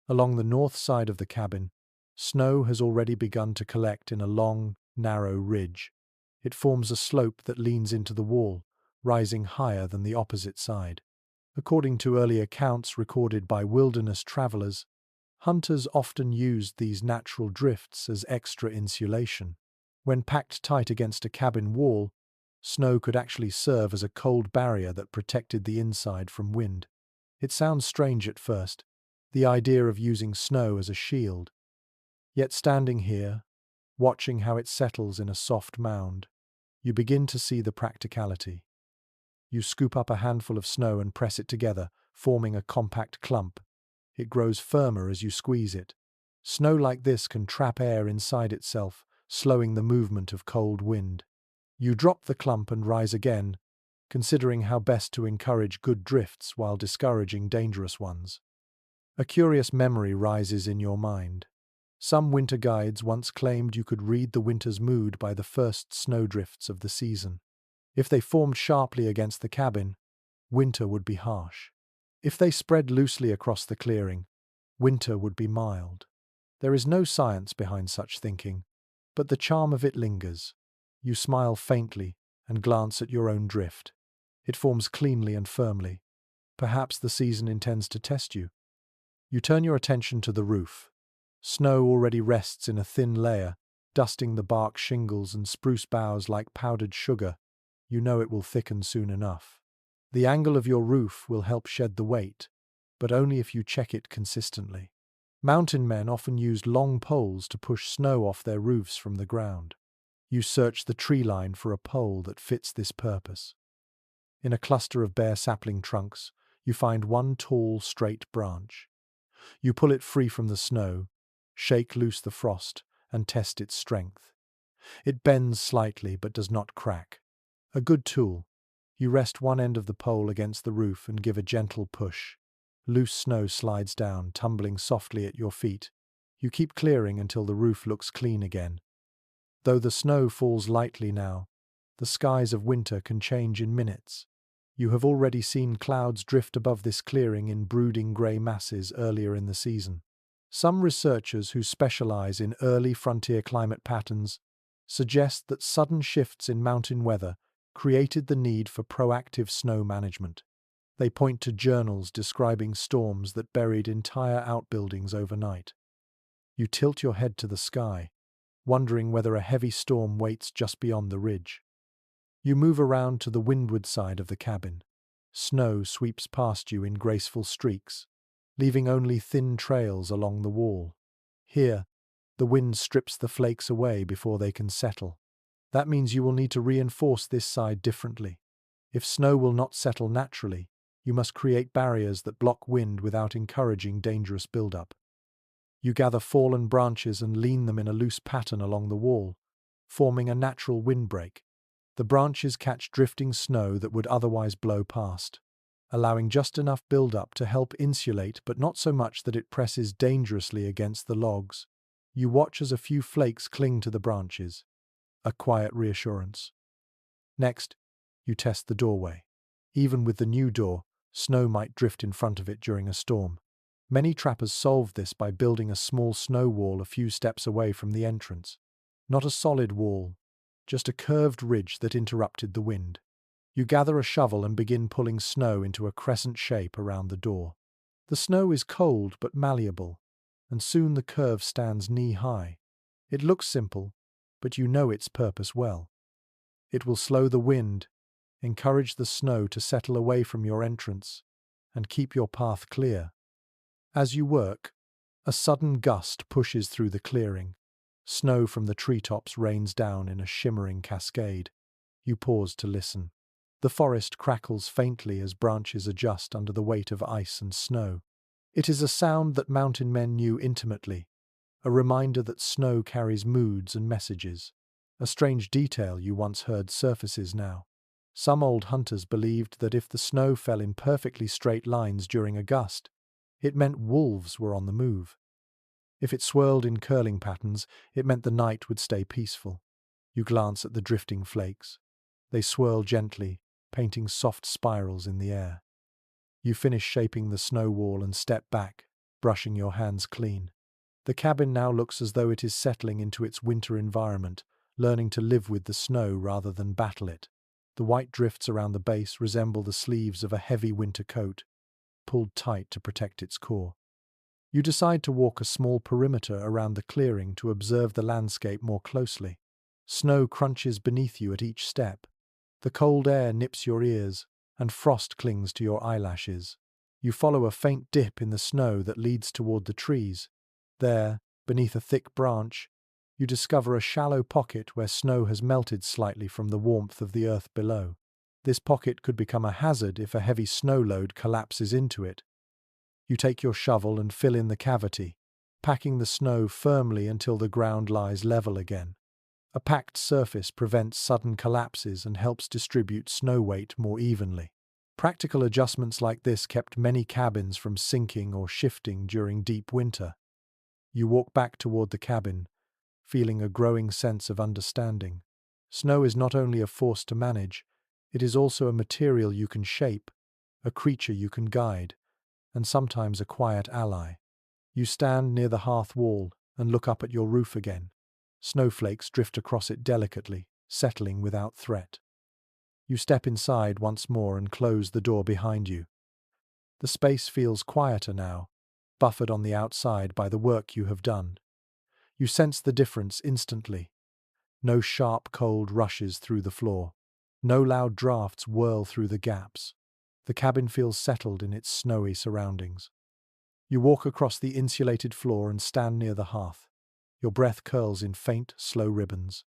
Along the north side of the cabin, snow has already begun to collect in a long, narrow ridge. It forms a slope that leans into the wall, rising higher than the opposite side. According to early accounts recorded by wilderness travelers, hunters often used these natural drifts as extra insulation. When packed tight against a cabin wall, snow could actually serve as a cold barrier that protected the inside from wind. It sounds strange at first, the idea of using snow as a shield. Yet standing here, watching how it settles in a soft mound, you begin to see the practicality. You scoop up a handful of snow and press it together, forming a compact clump. It grows firmer as you squeeze it. Snow like this can trap air inside itself, slowing the movement of cold wind. You drop the clump and rise again, considering how best to encourage good drifts while discouraging dangerous ones. A curious memory rises in your mind. Some winter guides once claimed you could read the winter's mood by the first snowdrifts of the season. If they formed sharply against the cabin, winter would be harsh. If they spread loosely across the clearing, winter would be mild. There is no science behind such thinking, but the charm of it lingers. You smile faintly and glance at your own drift. It forms cleanly and firmly. Perhaps the season intends to test you. You turn your attention to the roof. Snow already rests in a thin layer, dusting the bark shingles and spruce boughs like powdered sugar. You know it will thicken soon enough. The angle of your roof will help shed the weight, but only if you check it consistently. Mountain men often used long poles to push snow off their roofs from the ground. You search the tree line for a pole that fits this purpose. In a cluster of bare sapling trunks, you find one tall, straight branch. You pull it free from the snow, shake loose the frost, and test its strength. It bends slightly but does not crack. A good tool. You rest one end of the pole against the roof and give a gentle push. Loose snow slides down, tumbling softly at your feet. You keep clearing until the roof looks clean again. Though the snow falls lightly now, the skies of winter can change in minutes. You have already seen clouds drift above this clearing in brooding grey masses earlier in the season. Some researchers who specialize in early frontier climate patterns suggest that sudden shifts in mountain weather created the need for proactive snow management. They point to journals describing storms that buried entire outbuildings overnight. You tilt your head to the sky, wondering whether a heavy storm waits just beyond the ridge. You move around to the windward side of the cabin. Snow sweeps past you in graceful streaks, leaving only thin trails along the wall. Here, the wind strips the flakes away before they can settle. That means you will need to reinforce this side differently. If snow will not settle naturally, you must create barriers that block wind without encouraging dangerous buildup. You gather fallen branches and lean them in a loose pattern along the wall, forming a natural windbreak. The branches catch drifting snow that would otherwise blow past, allowing just enough buildup to help insulate but not so much that it presses dangerously against the logs. You watch as a few flakes cling to the branches, a quiet reassurance. Next, you test the doorway. Even with the new door, snow might drift in front of it during a storm. Many trappers solved this by building a small snow wall a few steps away from the entrance. Not a solid wall, just a curved ridge that interrupted the wind. You gather a shovel and begin pulling snow into a crescent shape around the door. The snow is cold but malleable, and soon the curve stands knee-high. It looks simple, but you know its purpose well. It will slow the wind, encourage the snow to settle away from your entrance, and keep your path clear. As you work, a sudden gust pushes through the clearing. Snow from the treetops rains down in a shimmering cascade. You pause to listen. The forest crackles faintly as branches adjust under the weight of ice and snow. It is a sound that mountain men knew intimately, a reminder that snow carries moods and messages. A strange detail you once heard surfaces now. Some old hunters believed that if the snow fell in perfectly straight lines during a gust, it meant wolves were on the move. If it swirled in curling patterns, it meant the night would stay peaceful. You glance at the drifting flakes. They swirl gently, painting soft spirals in the air. You finish shaping the snow wall and step back, brushing your hands clean. The cabin now looks as though it is settling into its winter environment, learning to live with the snow rather than battle it. The white drifts around the base resemble the sleeves of a heavy winter coat, pulled tight to protect its core. You decide to walk a small perimeter around the clearing to observe the landscape more closely. Snow crunches beneath you at each step. The cold air nips your ears, and frost clings to your eyelashes. You follow a faint dip in the snow that leads toward the trees. There, beneath a thick branch, you discover a shallow pocket where snow has melted slightly from the warmth of the earth below. This pocket could become a hazard if a heavy snow load collapses into it. You take your shovel and fill in the cavity, packing the snow firmly until the ground lies level again. A packed surface prevents sudden collapses and helps distribute snow weight more evenly. Practical adjustments like this kept many cabins from sinking or shifting during deep winter. You walk back toward the cabin, feeling a growing sense of understanding. Snow is not only a force to manage, it is also a material you can shape, a creature you can guide, and sometimes a quiet ally. You stand near the hearth wall and look up at your roof again. Snowflakes drift across it delicately, settling without threat. You step inside once more and close the door behind you. The space feels quieter now, buffered on the outside by the work you have done. You sense the difference instantly. No sharp cold rushes through the floor. No loud drafts whirl through the gaps. The cabin feels settled in its snowy surroundings. You walk across the insulated floor and stand near the hearth. Your breath curls in faint, slow ribbons.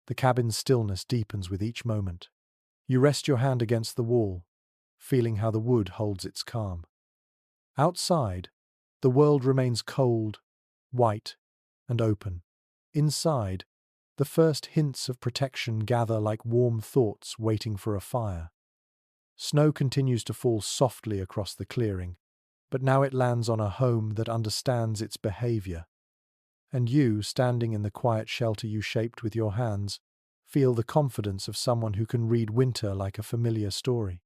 The cabin's stillness deepens with each moment. You rest your hand against the wall, feeling how the wood holds its calm. Outside, the world remains cold, white, and open. Inside, the first hints of protection gather like warm thoughts waiting for a fire. Snow continues to fall softly across the clearing, but now it lands on a home that understands its behavior. And you, standing in the quiet shelter you shaped with your hands, feel the confidence of someone who can read winter like a familiar story.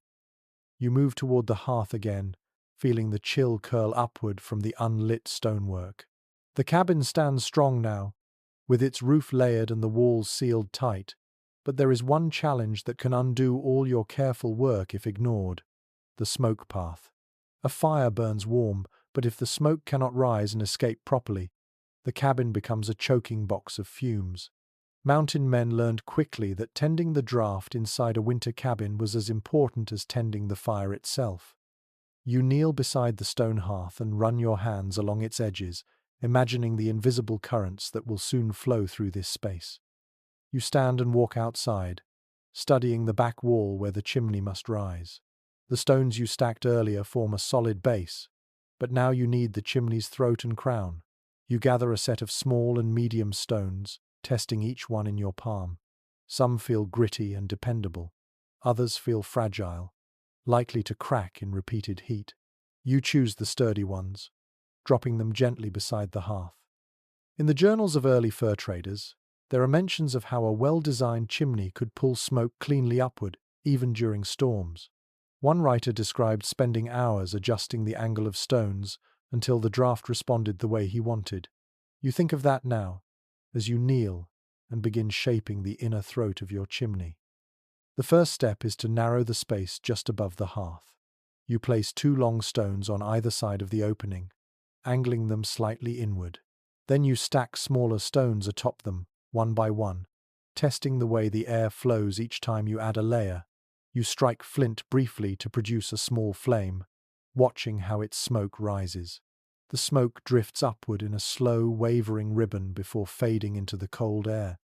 You move toward the hearth again, feeling the chill curl upward from the unlit stonework. The cabin stands strong now, with its roof layered and the walls sealed tight, but there is one challenge that can undo all your careful work if ignored: the smoke path. A fire burns warm, but if the smoke cannot rise and escape properly, the cabin becomes a choking box of fumes. Mountain men learned quickly that tending the draft inside a winter cabin was as important as tending the fire itself. You kneel beside the stone hearth and run your hands along its edges, imagining the invisible currents that will soon flow through this space. You stand and walk outside, studying the back wall where the chimney must rise. The stones you stacked earlier form a solid base, but now you need the chimney's throat and crown. You gather a set of small and medium stones, testing each one in your palm. Some feel gritty and dependable. Others feel fragile, likely to crack in repeated heat. You choose the sturdy ones, dropping them gently beside the hearth. In the journals of early fur traders, there are mentions of how a well-designed chimney could pull smoke cleanly upward, even during storms. One writer described spending hours adjusting the angle of stones until the draft responded the way he wanted. You think of that now, as you kneel and begin shaping the inner throat of your chimney. The first step is to narrow the space just above the hearth. You place 2 long stones on either side of the opening, angling them slightly inward. Then you stack smaller stones atop them, one by one, testing the way the air flows each time you add a layer. You strike flint briefly to produce a small flame, watching how its smoke rises. The smoke drifts upward in a slow, wavering ribbon before fading into the cold air.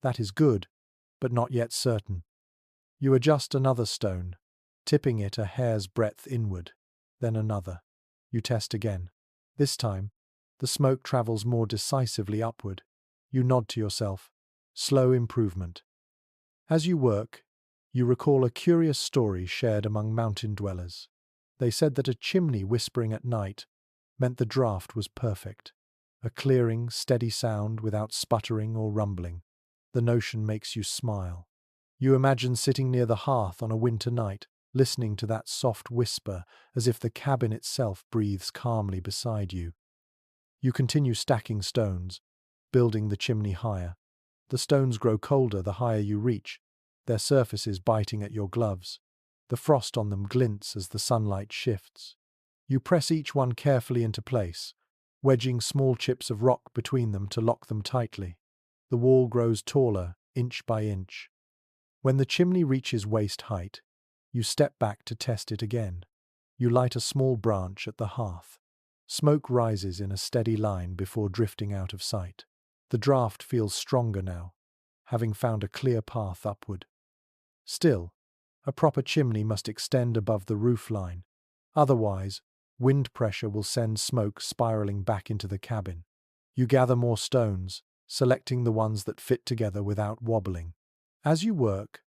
That is good, but not yet certain. You adjust another stone, tipping it a hair's breadth inward, then another. You test again. This time, the smoke travels more decisively upward. You nod to yourself. Slow improvement. As you work, you recall a curious story shared among mountain dwellers. They said that a chimney whispering at night meant the draft was perfect. A clearing, steady sound without sputtering or rumbling. The notion makes you smile. You imagine sitting near the hearth on a winter night, listening to that soft whisper as if the cabin itself breathes calmly beside you. You continue stacking stones, building the chimney higher. The stones grow colder the higher you reach, their surfaces biting at your gloves. The frost on them glints as the sunlight shifts. You press each one carefully into place, wedging small chips of rock between them to lock them tightly. The wall grows taller, inch by inch. When the chimney reaches waist height, you step back to test it again. You light a small branch at the hearth. Smoke rises in a steady line before drifting out of sight. The draft feels stronger now, having found a clear path upward. Still, A proper chimney must extend above the roof line. Otherwise, wind pressure will send smoke spiraling back into the cabin. You gather more stones, selecting the ones that fit together without wobbling. As you work,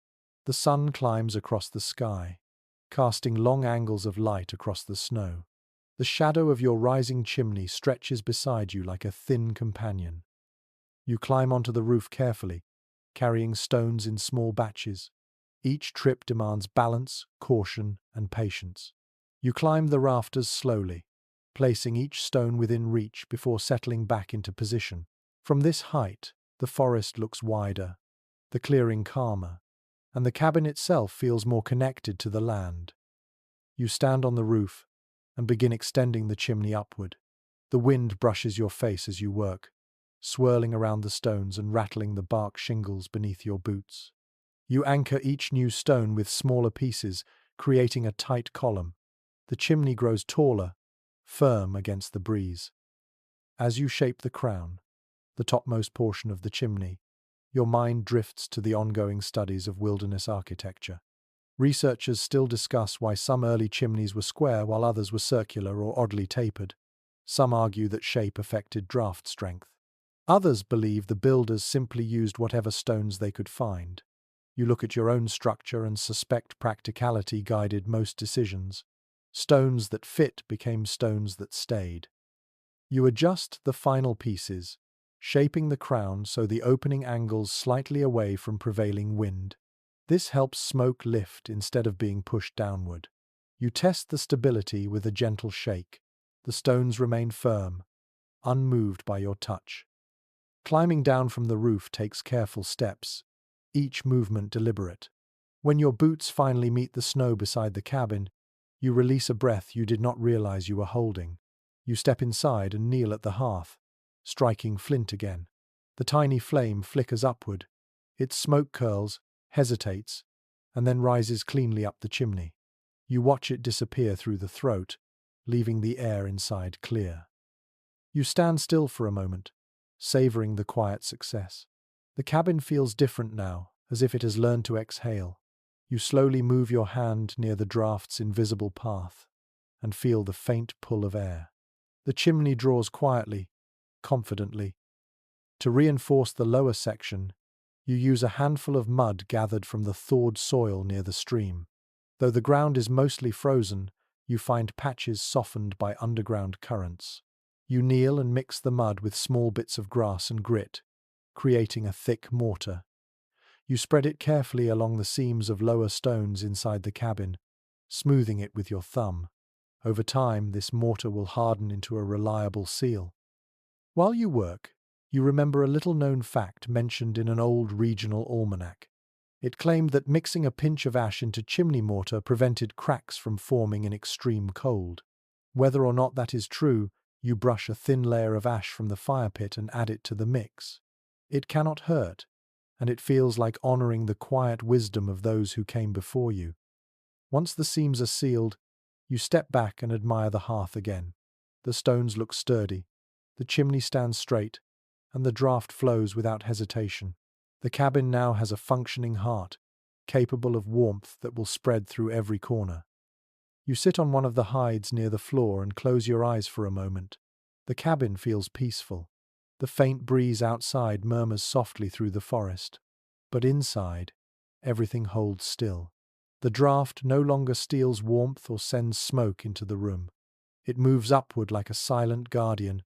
the sun climbs across the sky, casting long angles of light across the snow. The shadow of your rising chimney stretches beside you like a thin companion. You climb onto the roof carefully, carrying stones in small batches. Each trip demands balance, caution, and patience. You climb the rafters slowly, placing each stone within reach before settling back into position. From this height, the forest looks wider, the clearing calmer, and the cabin itself feels more connected to the land. You stand on the roof and begin extending the chimney upward. The wind brushes your face as you work, swirling around the stones and rattling the bark shingles beneath your boots. You anchor each new stone with smaller pieces, creating a tight column. The chimney grows taller, firm against the breeze. As you shape the crown, the topmost portion of the chimney, your mind drifts to the ongoing studies of wilderness architecture. Researchers still discuss why some early chimneys were square while others were circular or oddly tapered. Some argue that shape affected draft strength. Others believe the builders simply used whatever stones they could find. You look at your own structure and suspect practicality guided most decisions. Stones that fit became stones that stayed. You adjust the final pieces, shaping the crown so the opening angles slightly away from prevailing wind. This helps smoke lift instead of being pushed downward. You test the stability with a gentle shake. The stones remain firm, unmoved by your touch. Climbing down from the roof takes careful steps, each movement deliberate. When your boots finally meet the snow beside the cabin, you release a breath you did not realize you were holding. You step inside and kneel at the hearth, striking flint again. The tiny flame flickers upward. Its smoke curls, hesitates, and then rises cleanly up the chimney. You watch it disappear through the throat, leaving the air inside clear. You stand still for a moment, savoring the quiet success. The cabin feels different now, as if it has learned to exhale. You slowly move your hand near the draft's invisible path and feel the faint pull of air. The chimney draws quietly, confidently. To reinforce the lower section, you use a handful of mud gathered from the thawed soil near the stream. Though the ground is mostly frozen, you find patches softened by underground currents. You kneel and mix the mud with small bits of grass and grit, creating a thick mortar. You spread it carefully along the seams of lower stones inside the cabin, smoothing it with your thumb. Over time, this mortar will harden into a reliable seal. While you work, you remember a little-known fact mentioned in an old regional almanac. It claimed that mixing a pinch of ash into chimney mortar prevented cracks from forming in extreme cold. Whether or not that is true, you brush a thin layer of ash from the fire pit and add it to the mix. It cannot hurt, and it feels like honoring the quiet wisdom of those who came before you. Once the seams are sealed, you step back and admire the hearth again. The stones look sturdy, the chimney stands straight, and the draft flows without hesitation. The cabin now has a functioning heart, capable of warmth that will spread through every corner. You sit on one of the hides near the floor and close your eyes for a moment. The cabin feels peaceful. The faint breeze outside murmurs softly through the forest. But inside, everything holds still. The draft no longer steals warmth or sends smoke into the room. It moves upward like a silent guardian,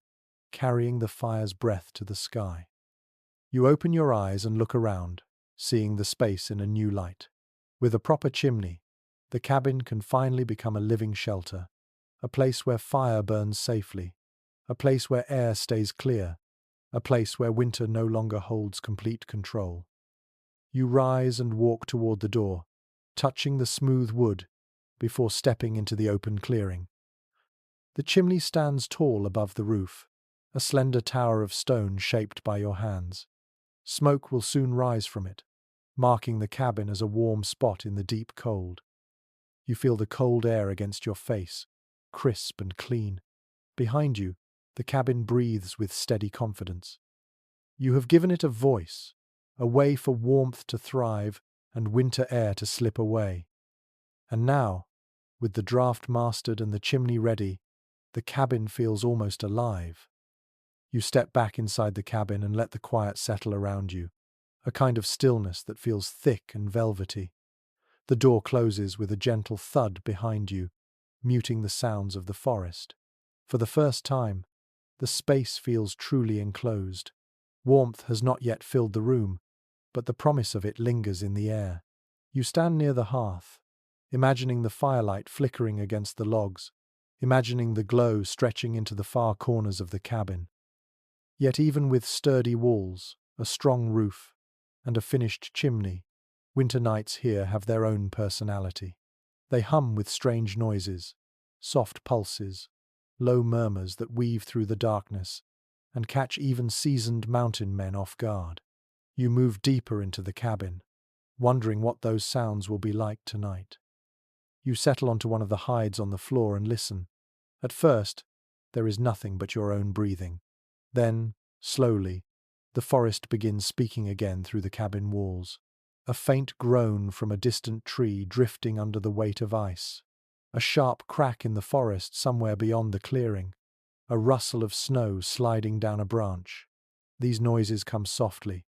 carrying the fire's breath to the sky. You open your eyes and look around, seeing the space in a new light. With a proper chimney, the cabin can finally become a living shelter, a place where fire burns safely, a place where air stays clear, a place where winter no longer holds complete control. You rise and walk toward the door, touching the smooth wood before stepping into the open clearing. The chimney stands tall above the roof, a slender tower of stone shaped by your hands. Smoke will soon rise from it, marking the cabin as a warm spot in the deep cold. You feel the cold air against your face, crisp and clean. Behind you, the cabin breathes with steady confidence. You have given it a voice, a way for warmth to thrive and winter air to slip away. And now, with the draft mastered and the chimney ready, the cabin feels almost alive. You step back inside the cabin and let the quiet settle around you, a kind of stillness that feels thick and velvety. The door closes with a gentle thud behind you, muting the sounds of the forest. For the first time, the space feels truly enclosed. Warmth has not yet filled the room, but the promise of it lingers in the air. You stand near the hearth, imagining the firelight flickering against the logs, imagining the glow stretching into the far corners of the cabin. Yet even with sturdy walls, a strong roof, and a finished chimney, winter nights here have their own personality. They hum with strange noises, soft pulses, low murmurs that weave through the darkness and catch even seasoned mountain men off guard. You move deeper into the cabin, wondering what those sounds will be like tonight. You settle onto one of the hides on the floor and listen. At first, there is nothing but your own breathing. Then, slowly, the forest begins speaking again through the cabin walls. A faint groan from a distant tree drifting under the weight of ice. A sharp crack in the forest somewhere beyond the clearing. A rustle of snow sliding down a branch. These noises come softly,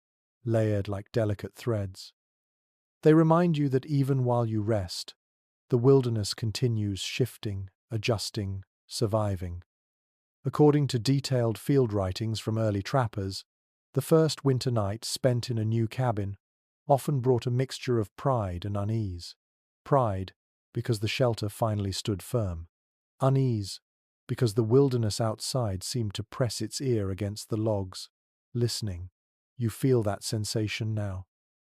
layered like delicate threads. They remind you that even while you rest, the wilderness continues shifting, adjusting, surviving. According to detailed field writings from early trappers, the first winter night spent in a new cabin often brought a mixture of pride and unease. Pride, because the shelter finally stood firm. Unease, because the wilderness outside seemed to press its ear against the logs, listening. You feel that sensation now.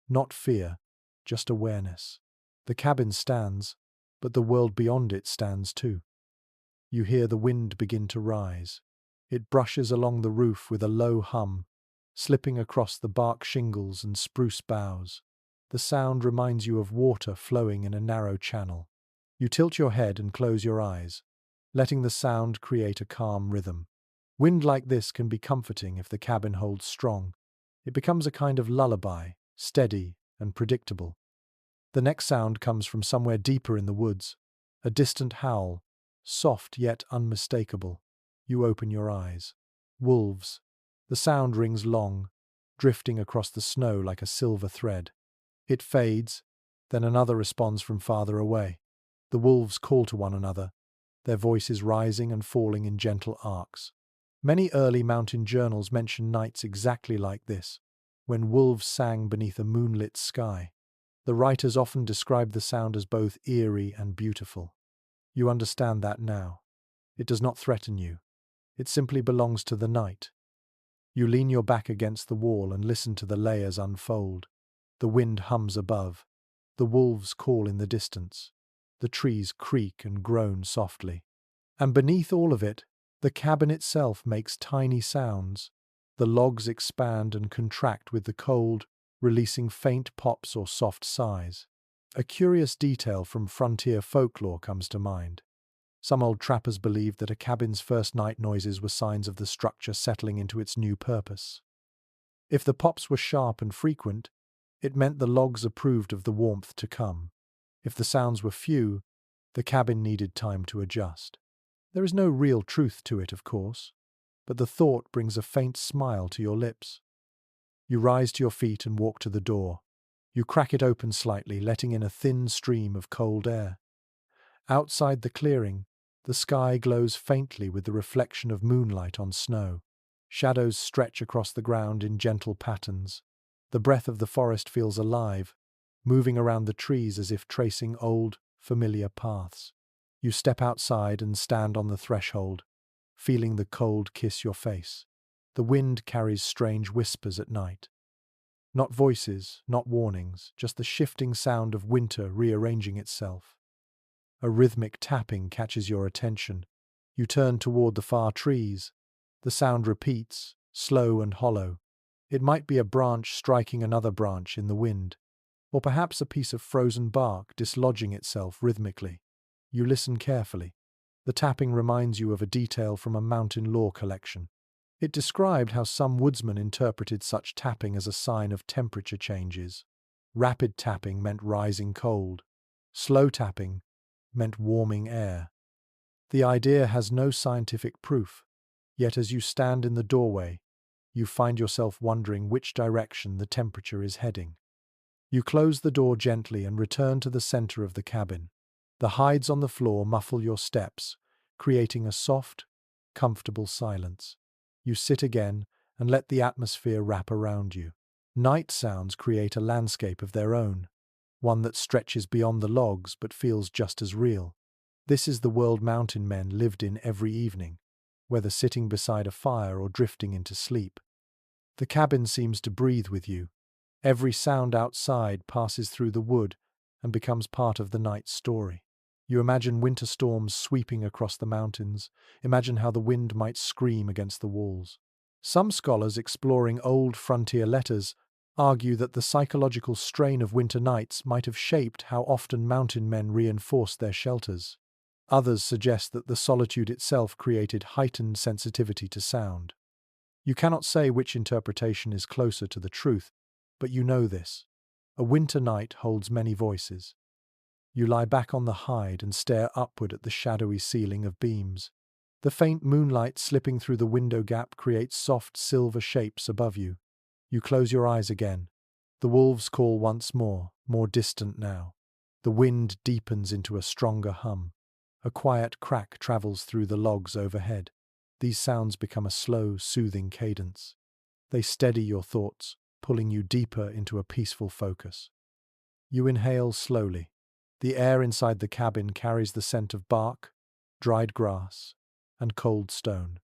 Not fear, just awareness. The cabin stands, but the world beyond it stands too. You hear the wind begin to rise. It brushes along the roof with a low hum, slipping across the bark shingles and spruce boughs. The sound reminds you of water flowing in a narrow channel. You tilt your head and close your eyes, letting the sound create a calm rhythm. Wind like this can be comforting if the cabin holds strong. It becomes a kind of lullaby, steady and predictable. The next sound comes from somewhere deeper in the woods, a distant howl, soft yet unmistakable. You open your eyes. Wolves. The sound rings long, drifting across the snow like a silver thread. It fades, then another responds from farther away. The wolves call to one another, their voices rising and falling in gentle arcs. Many early mountain journals mention nights exactly like this, when wolves sang beneath a moonlit sky. The writers often describe the sound as both eerie and beautiful. You understand that now. It does not threaten you. It simply belongs to the night. You lean your back against the wall and listen to the layers unfold. The wind hums above. The wolves call in the distance. The trees creak and groan softly. And beneath all of it, the cabin itself makes tiny sounds. The logs expand and contract with the cold, releasing faint pops or soft sighs. A curious detail from frontier folklore comes to mind. Some old trappers believed that a cabin's first night noises were signs of the structure settling into its new purpose. If the pops were sharp and frequent, it meant the logs approved of the warmth to come. If the sounds were few, the cabin needed time to adjust. There is no real truth to it, of course, but the thought brings a faint smile to your lips. You rise to your feet and walk to the door. You crack it open slightly, letting in a thin stream of cold air. Outside the clearing, the sky glows faintly with the reflection of moonlight on snow. Shadows stretch across the ground in gentle patterns. The breath of the forest feels alive, moving around the trees as if tracing old, familiar paths. You step outside and stand on the threshold, feeling the cold kiss your face. The wind carries strange whispers at night. Not voices, not warnings, just the shifting sound of winter rearranging itself. A rhythmic tapping catches your attention. You turn toward the far trees. The sound repeats, slow and hollow. It might be a branch striking another branch in the wind, or perhaps a piece of frozen bark dislodging itself rhythmically. You listen carefully. The tapping reminds you of a detail from a mountain lore collection. It described how some woodsmen interpreted such tapping as a sign of temperature changes. Rapid tapping meant rising cold. Slow tapping meant warming air. The idea has no scientific proof, yet as you stand in the doorway, you find yourself wondering which direction the temperature is heading. You close the door gently and return to the center of the cabin. The hides on the floor muffle your steps, creating a soft, comfortable silence. You sit again and let the atmosphere wrap around you. Night sounds create a landscape of their own, one that stretches beyond the logs but feels just as real. This is the world mountain men lived in every evening, whether sitting beside a fire or drifting into sleep. The cabin seems to breathe with you. Every sound outside passes through the wood and becomes part of the night's story. You imagine winter storms sweeping across the mountains. Imagine how the wind might scream against the walls. Some scholars exploring old frontier letters argue that the psychological strain of winter nights might have shaped how often mountain men reinforced their shelters. Others suggest that the solitude itself created heightened sensitivity to sound. You cannot say which interpretation is closer to the truth, but you know this. A winter night holds many voices. You lie back on the hide and stare upward at the shadowy ceiling of beams. The faint moonlight slipping through the window gap creates soft silver shapes above you. You close your eyes again. The wolves call once more distant now. The wind deepens into a stronger hum. A quiet crack travels through the logs overhead. These sounds become a slow, soothing cadence. They steady your thoughts, pulling you deeper into a peaceful focus. You inhale slowly. The air inside the cabin carries the scent of bark, dried grass, and cold stone.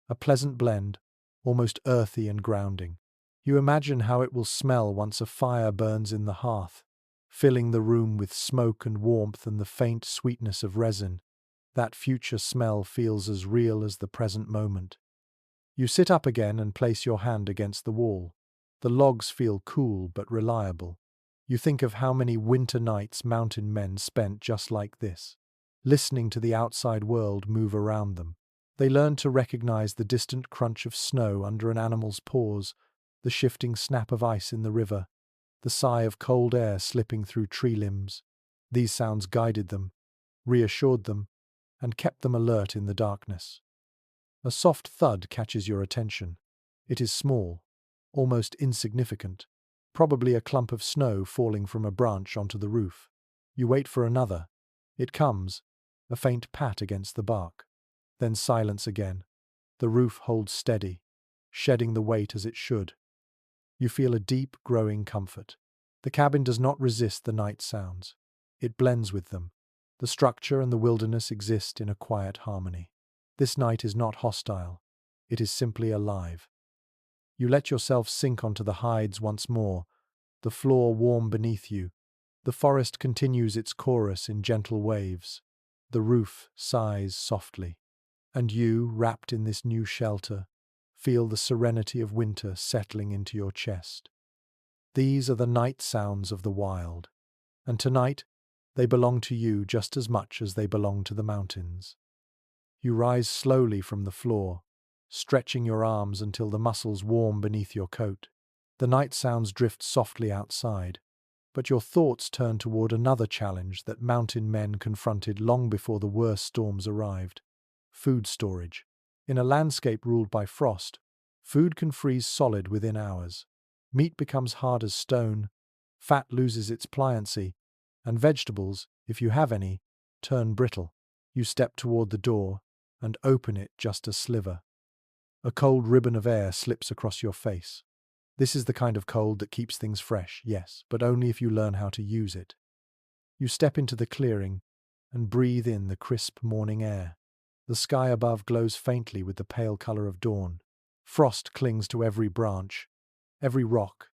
A pleasant blend, almost earthy and grounding. You imagine how it will smell once a fire burns in the hearth, filling the room with smoke and warmth and the faint sweetness of resin. That future smell feels as real as the present moment. You sit up again and place your hand against the wall. The logs feel cool but reliable. You think of how many winter nights mountain men spent just like this, listening to the outside world move around them. They learned to recognize the distant crunch of snow under an animal's paws, the shifting snap of ice in the river, the sigh of cold air slipping through tree limbs. These sounds guided them, reassured them, and kept them alert in the darkness. A soft thud catches your attention. It is small, almost insignificant, probably a clump of snow falling from a branch onto the roof. You wait for another. It comes, a faint pat against the bark. Then silence again. The roof holds steady, shedding the weight as it should. You feel a deep, growing comfort. The cabin does not resist the night sounds. It blends with them. The structure and the wilderness exist in a quiet harmony. This night is not hostile. It is simply alive. You let yourself sink onto the hides once more, the floor warm beneath you. The forest continues its chorus in gentle waves. The roof sighs softly. And you, wrapped in this new shelter, feel the serenity of winter settling into your chest. These are the night sounds of the wild. And tonight, they belong to you just as much as they belong to the mountains. You rise slowly from the floor, stretching your arms until the muscles warm beneath your coat. The night sounds drift softly outside, but your thoughts turn toward another challenge that mountain men confronted long before the worst storms arrived: food storage. In a landscape ruled by frost, food can freeze solid within hours. Meat becomes hard as stone, fat loses its pliancy, and vegetables, if you have any, turn brittle. You step toward the door and open it just a sliver. A cold ribbon of air slips across your face. This is the kind of cold that keeps things fresh, yes, but only if you learn how to use it. You step into the clearing and breathe in the crisp morning air. The sky above glows faintly with the pale color of dawn. Frost clings to every branch, every rock,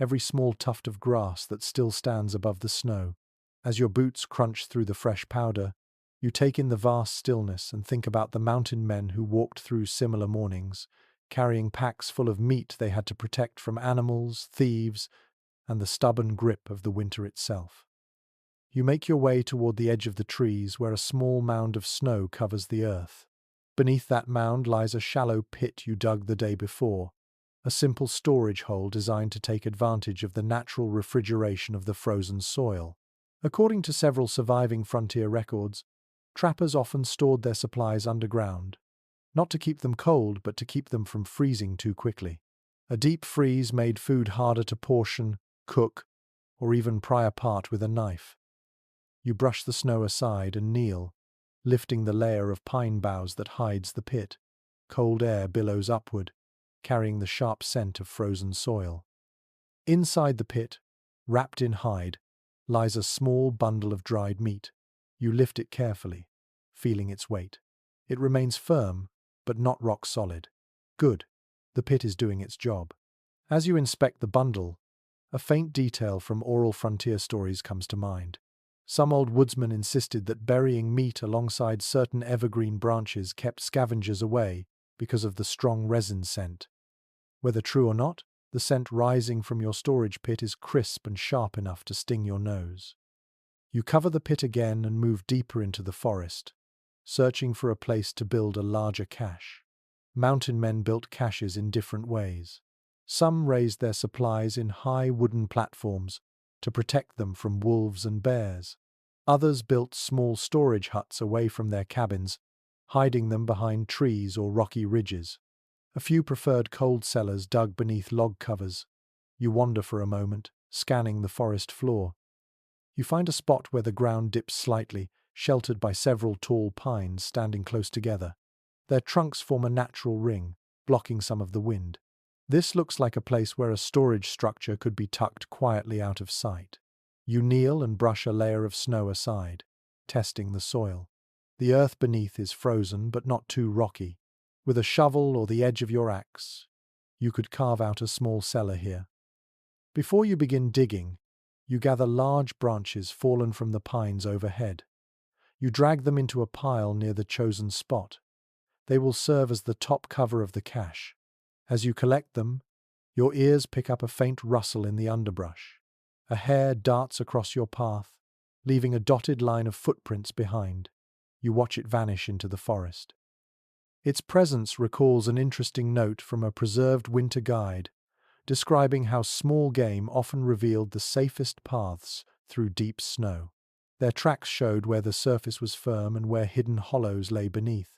every small tuft of grass that still stands above the snow. As your boots crunch through the fresh powder, you take in the vast stillness and think about the mountain men who walked through similar mornings, carrying packs full of meat they had to protect from animals, thieves, and the stubborn grip of the winter itself. You make your way toward the edge of the trees where a small mound of snow covers the earth. Beneath that mound lies a shallow pit you dug the day before, a simple storage hole designed to take advantage of the natural refrigeration of the frozen soil. According to several surviving frontier records, trappers often stored their supplies underground, not to keep them cold but to keep them from freezing too quickly. A deep freeze made food harder to portion, cook, or even pry apart with a knife. You brush the snow aside and kneel, lifting the layer of pine boughs that hides the pit. Cold air billows upward, carrying the sharp scent of frozen soil. Inside the pit, wrapped in hide, lies a small bundle of dried meat. You lift it carefully, feeling its weight. It remains firm, but not rock solid. Good. The pit is doing its job. As you inspect the bundle, a faint detail from oral frontier stories comes to mind. Some old woodsman insisted that burying meat alongside certain evergreen branches kept scavengers away because of the strong resin scent. Whether true or not, the scent rising from your storage pit is crisp and sharp enough to sting your nose. You cover the pit again and move deeper into the forest, searching for a place to build a larger cache. Mountain men built caches in different ways. Some raised their supplies in high wooden platforms to protect them from wolves and bears. Others built small storage huts away from their cabins, hiding them behind trees or rocky ridges. A few preferred cold cellars dug beneath log covers. You wander for a moment, scanning the forest floor. You find a spot where the ground dips slightly, sheltered by several tall pines standing close together. Their trunks form a natural ring, blocking some of the wind. This looks like a place where a storage structure could be tucked quietly out of sight. You kneel and brush a layer of snow aside, testing the soil. The earth beneath is frozen but not too rocky. With a shovel or the edge of your axe, you could carve out a small cellar here. Before you begin digging, you gather large branches fallen from the pines overhead. You drag them into a pile near the chosen spot. They will serve as the top cover of the cache. As you collect them, your ears pick up a faint rustle in the underbrush. A hare darts across your path, leaving a dotted line of footprints behind. You watch it vanish into the forest. Its presence recalls an interesting note from a preserved winter guide, describing how small game often revealed the safest paths through deep snow. Their tracks showed where the surface was firm and where hidden hollows lay beneath.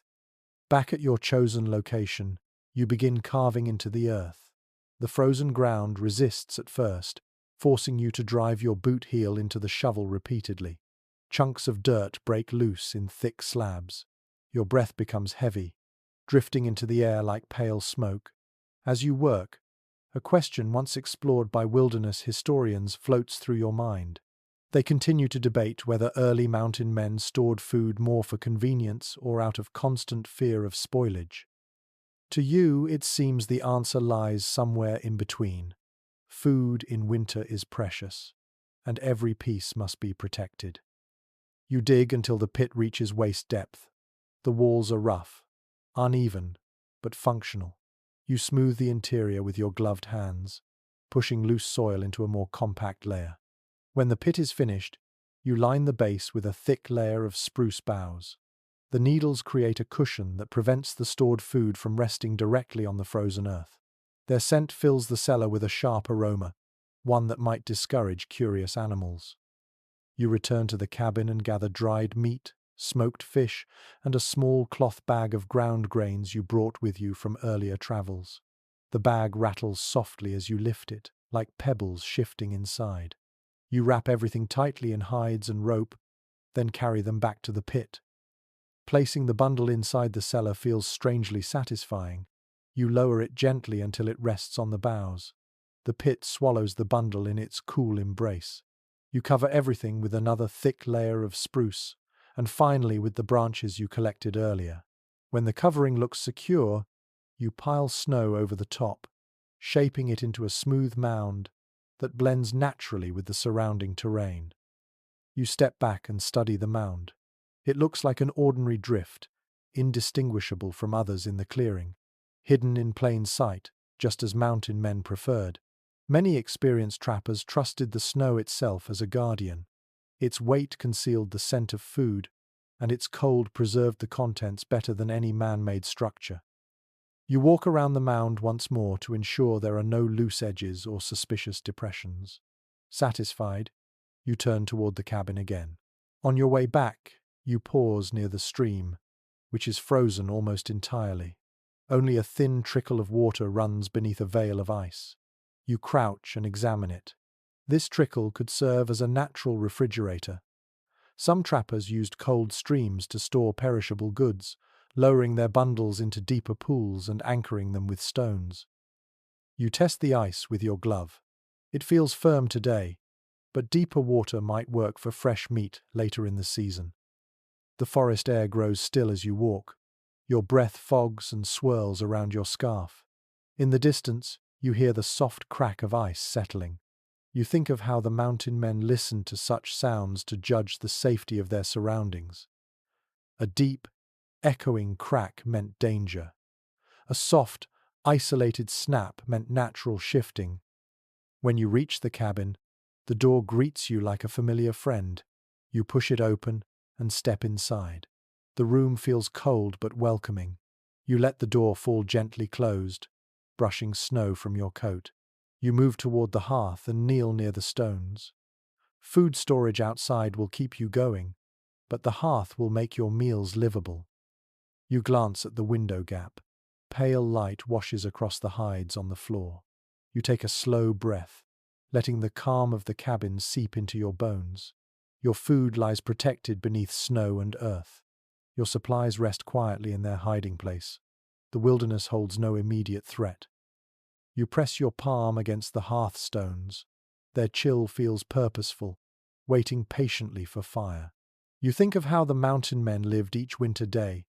Back at your chosen location, you begin carving into the earth. The frozen ground resists at first, forcing you to drive your boot heel into the shovel repeatedly. Chunks of dirt break loose in thick slabs. Your breath becomes heavy, drifting into the air like pale smoke. As you work, a question once explored by wilderness historians floats through your mind. They continue to debate whether early mountain men stored food more for convenience or out of constant fear of spoilage. To you, it seems the answer lies somewhere in between. Food in winter is precious, and every piece must be protected. You dig until the pit reaches waist depth. The walls are rough, uneven, but functional. You smooth the interior with your gloved hands, pushing loose soil into a more compact layer. When the pit is finished, you line the base with a thick layer of spruce boughs. The needles create a cushion that prevents the stored food from resting directly on the frozen earth. Their scent fills the cellar with a sharp aroma, one that might discourage curious animals. You return to the cabin and gather dried meat, smoked fish, and a small cloth bag of ground grains you brought with you from earlier travels. The bag rattles softly as you lift it, like pebbles shifting inside. You wrap everything tightly in hides and rope, then carry them back to the pit. Placing the bundle inside the cellar feels strangely satisfying. You lower it gently until it rests on the boughs. The pit swallows the bundle in its cool embrace. You cover everything with another thick layer of spruce, and finally with the branches you collected earlier. When the covering looks secure, you pile snow over the top, shaping it into a smooth mound that blends naturally with the surrounding terrain. You step back and study the mound. It looks like an ordinary drift, indistinguishable from others in the clearing, hidden in plain sight, just as mountain men preferred. Many experienced trappers trusted the snow itself as a guardian. Its weight concealed the scent of food, and its cold preserved the contents better than any man-made structure. You walk around the mound once more to ensure there are no loose edges or suspicious depressions. Satisfied, You turn toward the cabin again. On your way back, you pause near the stream, which is frozen almost entirely. Only a thin trickle of water runs beneath a veil of ice. You crouch and examine it. This trickle could serve as a natural refrigerator. Some trappers used cold streams to store perishable goods, lowering their bundles into deeper pools and anchoring them with stones. You test the ice with your glove. It feels firm today, but deeper water might work for fresh meat later in the season. The forest air grows still as you walk. Your breath fogs and swirls around your scarf. In the distance, you hear the soft crack of ice settling. You think of how the mountain men listened to such sounds to judge the safety of their surroundings. A deep, echoing crack meant danger. A soft, isolated snap meant natural shifting. When you reach the cabin, the door greets you like a familiar friend. You push it open and step inside. The room feels cold but welcoming. You let the door fall gently closed, brushing snow from your coat. You move toward the hearth and kneel near the stones. Food storage outside will keep you going, but the hearth will make your meals livable. You glance at the window gap. Pale light washes across the hides on the floor. You take a slow breath, letting the calm of the cabin seep into your bones. Your food lies protected beneath snow and earth. Your supplies rest quietly in their hiding place. The wilderness holds no immediate threat. You press your palm against the hearthstones. Their chill feels purposeful, waiting patiently for fire. You think of how the mountain men lived each winter day,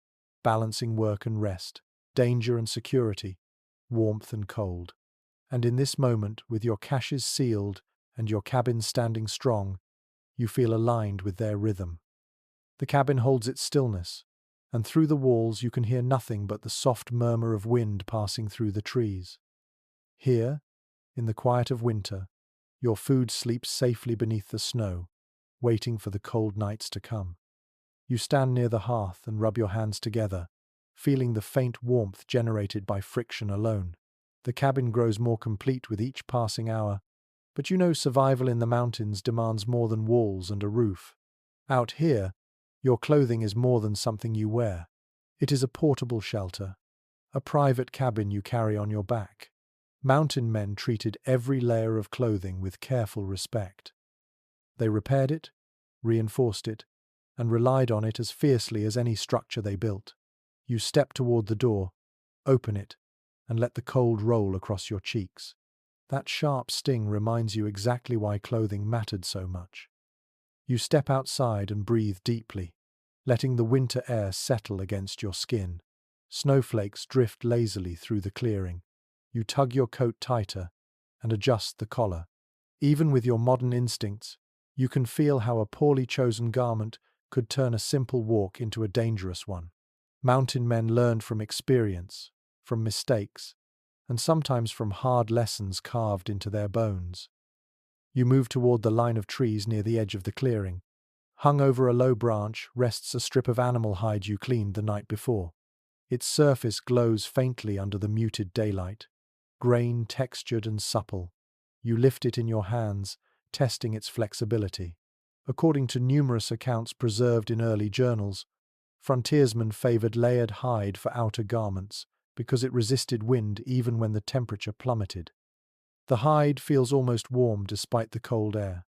balancing work and rest, danger and security, warmth and cold. And in this moment, with your caches sealed and your cabin standing strong, you feel aligned with their rhythm. The cabin holds its stillness, and through the walls you can hear nothing but the soft murmur of wind passing through the trees. Here, in the quiet of winter, your food sleeps safely beneath the snow, waiting for the cold nights to come. You stand near the hearth and rub your hands together, feeling the faint warmth generated by friction alone. The cabin grows more complete with each passing hour, but you know survival in the mountains demands more than walls and a roof. Out here, your clothing is more than something you wear. It is a portable shelter, a private cabin you carry on your back. Mountain men treated every layer of clothing with careful respect. They repaired it, reinforced it, and relied on it as fiercely as any structure they built. You step toward the door, open it, and let the cold roll across your cheeks. That sharp sting reminds you exactly why clothing mattered so much. You step outside and breathe deeply, letting the winter air settle against your skin. Snowflakes drift lazily through the clearing. You tug your coat tighter and adjust the collar. Even with your modern instincts, you can feel how a poorly chosen garment could turn a simple walk into a dangerous one. Mountain men learned from experience, from mistakes, and sometimes from hard lessons carved into their bones. You move toward the line of trees near the edge of the clearing. Hung over a low branch rests a strip of animal hide you cleaned the night before. Its surface glows faintly under the muted daylight, grain-textured and supple. You lift it in your hands, testing its flexibility. According to numerous accounts preserved in early journals, frontiersmen favored layered hide for outer garments because it resisted wind even when the temperature plummeted. The hide feels almost warm despite the cold air.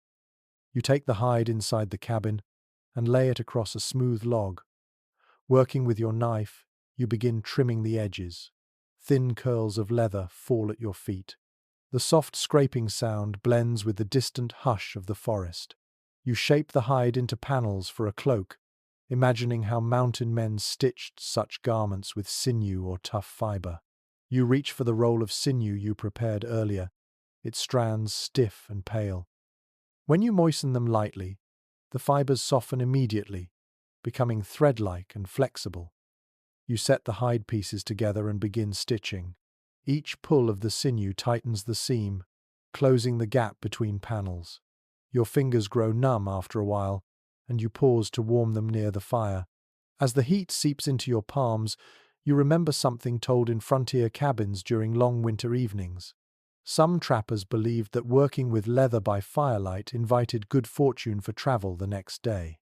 You take the hide inside the cabin and lay it across a smooth log. Working with your knife, you begin trimming the edges. Thin curls of leather fall at your feet. The soft scraping sound blends with the distant hush of the forest. You shape the hide into panels for a cloak, imagining how mountain men stitched such garments with sinew or tough fiber. You reach for the roll of sinew you prepared earlier, its strands stiff and pale. When you moisten them lightly, the fibers soften immediately, becoming thread-like and flexible. You set the hide pieces together and begin stitching. Each pull of the sinew tightens the seam, closing the gap between panels. Your fingers grow numb after a while, and you pause to warm them near the fire. As the heat seeps into your palms, you remember something told in frontier cabins during long winter evenings. Some trappers believed that working with leather by firelight invited good fortune for travel the next day.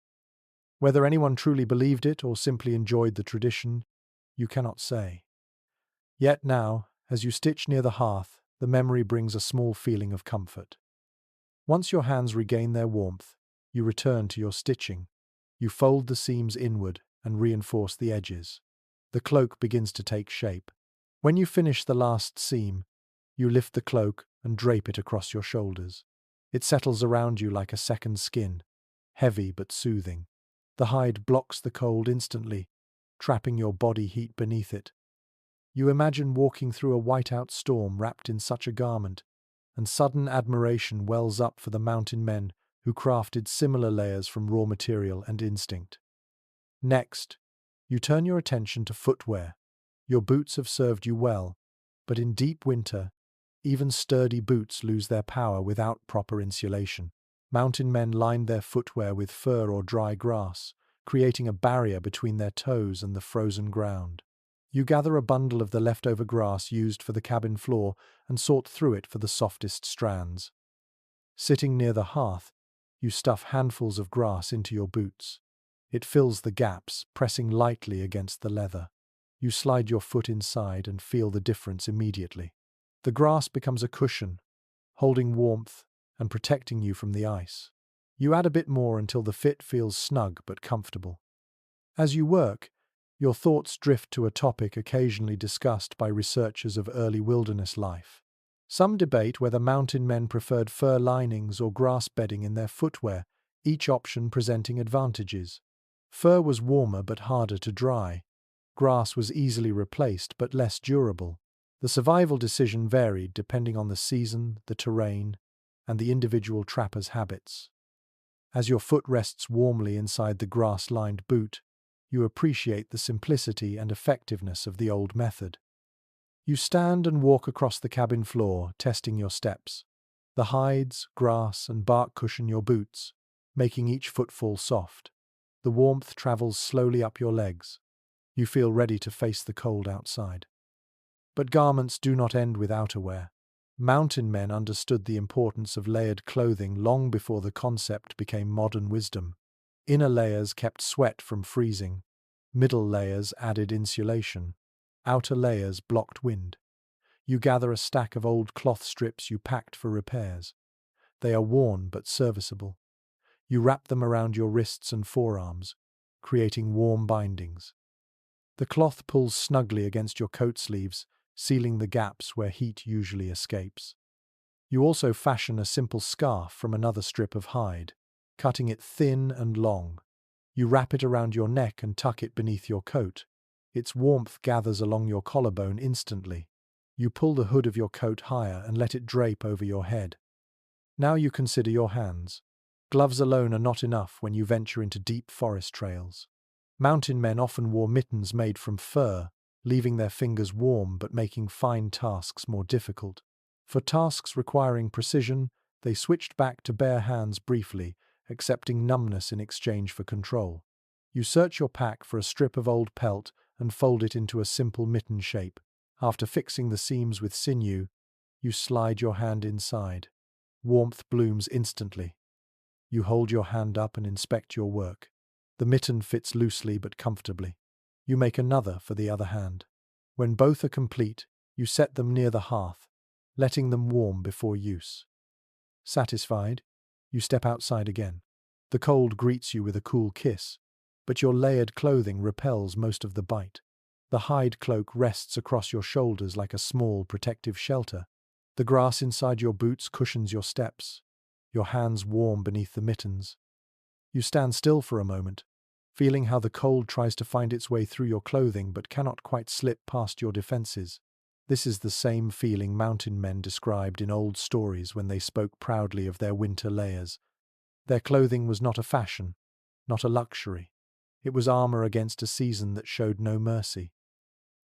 Whether anyone truly believed it or simply enjoyed the tradition, you cannot say. Yet now, as you stitch near the hearth, the memory brings a small feeling of comfort. Once your hands regain their warmth, you return to your stitching. You fold the seams inward and reinforce the edges. The cloak begins to take shape. When you finish the last seam, you lift the cloak and drape it across your shoulders. It settles around you like a second skin, heavy but soothing. The hide blocks the cold instantly, trapping your body heat beneath it. You imagine walking through a whiteout storm wrapped in such a garment, and sudden admiration wells up for the mountain men who crafted similar layers from raw material and instinct. Next, you turn your attention to footwear. Your boots have served you well, but in deep winter, even sturdy boots lose their power without proper insulation. Mountain men lined their footwear with fur or dry grass, creating a barrier between their toes and the frozen ground. You gather a bundle of the leftover grass used for the cabin floor and sort through it for the softest strands. Sitting near the hearth, you stuff handfuls of grass into your boots. It fills the gaps, pressing lightly against the leather. You slide your foot inside and feel the difference immediately. The grass becomes a cushion, holding warmth and protecting you from the ice. You add a bit more until the fit feels snug but comfortable. As you work, your thoughts drift to a topic occasionally discussed by researchers of early wilderness life. Some debate whether mountain men preferred fur linings or grass bedding in their footwear, each option presenting advantages. Fur was warmer but harder to dry. Grass was easily replaced but less durable. The survival decision varied depending on the season, the terrain, and the individual trapper's habits. As your foot rests warmly inside the grass-lined boot, you appreciate the simplicity and effectiveness of the old method. You stand and walk across the cabin floor, testing your steps. The hides, grass, and bark cushion your boots, making each footfall soft. The warmth travels slowly up your legs. You feel ready to face the cold outside. But garments do not end with outerwear. Mountain men understood the importance of layered clothing long before the concept became modern wisdom. Inner layers kept sweat from freezing. Middle layers added insulation. Outer layers blocked wind. You gather a stack of old cloth strips you packed for repairs. They are worn but serviceable. You wrap them around your wrists and forearms, creating warm bindings. The cloth pulls snugly against your coat sleeves, sealing the gaps where heat usually escapes. You also fashion a simple scarf from another strip of hide, cutting it thin and long. You wrap it around your neck and tuck it beneath your coat. Its warmth gathers along your collarbone instantly. You pull the hood of your coat higher and let it drape over your head. Now you consider your hands. Gloves alone are not enough when you venture into deep forest trails. Mountain men often wore mittens made from fur, leaving their fingers warm but making fine tasks more difficult. For tasks requiring precision, they switched back to bare hands briefly, accepting numbness in exchange for control. You search your pack for a strip of old pelt and fold it into a simple mitten shape. After fixing the seams with sinew, you slide your hand inside. Warmth blooms instantly. You hold your hand up and inspect your work. The mitten fits loosely but comfortably. You make another for the other hand. When both are complete, you set them near the hearth, letting them warm before use. Satisfied, you step outside again. The cold greets you with a cool kiss, but your layered clothing repels most of the bite. The hide cloak rests across your shoulders like a small protective shelter. The grass inside your boots cushions your steps, your hands warm beneath the mittens. You stand still for a moment, feeling how the cold tries to find its way through your clothing but cannot quite slip past your defenses. This is the same feeling mountain men described in old stories when they spoke proudly of their winter layers. Their clothing was not a fashion, not a luxury. It was armor against a season that showed no mercy.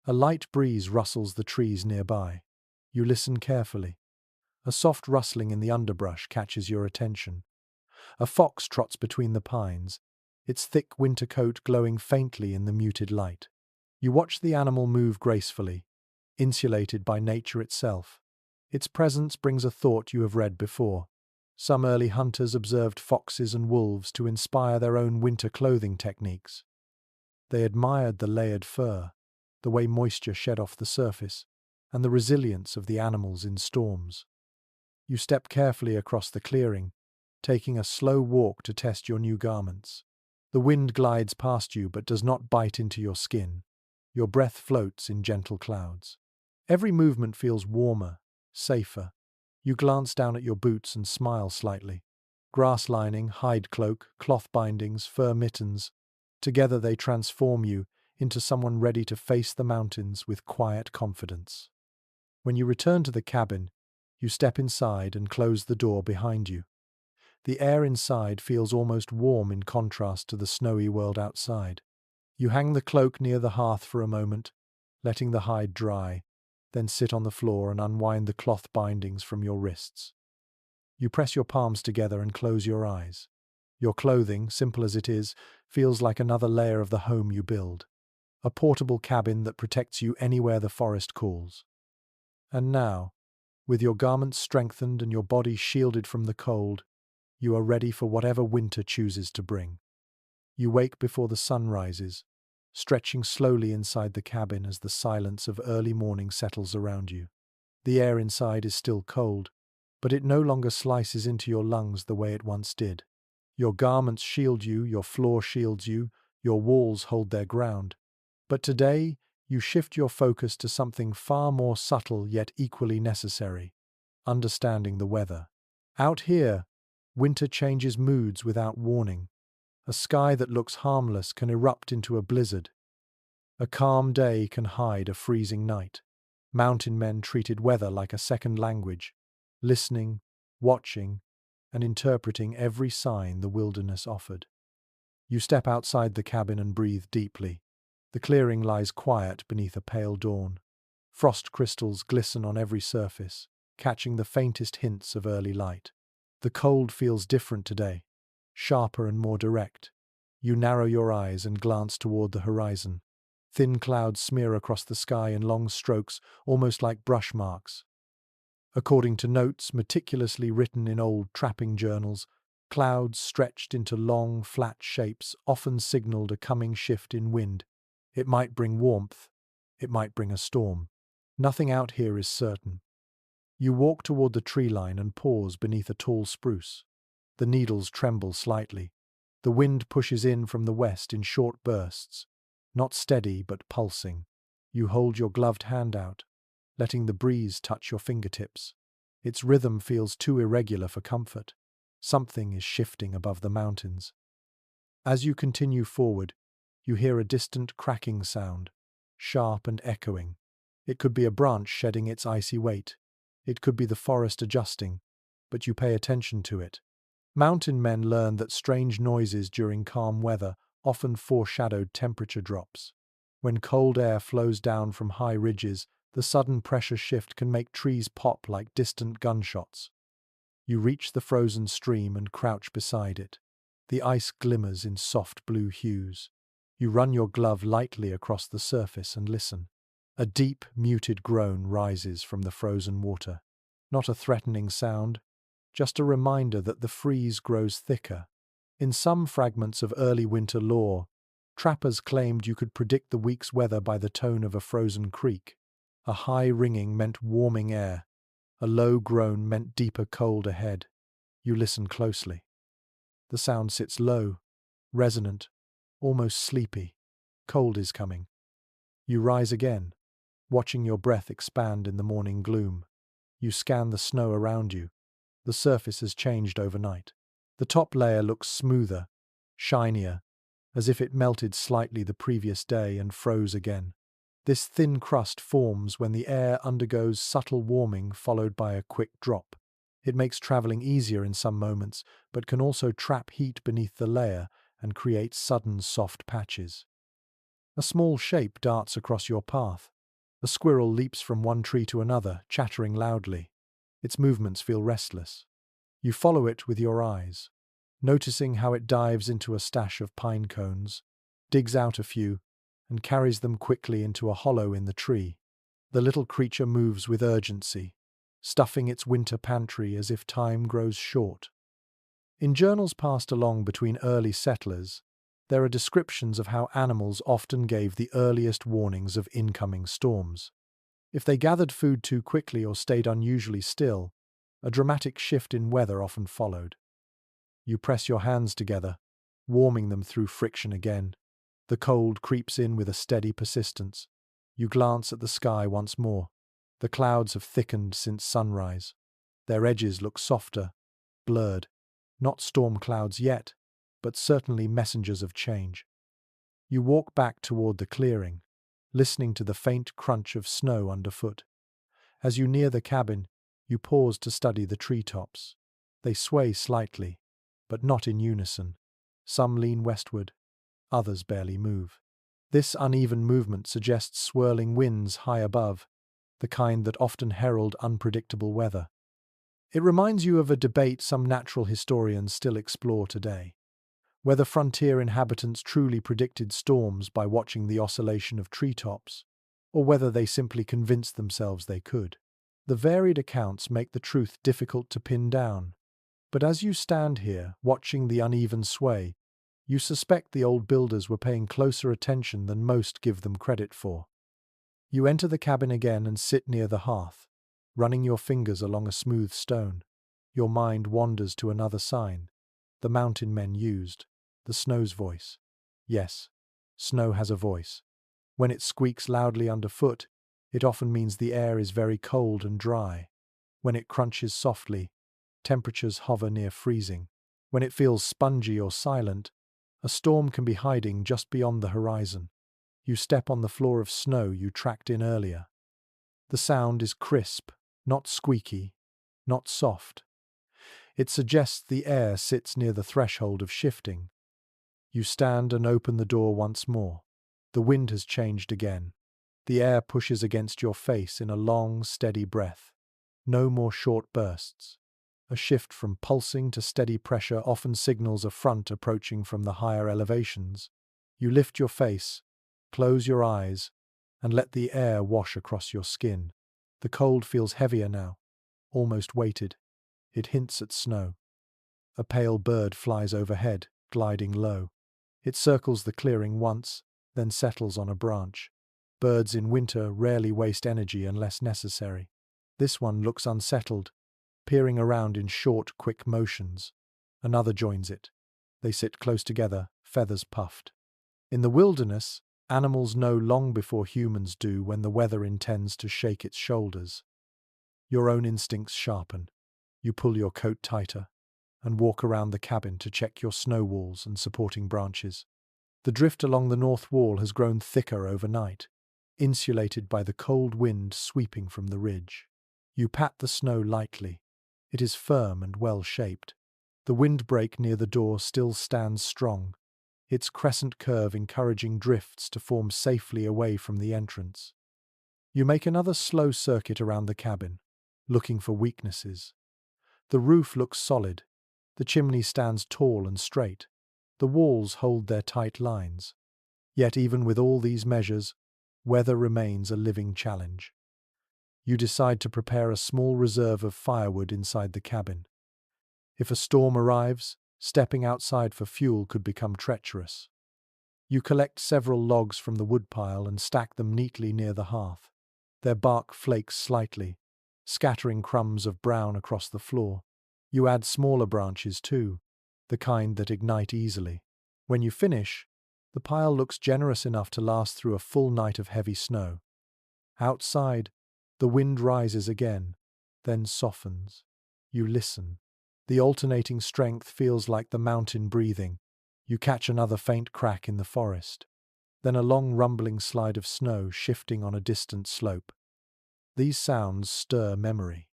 A light breeze rustles the trees nearby. You listen carefully. A soft rustling in the underbrush catches your attention. A fox trots between the pines, its thick winter coat glowing faintly in the muted light. You watch the animal move gracefully, insulated by nature itself. Its presence brings a thought you have read before. Some early hunters observed foxes and wolves to inspire their own winter clothing techniques. They admired the layered fur, the way moisture shed off the surface, and the resilience of the animals in storms. You step carefully across the clearing, taking a slow walk to test your new garments. The wind glides past you but does not bite into your skin. Your breath floats in gentle clouds. Every movement feels warmer, safer. You glance down at your boots and smile slightly. Grass lining, hide cloak, cloth bindings, fur mittens. Together they transform you into someone ready to face the mountains with quiet confidence. When you return to the cabin, you step inside and close the door behind you. The air inside feels almost warm in contrast to the snowy world outside. You hang the cloak near the hearth for a moment, letting the hide dry, then sit on the floor and unwind the cloth bindings from your wrists. You press your palms together and close your eyes. Your clothing, simple as it is, feels like another layer of the home you build, a portable cabin that protects you anywhere the forest calls. And now, with your garments strengthened and your body shielded from the cold, you are ready for whatever winter chooses to bring. You wake before the sun rises, stretching slowly inside the cabin as the silence of early morning settles around you. The air inside is still cold, but it no longer slices into your lungs the way it once did. Your garments shield you, your floor shields you, your walls hold their ground. But today, you shift your focus to something far more subtle yet equally necessary: understanding the weather. Out here, winter changes moods without warning. A sky that looks harmless can erupt into a blizzard. A calm day can hide a freezing night. Mountain men treated weather like a second language, listening, watching, and interpreting every sign the wilderness offered. You step outside the cabin and breathe deeply. The clearing lies quiet beneath a pale dawn. Frost crystals glisten on every surface, catching the faintest hints of early light. The cold feels different today, sharper and more direct. You narrow your eyes and glance toward the horizon. Thin clouds smear across the sky in long strokes, almost like brush marks. According to notes meticulously written in old trapping journals, clouds stretched into long, flat shapes often signaled a coming shift in wind. It might bring warmth. It might bring a storm. Nothing out here is certain. You walk toward the tree line and pause beneath a tall spruce. The needles tremble slightly. The wind pushes in from the west in short bursts, not steady but pulsing. You hold your gloved hand out, letting the breeze touch your fingertips. Its rhythm feels too irregular for comfort. Something is shifting above the mountains. As you continue forward, you hear a distant cracking sound, sharp and echoing. It could be a branch shedding its icy weight. It could be the forest adjusting, but you pay attention to it. Mountain men learn that strange noises during calm weather often foreshadowed temperature drops. When cold air flows down from high ridges, the sudden pressure shift can make trees pop like distant gunshots. You reach the frozen stream and crouch beside it. The ice glimmers in soft blue hues. You run your glove lightly across the surface and listen. A deep, muted groan rises from the frozen water. Not a threatening sound, just a reminder that the freeze grows thicker. In some fragments of early winter lore, trappers claimed you could predict the week's weather by the tone of a frozen creek. A high ringing meant warming air. A low groan meant deeper cold ahead. You listen closely. The sound sits low, resonant, almost sleepy. Cold is coming. You rise again, watching your breath expand in the morning gloom. You scan the snow around you. The surface has changed overnight. The top layer looks smoother, shinier, as if it melted slightly the previous day and froze again. This thin crust forms when the air undergoes subtle warming followed by a quick drop. It makes traveling easier in some moments, but can also trap heat beneath the layer and create sudden soft patches. A small shape darts across your path. A squirrel leaps from one tree to another, chattering loudly. Its movements feel restless. You follow it with your eyes, noticing how it dives into a stash of pine cones, digs out a few, and carries them quickly into a hollow in the tree. The little creature moves with urgency, stuffing its winter pantry as if time grows short. In journals passed along between early settlers, there are descriptions of how animals often gave the earliest warnings of incoming storms. If they gathered food too quickly or stayed unusually still, a dramatic shift in weather often followed. You press your hands together, warming them through friction again. The cold creeps in with a steady persistence. You glance at the sky once more. The clouds have thickened since sunrise. Their edges look softer, blurred. Not storm clouds yet, but certainly messengers of change. You walk back toward the clearing, listening to the faint crunch of snow underfoot. As you near the cabin, you pause to study the treetops. They sway slightly, but not in unison. Some lean westward, others barely move. This uneven movement suggests swirling winds high above, the kind that often herald unpredictable weather. It reminds you of a debate some natural historians still explore today: whether frontier inhabitants truly predicted storms by watching the oscillation of treetops, or whether they simply convinced themselves they could. The varied accounts make the truth difficult to pin down, but as you stand here, watching the uneven sway, you suspect the old builders were paying closer attention than most give them credit for. You enter the cabin again and sit near the hearth, running your fingers along a smooth stone. Your mind wanders to another sign the mountain men used, the snow's voice. Yes, snow has a voice. When it squeaks loudly underfoot, it often means the air is very cold and dry. When it crunches softly, temperatures hover near freezing. When it feels spongy or silent, a storm can be hiding just beyond the horizon. You step on the floor of snow you tracked in earlier. The sound is crisp, not squeaky, not soft. It suggests the air sits near the threshold of shifting. You stand and open the door once more. The wind has changed again. The air pushes against your face in a long, steady breath. No more short bursts. A shift from pulsing to steady pressure often signals a front approaching from the higher elevations. You lift your face, close your eyes, and let the air wash across your skin. The cold feels heavier now, almost weighted. It hints at snow. A pale bird flies overhead, gliding low. It circles the clearing once, then settles on a branch. Birds in winter rarely waste energy unless necessary. This one looks unsettled, peering around in short, quick motions. Another joins it. They sit close together, feathers puffed. In the wilderness, animals know long before humans do when the weather intends to shake its shoulders. Your own instincts sharpen. You pull your coat tighter and walk around the cabin to check your snow walls and supporting branches. The drift along the north wall has grown thicker overnight, insulated by the cold wind sweeping from the ridge. You pat the snow lightly. It is firm and well-shaped. The windbreak near the door still stands strong, its crescent curve encouraging drifts to form safely away from the entrance. You make another slow circuit around the cabin, looking for weaknesses. The roof looks solid. The chimney stands tall and straight. The walls hold their tight lines. Yet even with all these measures, weather remains a living challenge. You decide to prepare a small reserve of firewood inside the cabin. If a storm arrives, stepping outside for fuel could become treacherous. You collect several logs from the woodpile and stack them neatly near the hearth. Their bark flakes slightly, scattering crumbs of brown across the floor. You add smaller branches too, the kind that ignite easily. When you finish, the pile looks generous enough to last through a full night of heavy snow. Outside, the wind rises again, then softens. You listen. The alternating strength feels like the mountain breathing. You catch another faint crack in the forest. Then a long rumbling slide of snow shifting on a distant slope. These sounds stir memory.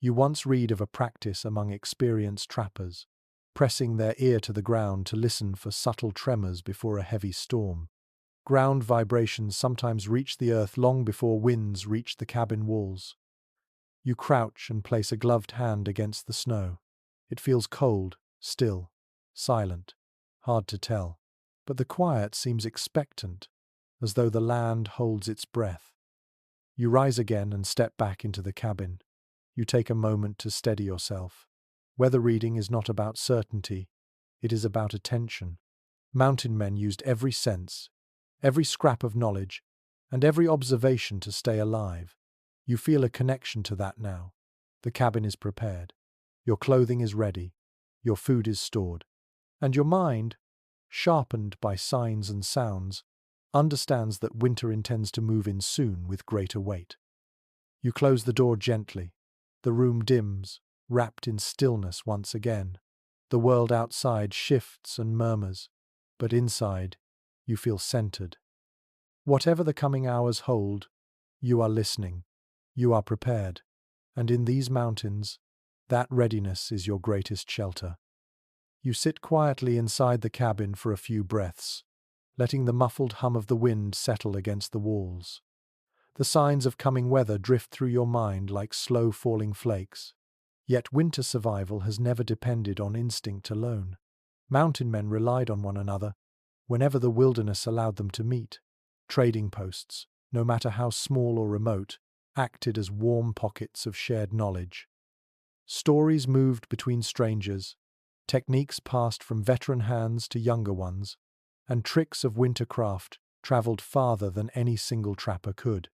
You once read of a practice among experienced trappers, pressing their ear to the ground to listen for subtle tremors before a heavy storm. Ground vibrations sometimes reach the earth long before winds reach the cabin walls. You crouch and place a gloved hand against the snow. It feels cold, still, silent, hard to tell. But the quiet seems expectant, as though the land holds its breath. You rise again and step back into the cabin. You take a moment to steady yourself. Weather reading is not about certainty, it is about attention. Mountain men used every sense, every scrap of knowledge, and every observation to stay alive. You feel a connection to that now. The cabin is prepared. Your clothing is ready. Your food is stored. And your mind, sharpened by signs and sounds, understands that winter intends to move in soon with greater weight. You close the door gently. The room dims, wrapped in stillness once again. The world outside shifts and murmurs, but inside, you feel centered. Whatever the coming hours hold, you are listening. You are prepared. And in these mountains, that readiness is your greatest shelter. You sit quietly inside the cabin for a few breaths, letting the muffled hum of the wind settle against the walls. The signs of coming weather drift through your mind like slow-falling flakes. Yet winter survival has never depended on instinct alone. Mountain men relied on one another whenever the wilderness allowed them to meet. Trading posts, no matter how small or remote, acted as warm pockets of shared knowledge. Stories moved between strangers, techniques passed from veteran hands to younger ones, and tricks of winter craft traveled farther than any single trapper could.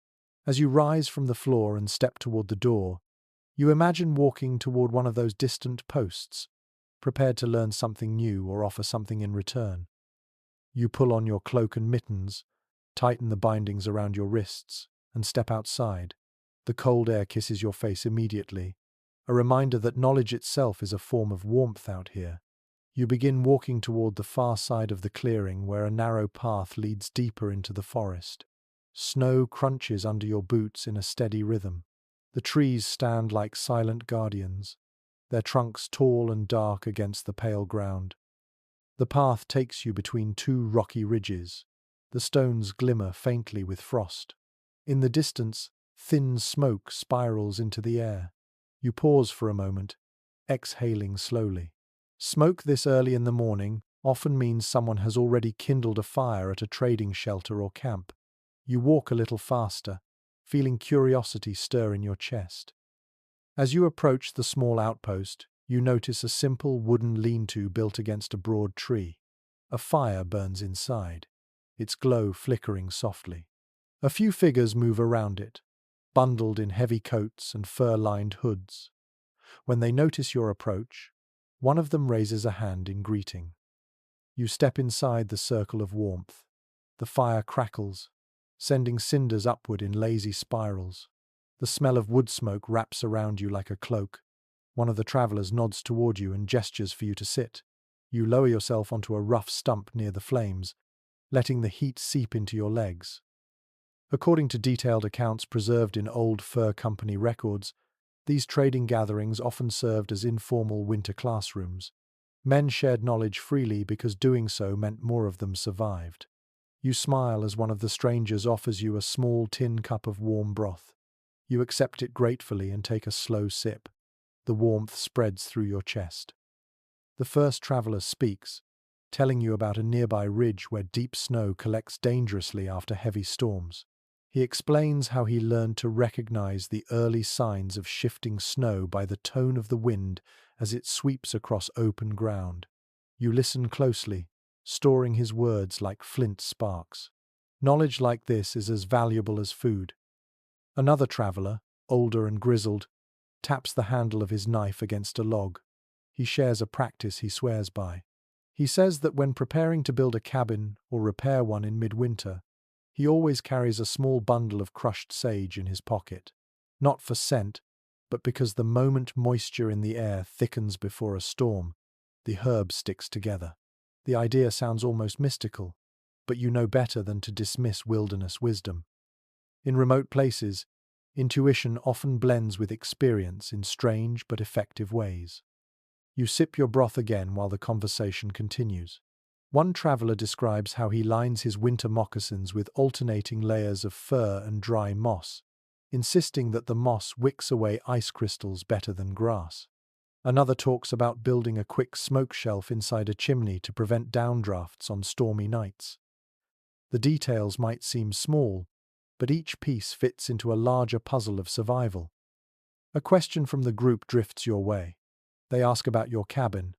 As you rise from the floor and step toward the door, you imagine walking toward one of those distant posts, prepared to learn something new or offer something in return. You pull on your cloak and mittens, tighten the bindings around your wrists, and step outside. The cold air kisses your face immediately, a reminder that knowledge itself is a form of warmth out here. You begin walking toward the far side of the clearing where a narrow path leads deeper into the forest. Snow crunches under your boots in a steady rhythm. The trees stand like silent guardians, their trunks tall and dark against the pale ground. The path takes you between two rocky ridges. The stones glimmer faintly with frost. In the distance, thin smoke spirals into the air. You pause for a moment, exhaling slowly. Smoke this early in the morning often means someone has already kindled a fire at a trading shelter or camp. You walk a little faster, feeling curiosity stir in your chest. As you approach the small outpost, you notice a simple wooden lean-to built against a broad tree. A fire burns inside, its glow flickering softly. A few figures move around it, bundled in heavy coats and fur-lined hoods. When they notice your approach, one of them raises a hand in greeting. You step inside the circle of warmth. The fire crackles, sending cinders upward in lazy spirals. The smell of wood smoke wraps around you like a cloak. One of the travelers nods toward you and gestures for you to sit. You lower yourself onto a rough stump near the flames, letting the heat seep into your legs. According to detailed accounts preserved in old fur company records, these trading gatherings often served as informal winter classrooms. Men shared knowledge freely because doing so meant more of them survived. You smile as one of the strangers offers you a small tin cup of warm broth. You accept it gratefully and take a slow sip. The warmth spreads through your chest. The first traveler speaks, telling you about a nearby ridge where deep snow collects dangerously after heavy storms. He explains how he learned to recognize the early signs of shifting snow by the tone of the wind as it sweeps across open ground. You listen closely, storing his words like flint sparks. Knowledge like this is as valuable as food. Another traveler, older and grizzled, taps the handle of his knife against a log. He shares a practice he swears by. He says that when preparing to build a cabin or repair one in midwinter, he always carries a small bundle of crushed sage in his pocket, not for scent, but because the moment moisture in the air thickens before a storm, the herb sticks together. The idea sounds almost mystical, but you know better than to dismiss wilderness wisdom. In remote places, intuition often blends with experience in strange but effective ways. You sip your broth again while the conversation continues. One traveler describes how he lines his winter moccasins with alternating layers of fur and dry moss, insisting that the moss wicks away ice crystals better than grass. Another talks about building a quick smoke shelf inside a chimney to prevent downdrafts on stormy nights. The details might seem small, but each piece fits into a larger puzzle of survival. A question from the group drifts your way. They ask about your cabin,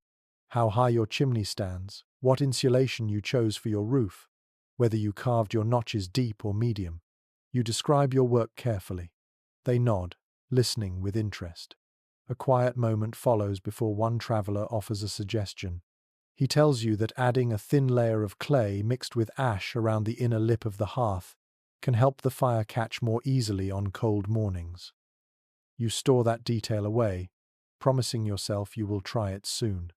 how high your chimney stands, what insulation you chose for your roof, whether you carved your notches deep or medium. You describe your work carefully. They nod, listening with interest. A quiet moment follows before one traveller offers a suggestion. He tells you that adding a thin layer of clay mixed with ash around the inner lip of the hearth can help the fire catch more easily on cold mornings. You store that detail away, promising yourself you will try it soon.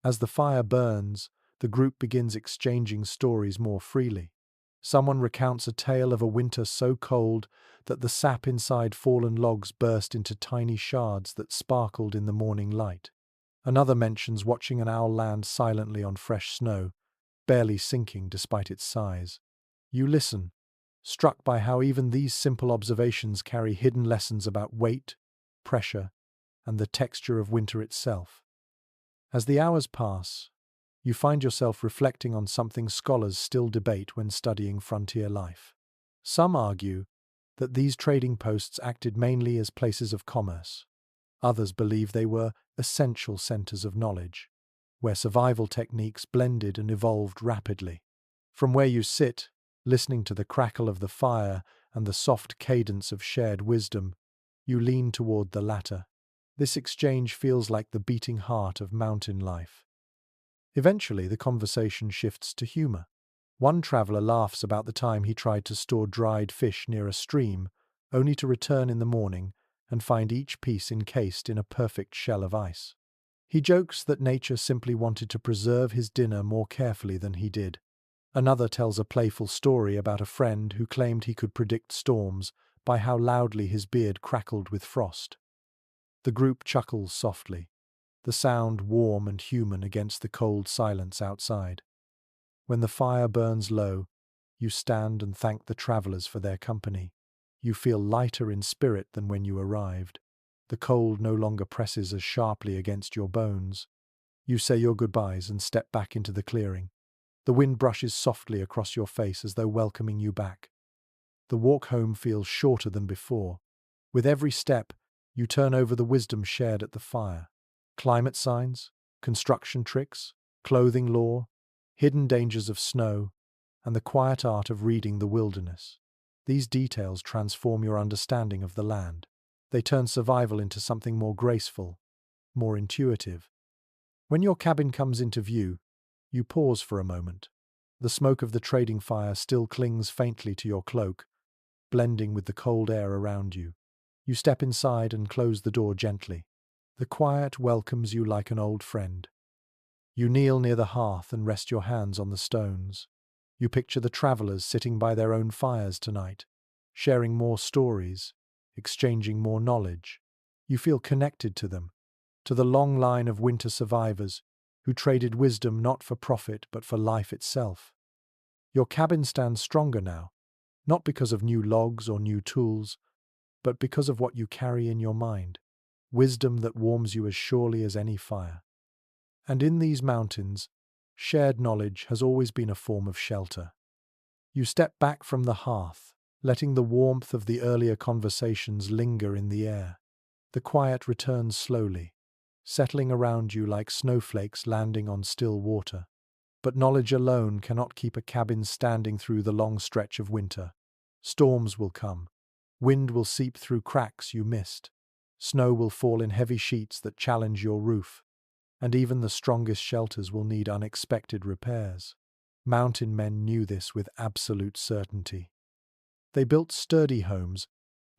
As the fire burns, the group begins exchanging stories more freely. Someone recounts a tale of a winter so cold that the sap inside fallen logs burst into tiny shards that sparkled in the morning light. Another mentions watching an owl land silently on fresh snow, barely sinking despite its size. You listen, struck by how even these simple observations carry hidden lessons about weight, pressure, and the texture of winter itself. As the hours pass, you find yourself reflecting on something scholars still debate when studying frontier life. Some argue that these trading posts acted mainly as places of commerce. Others believe they were essential centers of knowledge, where survival techniques blended and evolved rapidly. From where you sit, listening to the crackle of the fire and the soft cadence of shared wisdom, you lean toward the latter. This exchange feels like the beating heart of mountain life. Eventually, the conversation shifts to humor. One traveler laughs about the time he tried to store dried fish near a stream, only to return in the morning and find each piece encased in a perfect shell of ice. He jokes that nature simply wanted to preserve his dinner more carefully than he did. Another tells a playful story about a friend who claimed he could predict storms by how loudly his beard crackled with frost. The group chuckles softly, the sound warm and human against the cold silence outside. When the fire burns low, you stand and thank the travelers for their company. You feel lighter in spirit than when you arrived. The cold no longer presses as sharply against your bones. You say your goodbyes and step back into the clearing. The wind brushes softly across your face as though welcoming you back. The walk home feels shorter than before. With every step, you turn over the wisdom shared at the fire. Climate signs, construction tricks, clothing lore, hidden dangers of snow, and the quiet art of reading the wilderness. These details transform your understanding of the land. They turn survival into something more graceful, more intuitive. When your cabin comes into view, you pause for a moment. The smoke of the trading fire still clings faintly to your cloak, blending with the cold air around you. You step inside and close the door gently. The quiet welcomes you like an old friend. You kneel near the hearth and rest your hands on the stones. You picture the travelers sitting by their own fires tonight, sharing more stories, exchanging more knowledge. You feel connected to them, to the long line of winter survivors who traded wisdom not for profit but for life itself. Your cabin stands stronger now, not because of new logs or new tools, but because of what you carry in your mind, wisdom that warms you as surely as any fire. And in these mountains, shared knowledge has always been a form of shelter. You step back from the hearth, letting the warmth of the earlier conversations linger in the air. The quiet returns slowly, settling around you like snowflakes landing on still water. But knowledge alone cannot keep a cabin standing through the long stretch of winter. Storms will come. Wind will seep through cracks you missed. Snow will fall in heavy sheets that challenge your roof. And even the strongest shelters will need unexpected repairs. Mountain men knew this with absolute certainty. They built sturdy homes,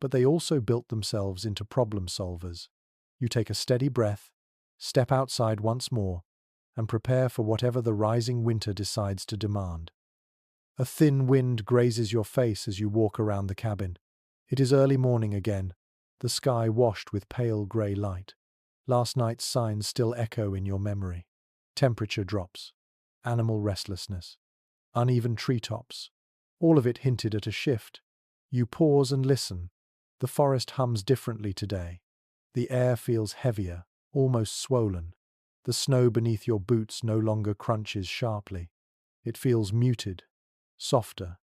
but they also built themselves into problem solvers. You take a steady breath, step outside once more, and prepare for whatever the rising winter decides to demand. A thin wind grazes your face as you walk around the cabin. It is early morning again, the sky washed with pale grey light. Last night's signs still echo in your memory. Temperature drops, animal restlessness, uneven treetops. All of it hinted at a shift. You pause and listen. The forest hums differently today. The air feels heavier, almost swollen. The snow beneath your boots no longer crunches sharply. It feels muted, softer.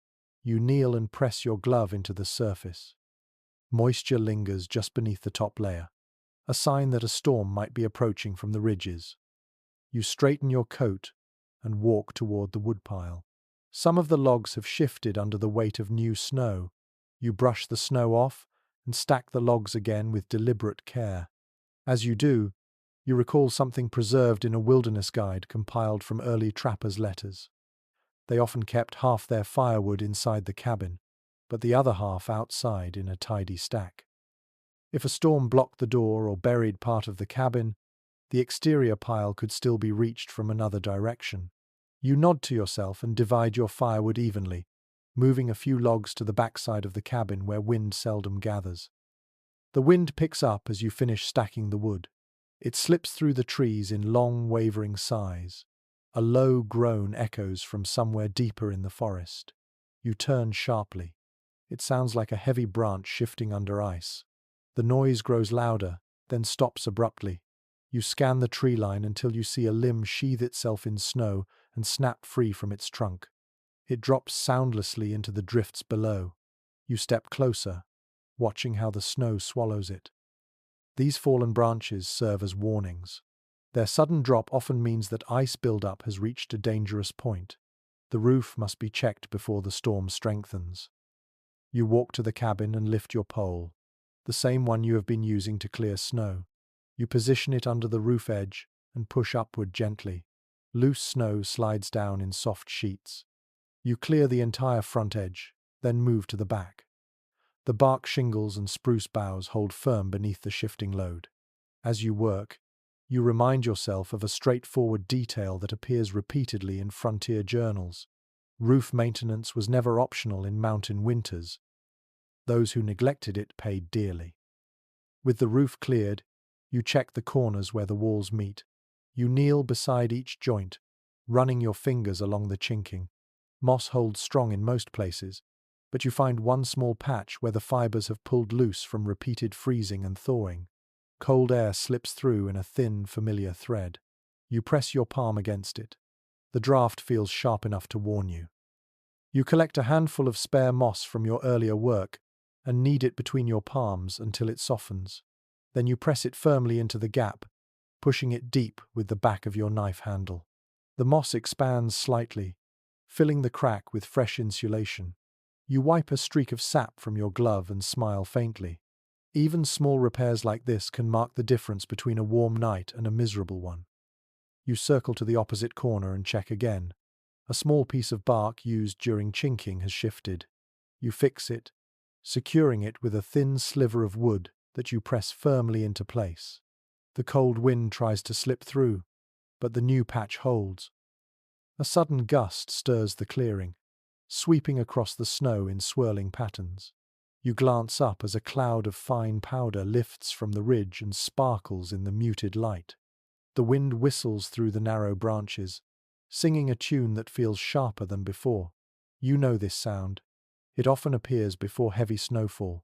You kneel and press your glove into the surface. Moisture lingers just beneath the top layer, a sign that a storm might be approaching from the ridges. You straighten your coat and walk toward the woodpile. Some of the logs have shifted under the weight of new snow. You brush the snow off and stack the logs again with deliberate care. As you do, you recall something preserved in a wilderness guide compiled from early trappers' letters. They often kept half their firewood inside the cabin, but the other half outside in a tidy stack. If a storm blocked the door or buried part of the cabin, the exterior pile could still be reached from another direction. You nod to yourself and divide your firewood evenly, moving a few logs to the backside of the cabin where wind seldom gathers. The wind picks up as you finish stacking the wood. It slips through the trees in long, wavering sighs. A low groan echoes from somewhere deeper in the forest. You turn sharply. It sounds like a heavy branch shifting under ice. The noise grows louder, then stops abruptly. You scan the tree line until you see a limb sheathe itself in snow and snap free from its trunk. It drops soundlessly into the drifts below. You step closer, watching how the snow swallows it. These fallen branches serve as warnings. Their sudden drop often means that ice buildup has reached a dangerous point. The roof must be checked before the storm strengthens. You walk to the cabin and lift your pole, the same one you have been using to clear snow. You position it under the roof edge and push upward gently. Loose snow slides down in soft sheets. You clear the entire front edge, then move to the back. The bark shingles and spruce boughs hold firm beneath the shifting load. As you work, you remind yourself of a straightforward detail that appears repeatedly in frontier journals. Roof maintenance was never optional in mountain winters. Those who neglected it paid dearly. With the roof cleared, you check the corners where the walls meet. You kneel beside each joint, running your fingers along the chinking. Moss holds strong in most places, but you find one small patch where the fibers have pulled loose from repeated freezing and thawing. Cold air slips through in a thin, familiar thread. You press your palm against it. The draft feels sharp enough to warn you. You collect a handful of spare moss from your earlier work and knead it between your palms until it softens. Then you press it firmly into the gap, pushing it deep with the back of your knife handle. The moss expands slightly, filling the crack with fresh insulation. You wipe a streak of sap from your glove and smile faintly. Even small repairs like this can mark the difference between a warm night and a miserable one. You circle to the opposite corner and check again. A small piece of bark used during chinking has shifted. You fix it, securing it with a thin sliver of wood that you press firmly into place. The cold wind tries to slip through, but the new patch holds. A sudden gust stirs the clearing, sweeping across the snow in swirling patterns. You glance up as a cloud of fine powder lifts from the ridge and sparkles in the muted light. The wind whistles through the narrow branches, singing a tune that feels sharper than before. You know this sound. It often appears before heavy snowfall.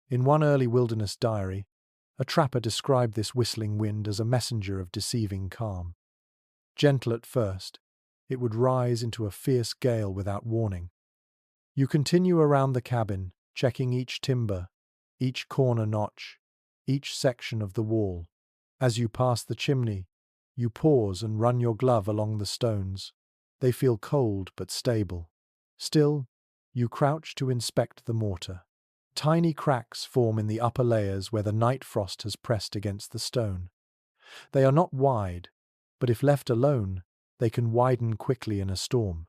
In one early wilderness diary, a trapper described this whistling wind as a messenger of deceiving calm. Gentle at first, it would rise into a fierce gale without warning. You continue around the cabin, checking each timber, each corner notch, each section of the wall. As you pass the chimney, you pause and run your glove along the stones. They feel cold but stable. Still, you crouch to inspect the mortar. Tiny cracks form in the upper layers where the night frost has pressed against the stone. They are not wide, but if left alone, they can widen quickly in a storm.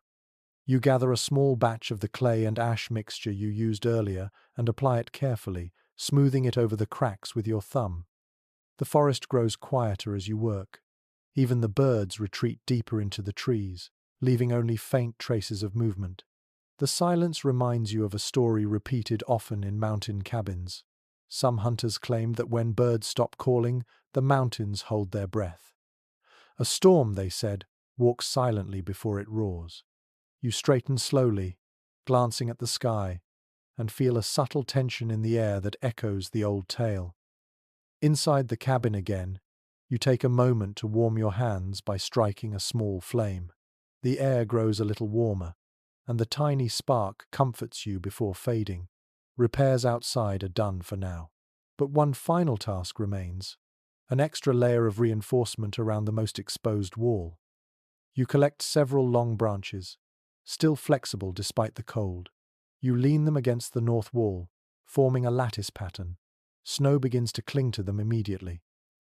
You gather a small batch of the clay and ash mixture you used earlier and apply it carefully, smoothing it over the cracks with your thumb. The forest grows quieter as you work. Even the birds retreat deeper into the trees, leaving only faint traces of movement. The silence reminds you of a story repeated often in mountain cabins. Some hunters claimed that when birds stop calling, the mountains hold their breath. A storm, they said, walks silently before it roars. You straighten slowly, glancing at the sky, and feel a subtle tension in the air that echoes the old tale. Inside the cabin again, you take a moment to warm your hands by striking a small flame. The air grows a little warmer, and the tiny spark comforts you before fading. Repairs outside are done for now. But one final task remains, an extra layer of reinforcement around the most exposed wall. You collect several long branches, still flexible despite the cold. You lean them against the north wall, forming a lattice pattern. Snow begins to cling to them immediately.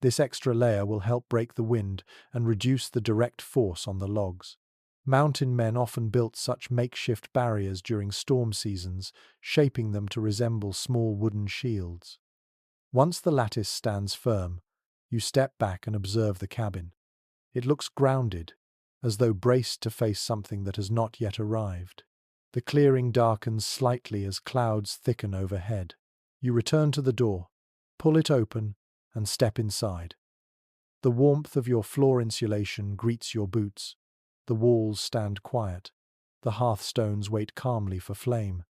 This extra layer will help break the wind and reduce the direct force on the logs. Mountain men often built such makeshift barriers during storm seasons, shaping them to resemble small wooden shields. Once the lattice stands firm, you step back and observe the cabin. It looks grounded, as though braced to face something that has not yet arrived. The clearing darkens slightly as clouds thicken overhead. You return to the door, pull it open, and step inside. The warmth of your floor insulation greets your boots. The walls stand quiet. The hearthstones wait calmly for flame.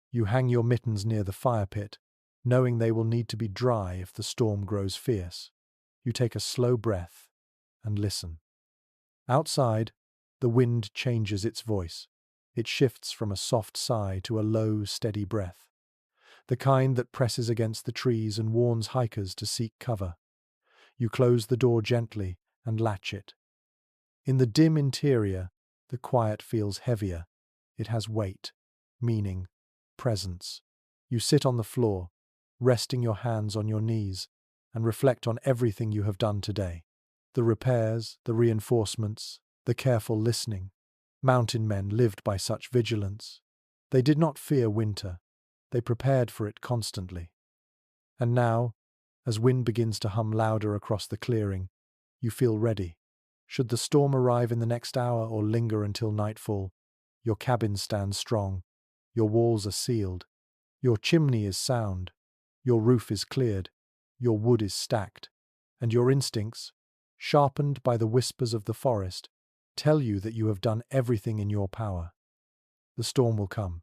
You hang your mittens near the fire pit, knowing they will need to be dry if the storm grows fierce. You take a slow breath and listen. Outside, the wind changes its voice. It shifts from a soft sigh to a low, steady breath, the kind that presses against the trees and warns hikers to seek cover. You close the door gently and latch it. In the dim interior, the quiet feels heavier. It has weight, meaning, presence. You sit on the floor, resting your hands on your knees, and reflect on everything you have done today. The repairs, the reinforcements, the careful listening. Mountain men lived by such vigilance. They did not fear winter. They prepared for it constantly. And now, as wind begins to hum louder across the clearing, you feel ready. Should the storm arrive in the next hour or linger until nightfall, your cabin stands strong, your walls are sealed, your chimney is sound, your roof is cleared, your wood is stacked, and your instincts, sharpened by the whispers of the forest, tell you that you have done everything in your power. The storm will come.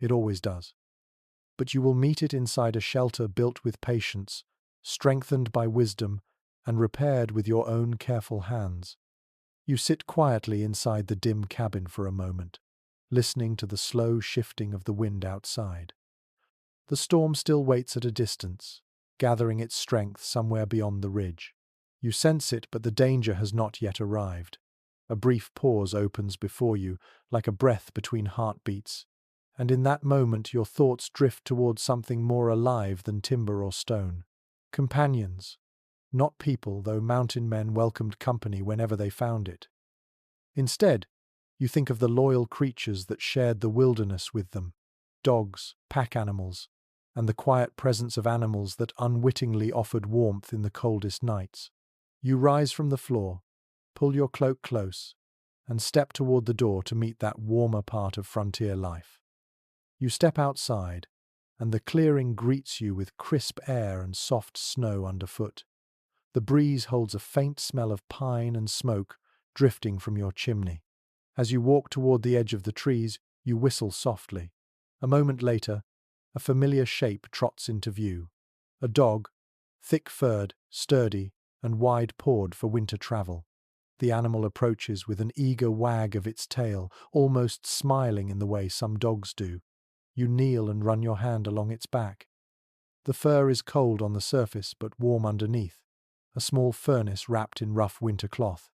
It always does. But you will meet it inside a shelter built with patience, strengthened by wisdom, and repaired with your own careful hands. You sit quietly inside the dim cabin for a moment, listening to the slow shifting of the wind outside. The storm still waits at a distance, gathering its strength somewhere beyond the ridge. You sense it, but the danger has not yet arrived. A brief pause opens before you, like a breath between heartbeats, and in that moment your thoughts drift towards something more alive than timber or stone. Companions. Not people, though mountain men welcomed company whenever they found it. Instead, you think of the loyal creatures that shared the wilderness with them, dogs, pack animals, and the quiet presence of animals that unwittingly offered warmth in the coldest nights. You rise from the floor, pull your cloak close, and step toward the door to meet that warmer part of frontier life. You step outside, and the clearing greets you with crisp air and soft snow underfoot. The breeze holds a faint smell of pine and smoke drifting from your chimney. As you walk toward the edge of the trees, you whistle softly. A moment later, a familiar shape trots into view. A dog, thick-furred, sturdy, and wide-pawed for winter travel. The animal approaches with an eager wag of its tail, almost smiling in the way some dogs do. You kneel and run your hand along its back. The fur is cold on the surface but warm underneath, a small furnace wrapped in rough winter cloth.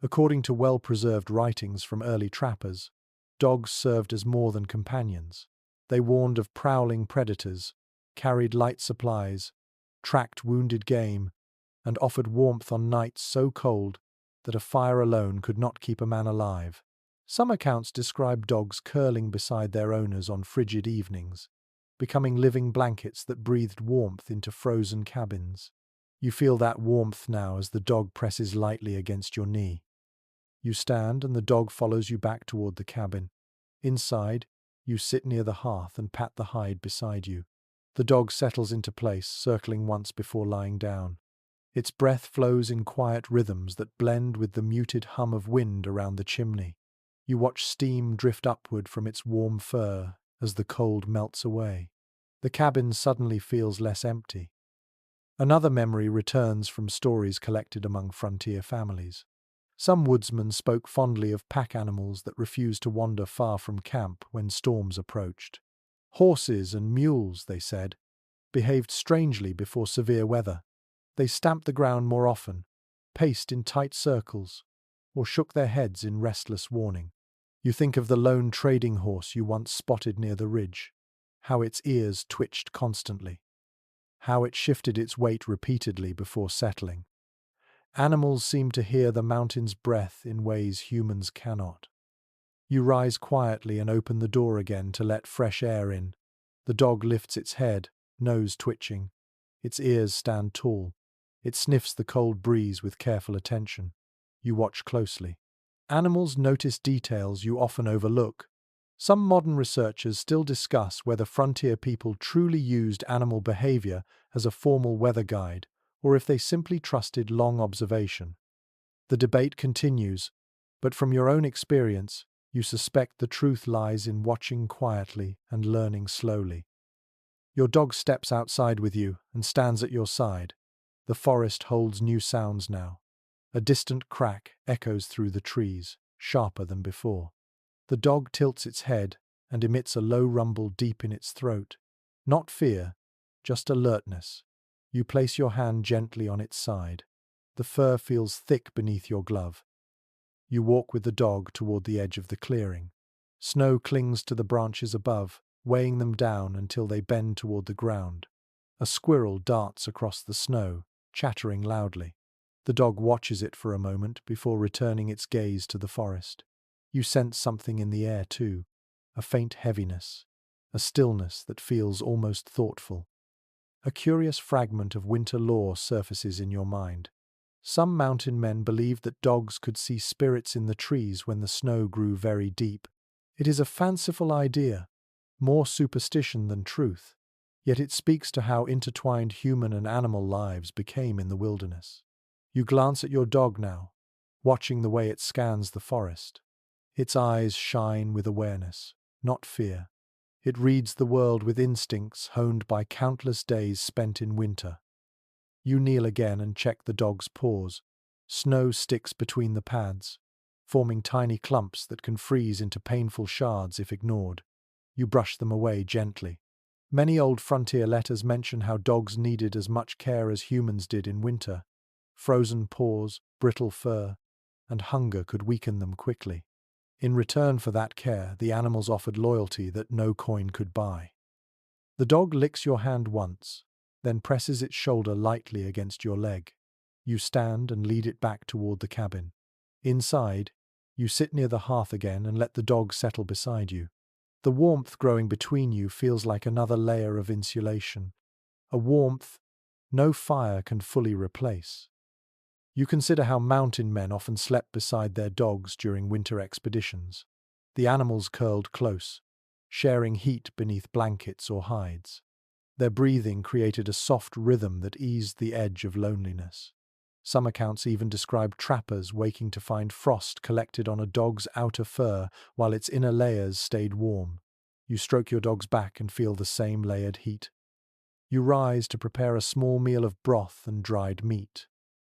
According to well-preserved writings from early trappers, dogs served as more than companions. They warned of prowling predators, carried light supplies, tracked wounded game, and offered warmth on nights so cold that a fire alone could not keep a man alive. Some accounts describe dogs curling beside their owners on frigid evenings, becoming living blankets that breathed warmth into frozen cabins. You feel that warmth now as the dog presses lightly against your knee. You stand and the dog follows you back toward the cabin. Inside, you sit near the hearth and pat the hide beside you. The dog settles into place, circling once before lying down. Its breath flows in quiet rhythms that blend with the muted hum of wind around the chimney. You watch steam drift upward from its warm fur as the cold melts away. The cabin suddenly feels less empty. Another memory returns from stories collected among frontier families. Some woodsmen spoke fondly of pack animals that refused to wander far from camp when storms approached. Horses and mules, they said, behaved strangely before severe weather. They stamped the ground more often, paced in tight circles, or shook their heads in restless warning. You think of the lone trading horse you once spotted near the ridge, how its ears twitched constantly, how it shifted its weight repeatedly before settling. Animals seem to hear the mountain's breath in ways humans cannot. You rise quietly and open the door again to let fresh air in. The dog lifts its head, nose twitching. Its ears stand tall. It sniffs the cold breeze with careful attention. You watch closely. Animals notice details you often overlook. Some modern researchers still discuss whether frontier people truly used animal behavior as a formal weather guide, or if they simply trusted long observation. The debate continues, but from your own experience, you suspect the truth lies in watching quietly and learning slowly. Your dog steps outside with you and stands at your side. The forest holds new sounds now. A distant crack echoes through the trees, sharper than before. The dog tilts its head and emits a low rumble deep in its throat. Not fear, just alertness. You place your hand gently on its side. The fur feels thick beneath your glove. You walk with the dog toward the edge of the clearing. Snow clings to the branches above, weighing them down until they bend toward the ground. A squirrel darts across the snow, chattering loudly. The dog watches it for a moment before returning its gaze to the forest. You sense something in the air too, a faint heaviness, a stillness that feels almost thoughtful. A curious fragment of winter lore surfaces in your mind. Some mountain men believed that dogs could see spirits in the trees when the snow grew very deep. It is a fanciful idea, more superstition than truth, yet it speaks to how intertwined human and animal lives became in the wilderness. You glance at your dog now, watching the way it scans the forest. Its eyes shine with awareness, not fear. It reads the world with instincts honed by countless days spent in winter. You kneel again and check the dog's paws. Snow sticks between the pads, forming tiny clumps that can freeze into painful shards if ignored. You brush them away gently. Many old frontier letters mention how dogs needed as much care as humans did in winter. Frozen paws, brittle fur, and hunger could weaken them quickly. In return for that care, the animals offered loyalty that no coin could buy. The dog licks your hand once, then presses its shoulder lightly against your leg. You stand and lead it back toward the cabin. Inside, you sit near the hearth again and let the dog settle beside you. The warmth growing between you feels like another layer of insulation, a warmth no fire can fully replace. You consider how mountain men often slept beside their dogs during winter expeditions. The animals curled close, sharing heat beneath blankets or hides. Their breathing created a soft rhythm that eased the edge of loneliness. Some accounts even describe trappers waking to find frost collected on a dog's outer fur while its inner layers stayed warm. You stroke your dog's back and feel the same layered heat. You rise to prepare a small meal of broth and dried meat.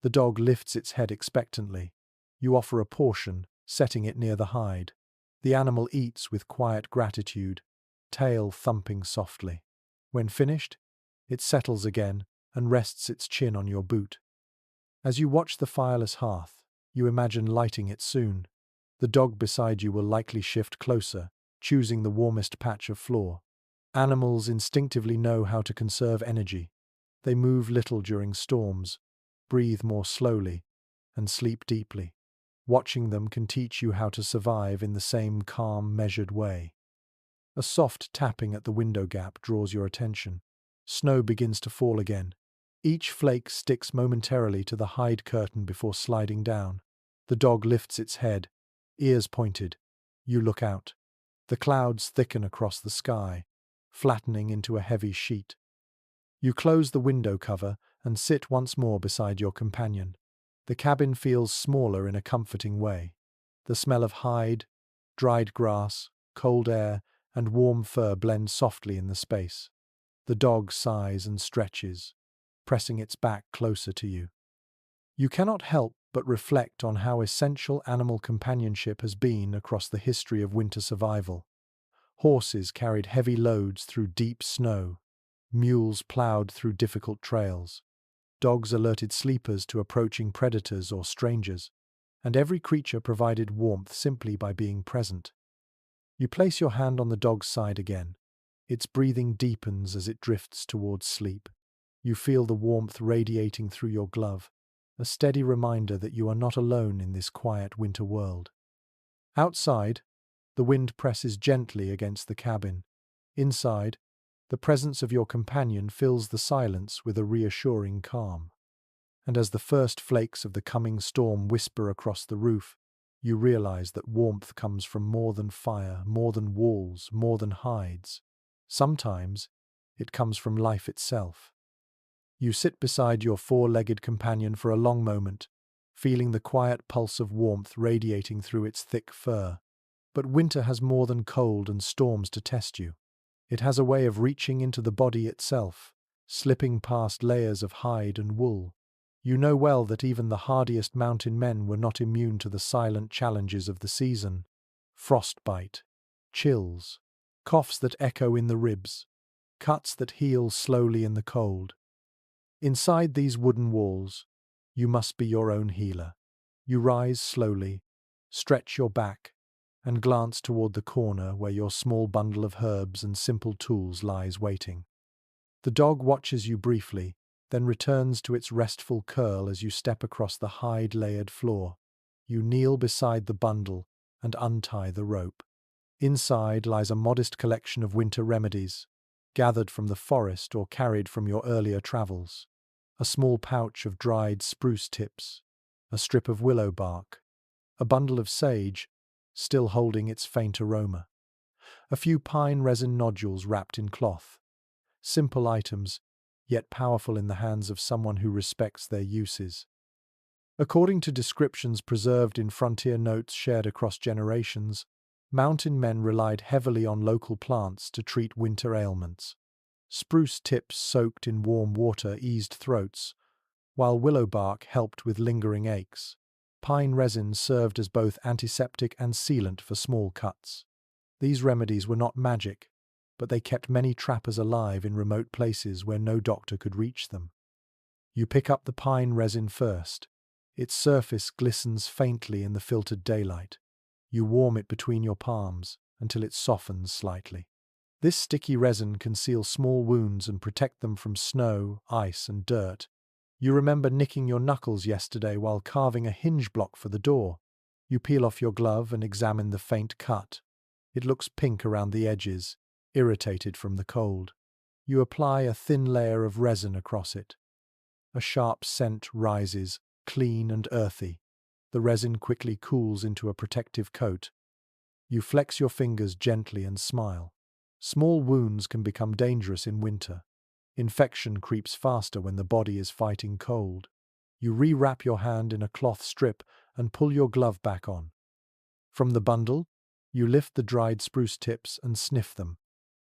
The dog lifts its head expectantly. You offer a portion, setting it near the hide. The animal eats with quiet gratitude, tail thumping softly. When finished, it settles again and rests its chin on your boot. As you watch the fireless hearth, you imagine lighting it soon. The dog beside you will likely shift closer, choosing the warmest patch of floor. Animals instinctively know how to conserve energy. They move little during storms, breathe more slowly, and sleep deeply. Watching them can teach you how to survive in the same calm, measured way. A soft tapping at the window gap draws your attention. Snow begins to fall again. Each flake sticks momentarily to the hide curtain before sliding down. The dog lifts its head, ears pointed. You look out. The clouds thicken across the sky, flattening into a heavy sheet. You close the window cover and sit once more beside your companion. The cabin feels smaller in a comforting way. The smell of hide, dried grass, cold air, and warm fur blend softly in the space. The dog sighs and stretches, pressing its back closer to you. You cannot help but reflect on how essential animal companionship has been across the history of winter survival. Horses carried heavy loads through deep snow. Mules plowed through difficult trails. Dogs alerted sleepers to approaching predators or strangers, and every creature provided warmth simply by being present. You place your hand on the dog's side again. Its breathing deepens as it drifts towards sleep. You feel the warmth radiating through your glove, a steady reminder that you are not alone in this quiet winter world. Outside, the wind presses gently against the cabin. Inside, the presence of your companion fills the silence with a reassuring calm. And as the first flakes of the coming storm whisper across the roof, you realize that warmth comes from more than fire, more than walls, more than hides. Sometimes, it comes from life itself. You sit beside your four-legged companion for a long moment, feeling the quiet pulse of warmth radiating through its thick fur. But winter has more than cold and storms to test you. It has a way of reaching into the body itself, slipping past layers of hide and wool. You know well that even the hardiest mountain men were not immune to the silent challenges of the season. Frostbite, chills, coughs that echo in the ribs, cuts that heal slowly in the cold. Inside these wooden walls, you must be your own healer. You rise slowly, stretch your back, and glance toward the corner where your small bundle of herbs and simple tools lies waiting. The dog watches you briefly, then returns to its restful curl as you step across the hide-layered floor. You kneel beside the bundle and untie the rope. Inside lies a modest collection of winter remedies, gathered from the forest or carried from your earlier travels. A small pouch of dried spruce tips, a strip of willow bark, a bundle of sage, still holding its faint aroma, a few pine resin nodules wrapped in cloth. Simple items, yet powerful in the hands of someone who respects their uses. According to descriptions preserved in frontier notes shared across generations, mountain men relied heavily on local plants to treat winter ailments. Spruce tips soaked in warm water eased throats, while willow bark helped with lingering aches. Pine resin served as both antiseptic and sealant for small cuts. These remedies were not magic, but they kept many trappers alive in remote places where no doctor could reach them. You pick up the pine resin first. Its surface glistens faintly in the filtered daylight. You warm it between your palms until it softens slightly. This sticky resin can seal small wounds and protect them from snow, ice, and dirt. You remember nicking your knuckles yesterday while carving a hinge block for the door. You peel off your glove and examine the faint cut. It looks pink around the edges, irritated from the cold. You apply a thin layer of resin across it. A sharp scent rises, clean and earthy. The resin quickly cools into a protective coat. You flex your fingers gently and smile. Small wounds can become dangerous in winter. Infection creeps faster when the body is fighting cold. You rewrap your hand in a cloth strip and pull your glove back on. From the bundle, you lift the dried spruce tips and sniff them.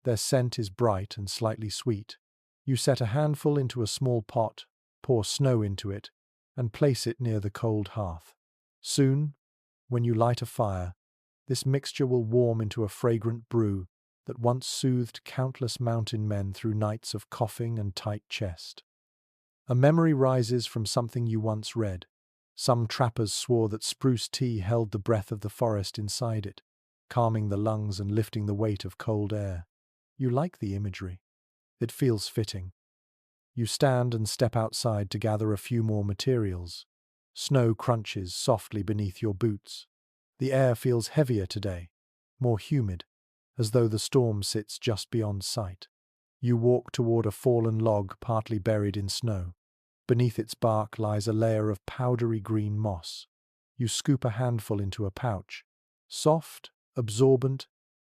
Their scent is bright and slightly sweet. You set a handful into a small pot, pour snow into it, and place it near the cold hearth. Soon, when you light a fire, this mixture will warm into a fragrant brew that once soothed countless mountain men through nights of coughing and tight chest. A memory rises from something you once read. Some trappers swore that spruce tea held the breath of the forest inside it, calming the lungs and lifting the weight of cold air. You like the imagery. It feels fitting. You stand and step outside to gather a few more materials. Snow crunches softly beneath your boots. The air feels heavier today, more humid, as though the storm sits just beyond sight. You walk toward a fallen log partly buried in snow. Beneath its bark lies a layer of powdery green moss. You scoop a handful into a pouch. Soft, absorbent,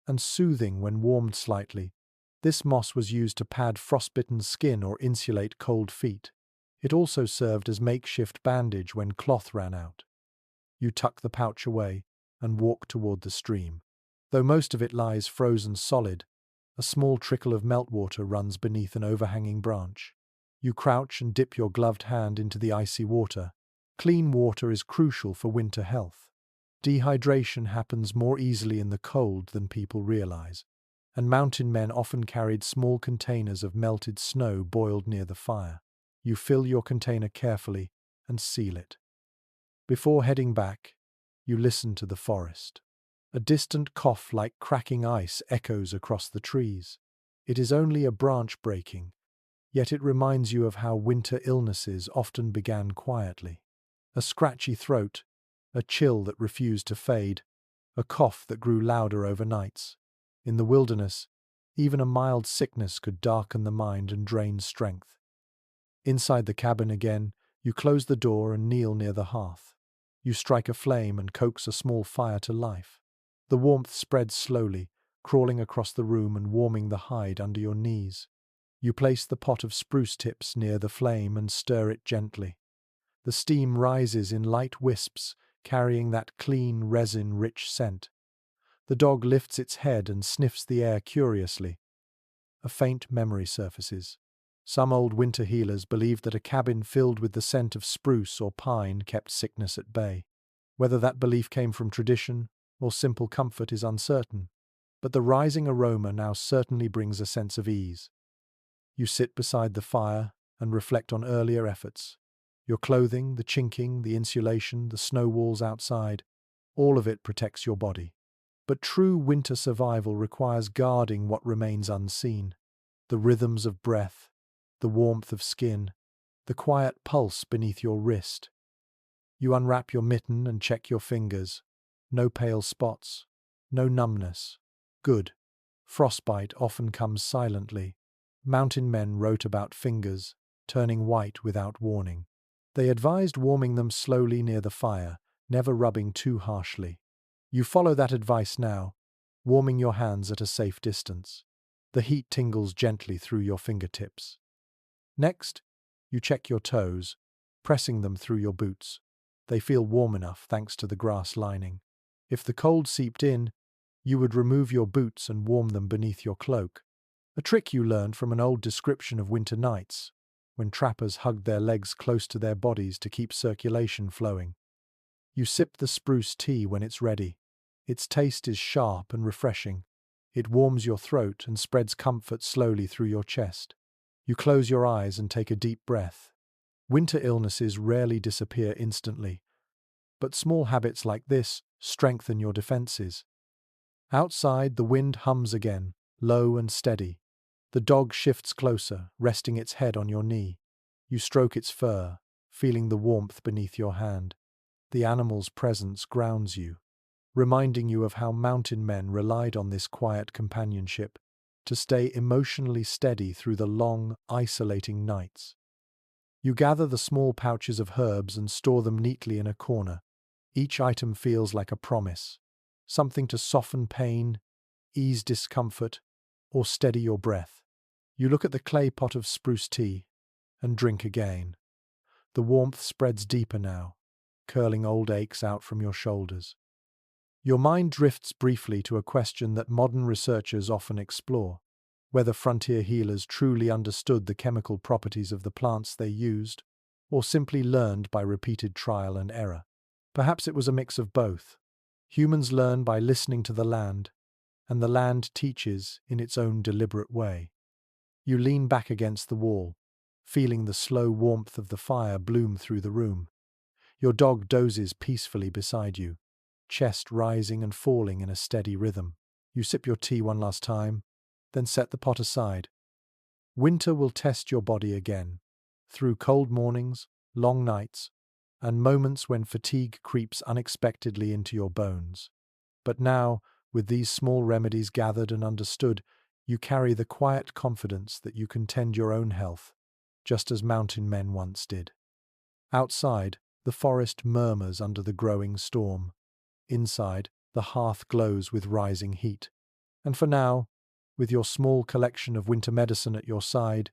and soothing when warmed slightly, this moss was used to pad frostbitten skin or insulate cold feet. It also served as makeshift bandage when cloth ran out. You tuck the pouch away and walk toward the stream. Though most of it lies frozen solid, a small trickle of meltwater runs beneath an overhanging branch. You crouch and dip your gloved hand into the icy water. Clean water is crucial for winter health. Dehydration happens more easily in the cold than people realize. and mountain men often carried small containers of melted snow boiled near the fire. You fill your container carefully and seal it. Before heading back, you listen to the forest. A distant cough like cracking ice echoes across the trees. It is only a branch breaking, yet it reminds you of how winter illnesses often began quietly. A scratchy throat, a chill that refused to fade, a cough that grew louder over nights. In the wilderness, even a mild sickness could darken the mind and drain strength. Inside the cabin again, you close the door and kneel near the hearth. You strike a flame and coax a small fire to life. The warmth spreads slowly, crawling across the room and warming the hide under your knees. You place the pot of spruce tips near the flame and stir it gently. The steam rises in light wisps, carrying that clean, resin-rich scent. The dog lifts its head and sniffs the air curiously. A faint memory surfaces. Some old winter healers believed that a cabin filled with the scent of spruce or pine kept sickness at bay. Whether that belief came from tradition or simple comfort is uncertain, but the rising aroma now certainly brings a sense of ease. You sit beside the fire and reflect on earlier efforts. Your clothing, the chinking, the insulation, the snow walls outside, all of it protects your body. But true winter survival requires guarding what remains unseen. The rhythms of breath, the warmth of skin, the quiet pulse beneath your wrist. You unwrap your mitten and check your fingers. No pale spots, no numbness. Good. Frostbite often comes silently. Mountain men wrote about fingers turning white without warning. They advised warming them slowly near the fire, never rubbing too harshly. You follow that advice now, warming your hands at a safe distance. The heat tingles gently through your fingertips. Next, you check your toes, pressing them through your boots. They feel warm enough thanks to the grass lining. If the cold seeped in, you would remove your boots and warm them beneath your cloak. A trick you learned from an old description of winter nights, when trappers hugged their legs close to their bodies to keep circulation flowing. You sip the spruce tea when it's ready. Its taste is sharp and refreshing. It warms your throat and spreads comfort slowly through your chest. You close your eyes and take a deep breath. Winter illnesses rarely disappear instantly, but small habits like this strengthen your defenses. Outside, the wind hums again, low and steady. The dog shifts closer, resting its head on your knee. You stroke its fur, feeling the warmth beneath your hand. The animal's presence grounds you, reminding you of how mountain men relied on this quiet companionship to stay emotionally steady through the long, isolating nights. You gather the small pouches of herbs and store them neatly in a corner. Each item feels like a promise, something to soften pain, ease discomfort, or steady your breath. You look at the clay pot of spruce tea and drink again. The warmth spreads deeper now, curling old aches out from your shoulders. Your mind drifts briefly to a question that modern researchers often explore: whether frontier healers truly understood the chemical properties of the plants they used, or simply learned by repeated trial and error. Perhaps it was a mix of both. Humans learn by listening to the land, and the land teaches in its own deliberate way. You lean back against the wall, feeling the slow warmth of the fire bloom through the room. Your dog dozes peacefully beside you, chest rising and falling in a steady rhythm. You sip your tea one last time, then set the pot aside. Winter will test your body again, through cold mornings, long nights, and moments when fatigue creeps unexpectedly into your bones. But now, with these small remedies gathered and understood, you carry the quiet confidence that you can tend your own health, just as mountain men once did. Outside, the forest murmurs under the growing storm. Inside, the hearth glows with rising heat. And for now, with your small collection of winter medicine at your side,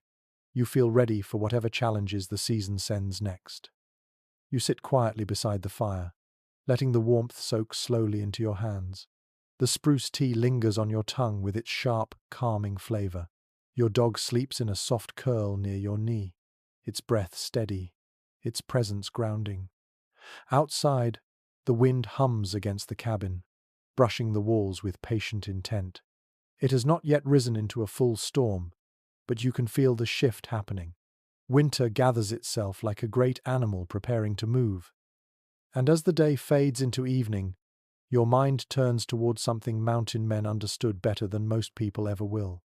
you feel ready for whatever challenges the season sends next. You sit quietly beside the fire, letting the warmth soak slowly into your hands. The spruce tea lingers on your tongue with its sharp, calming flavor. Your dog sleeps in a soft curl near your knee, its breath steady, its presence grounding. Outside, the wind hums against the cabin, brushing the walls with patient intent. It has not yet risen into a full storm, but you can feel the shift happening. Winter gathers itself like a great animal preparing to move. And as the day fades into evening, your mind turns towards something mountain men understood better than most people ever will: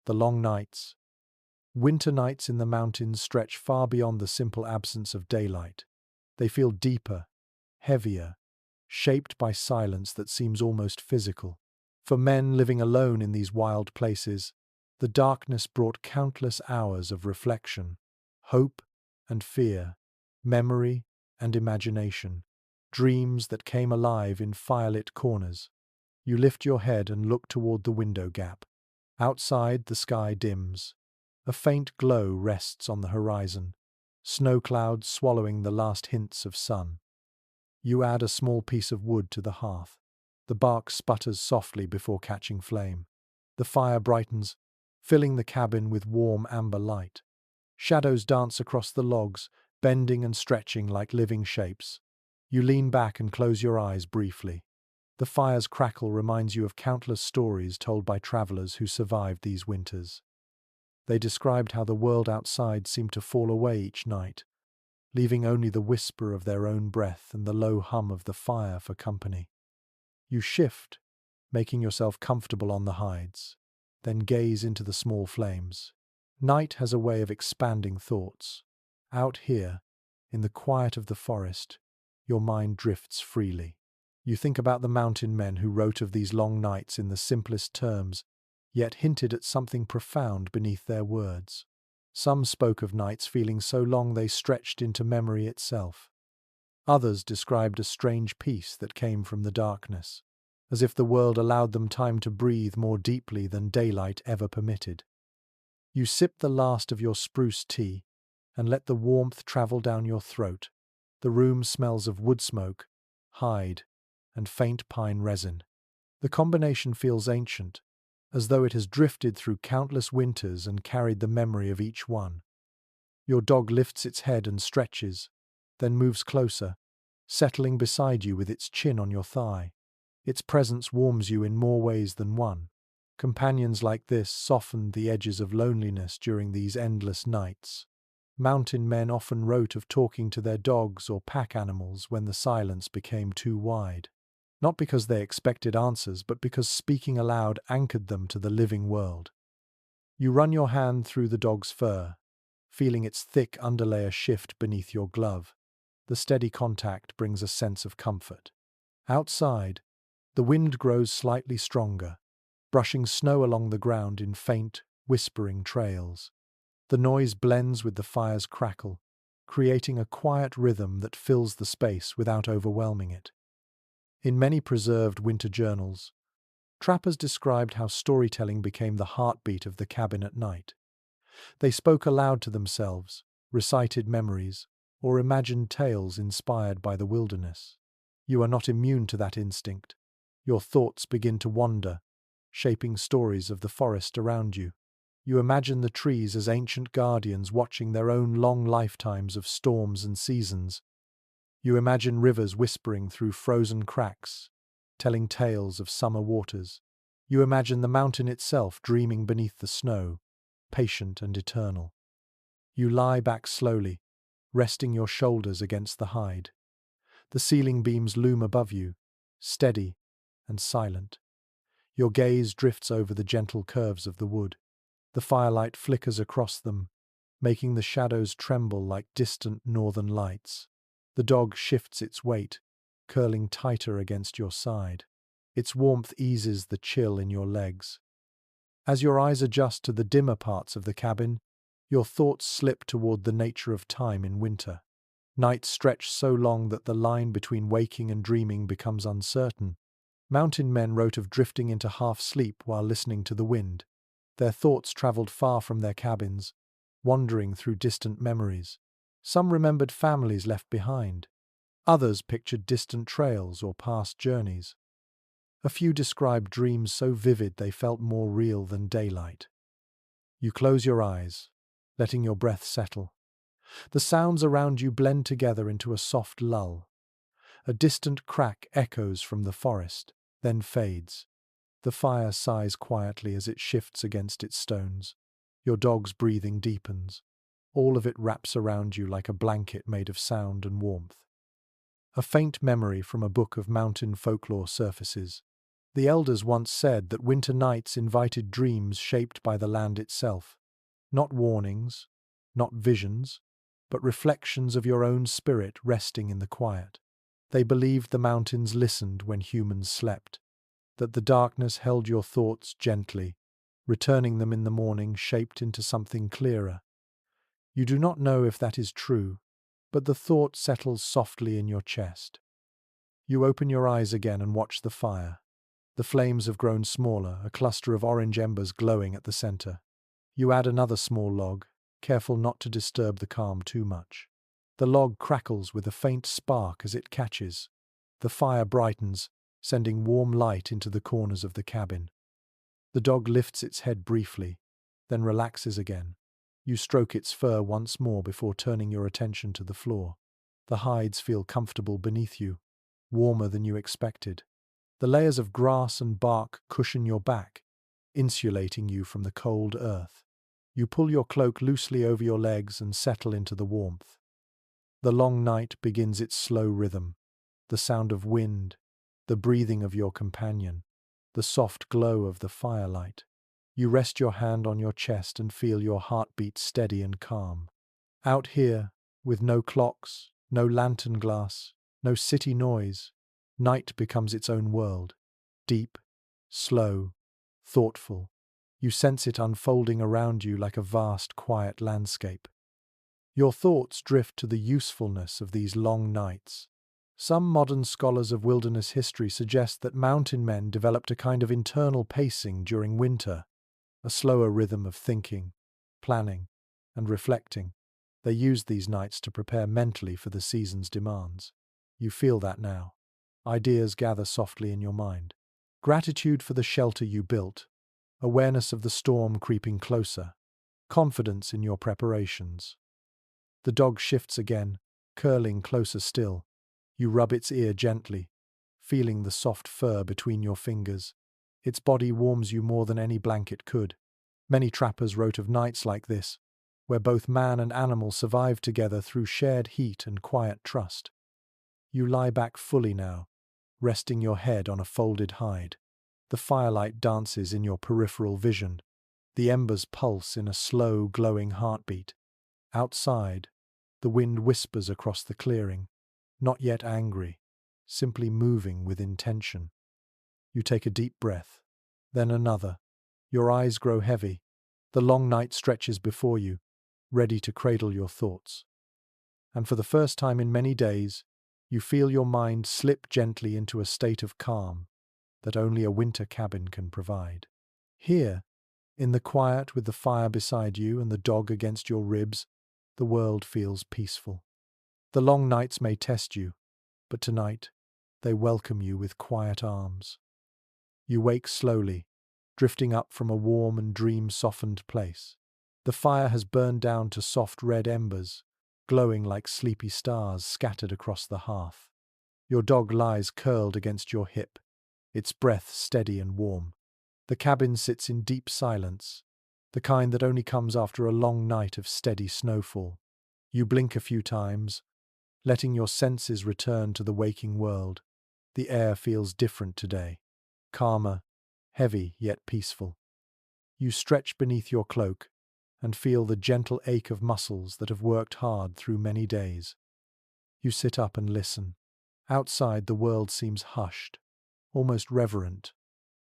the long nights. Winter nights in the mountains stretch far beyond the simple absence of daylight. They feel deeper, heavier, shaped by silence that seems almost physical. For men living alone in these wild places, the darkness brought countless hours of reflection, hope and fear, memory and imagination, dreams that came alive in firelit corners. You lift your head and look toward the window gap. Outside, the sky dims. A faint glow rests on the horizon, snow clouds swallowing the last hints of sun. You add a small piece of wood to the hearth. The bark sputters softly before catching flame. The fire brightens, filling the cabin with warm amber light. Shadows dance across the logs, bending and stretching like living shapes. You lean back and close your eyes briefly. The fire's crackle reminds you of countless stories told by travelers who survived these winters. They described how the world outside seemed to fall away each night, leaving only the whisper of their own breath and the low hum of the fire for company. You shift, making yourself comfortable on the hides, then gaze into the small flames. Night has a way of expanding thoughts. Out here, in the quiet of the forest, your mind drifts freely. You think about the mountain men who wrote of these long nights in the simplest terms, yet hinted at something profound beneath their words. Some spoke of nights feeling so long they stretched into memory itself. Others described a strange peace that came from the darkness, as if the world allowed them time to breathe more deeply than daylight ever permitted. You sip the last of your spruce tea and let the warmth travel down your throat. The room smells of wood smoke, hide, and faint pine resin. The combination feels ancient, as though it has drifted through countless winters and carried the memory of each one. Your dog lifts its head and stretches, then moves closer, settling beside you with its chin on your thigh. Its presence warms you in more ways than one. Companions like this softened the edges of loneliness during these endless nights. Mountain men often wrote of talking to their dogs or pack animals when the silence became too wide. Not because they expected answers, but because speaking aloud anchored them to the living world. You run your hand through the dog's fur, feeling its thick underlayer shift beneath your glove. The steady contact brings a sense of comfort. Outside, the wind grows slightly stronger, brushing snow along the ground in faint, whispering trails. The noise blends with the fire's crackle, creating a quiet rhythm that fills the space without overwhelming it. In many preserved winter journals, trappers described how storytelling became the heartbeat of the cabin at night. They spoke aloud to themselves, recited memories, or imagined tales inspired by the wilderness. You are not immune to that instinct. Your thoughts begin to wander, shaping stories of the forest around you. You imagine the trees as ancient guardians watching their own long lifetimes of storms and seasons. You imagine rivers whispering through frozen cracks, telling tales of summer waters. You imagine the mountain itself dreaming beneath the snow, patient and eternal. You lie back slowly, resting your shoulders against the hide. The ceiling beams loom above you, steady and silent. Your gaze drifts over the gentle curves of the wood. The firelight flickers across them, making the shadows tremble like distant northern lights. The dog shifts its weight, curling tighter against your side. Its warmth eases the chill in your legs. As your eyes adjust to the dimmer parts of the cabin, your thoughts slip toward the nature of time in winter. Nights stretch so long that the line between waking and dreaming becomes uncertain. Mountain men wrote of drifting into half-sleep while listening to the wind. Their thoughts traveled far from their cabins, wandering through distant memories. Some remembered families left behind. Others pictured distant trails or past journeys. A few described dreams so vivid they felt more real than daylight. You close your eyes, letting your breath settle. The sounds around you blend together into a soft lull. A distant crack echoes from the forest, then fades. The fire sighs quietly as it shifts against its stones. Your dog's breathing deepens. All of it wraps around you like a blanket made of sound and warmth. A faint memory from a book of mountain folklore surfaces. The elders once said that winter nights invited dreams shaped by the land itself. Not warnings, not visions, but reflections of your own spirit resting in the quiet. They believed the mountains listened when humans slept, that the darkness held your thoughts gently, returning them in the morning shaped into something clearer. You do not know if that is true, but the thought settles softly in your chest. You open your eyes again and watch the fire. The flames have grown smaller, a cluster of orange embers glowing at the center. You add another small log, careful not to disturb the calm too much. The log crackles with a faint spark as it catches. The fire brightens, sending warm light into the corners of the cabin. The dog lifts its head briefly, then relaxes again. You stroke its fur once more before turning your attention to the floor. The hides feel comfortable beneath you, warmer than you expected. The layers of grass and bark cushion your back, insulating you from the cold earth. You pull your cloak loosely over your legs and settle into the warmth. The long night begins its slow rhythm. The sound of wind, the breathing of your companion, the soft glow of the firelight. You rest your hand on your chest and feel your heartbeat steady and calm. Out here, with no clocks, no lantern glass, no city noise, night becomes its own world. Deep, slow, thoughtful. You sense it unfolding around you like a vast, quiet landscape. Your thoughts drift to the usefulness of these long nights. Some modern scholars of wilderness history suggest that mountain men developed a kind of internal pacing during winter, a slower rhythm of thinking, planning, and reflecting. They used these nights to prepare mentally for the season's demands. You feel that now. Ideas gather softly in your mind. Gratitude for the shelter you built, awareness of the storm creeping closer, confidence in your preparations. The dog shifts again, curling closer still. You rub its ear gently, feeling the soft fur between your fingers. Its body warms you more than any blanket could. Many trappers wrote of nights like this, where both man and animal survived together through shared heat and quiet trust. You lie back fully now, resting your head on a folded hide. The firelight dances in your peripheral vision. The embers pulse in a slow, glowing heartbeat. Outside, the wind whispers across the clearing, not yet angry, simply moving with intention. You take a deep breath, then another. Your eyes grow heavy. The long night stretches before you, ready to cradle your thoughts. And for the first time in many days, you feel your mind slip gently into a state of calm that only a winter cabin can provide. Here, in the quiet with the fire beside you and the dog against your ribs, the world feels peaceful. The long nights may test you, but tonight they welcome you with quiet arms. You wake slowly, drifting up from a warm and dream-softened place. The fire has burned down to soft red embers, glowing like sleepy stars scattered across the hearth. Your dog lies curled against your hip, its breath steady and warm. The cabin sits in deep silence, the kind that only comes after a long night of steady snowfall. You blink a few times, letting your senses return to the waking world. The air feels different today, calmer, heavy yet peaceful. You stretch beneath your cloak and feel the gentle ache of muscles that have worked hard through many days. You sit up and listen. Outside, the world seems hushed, almost reverent.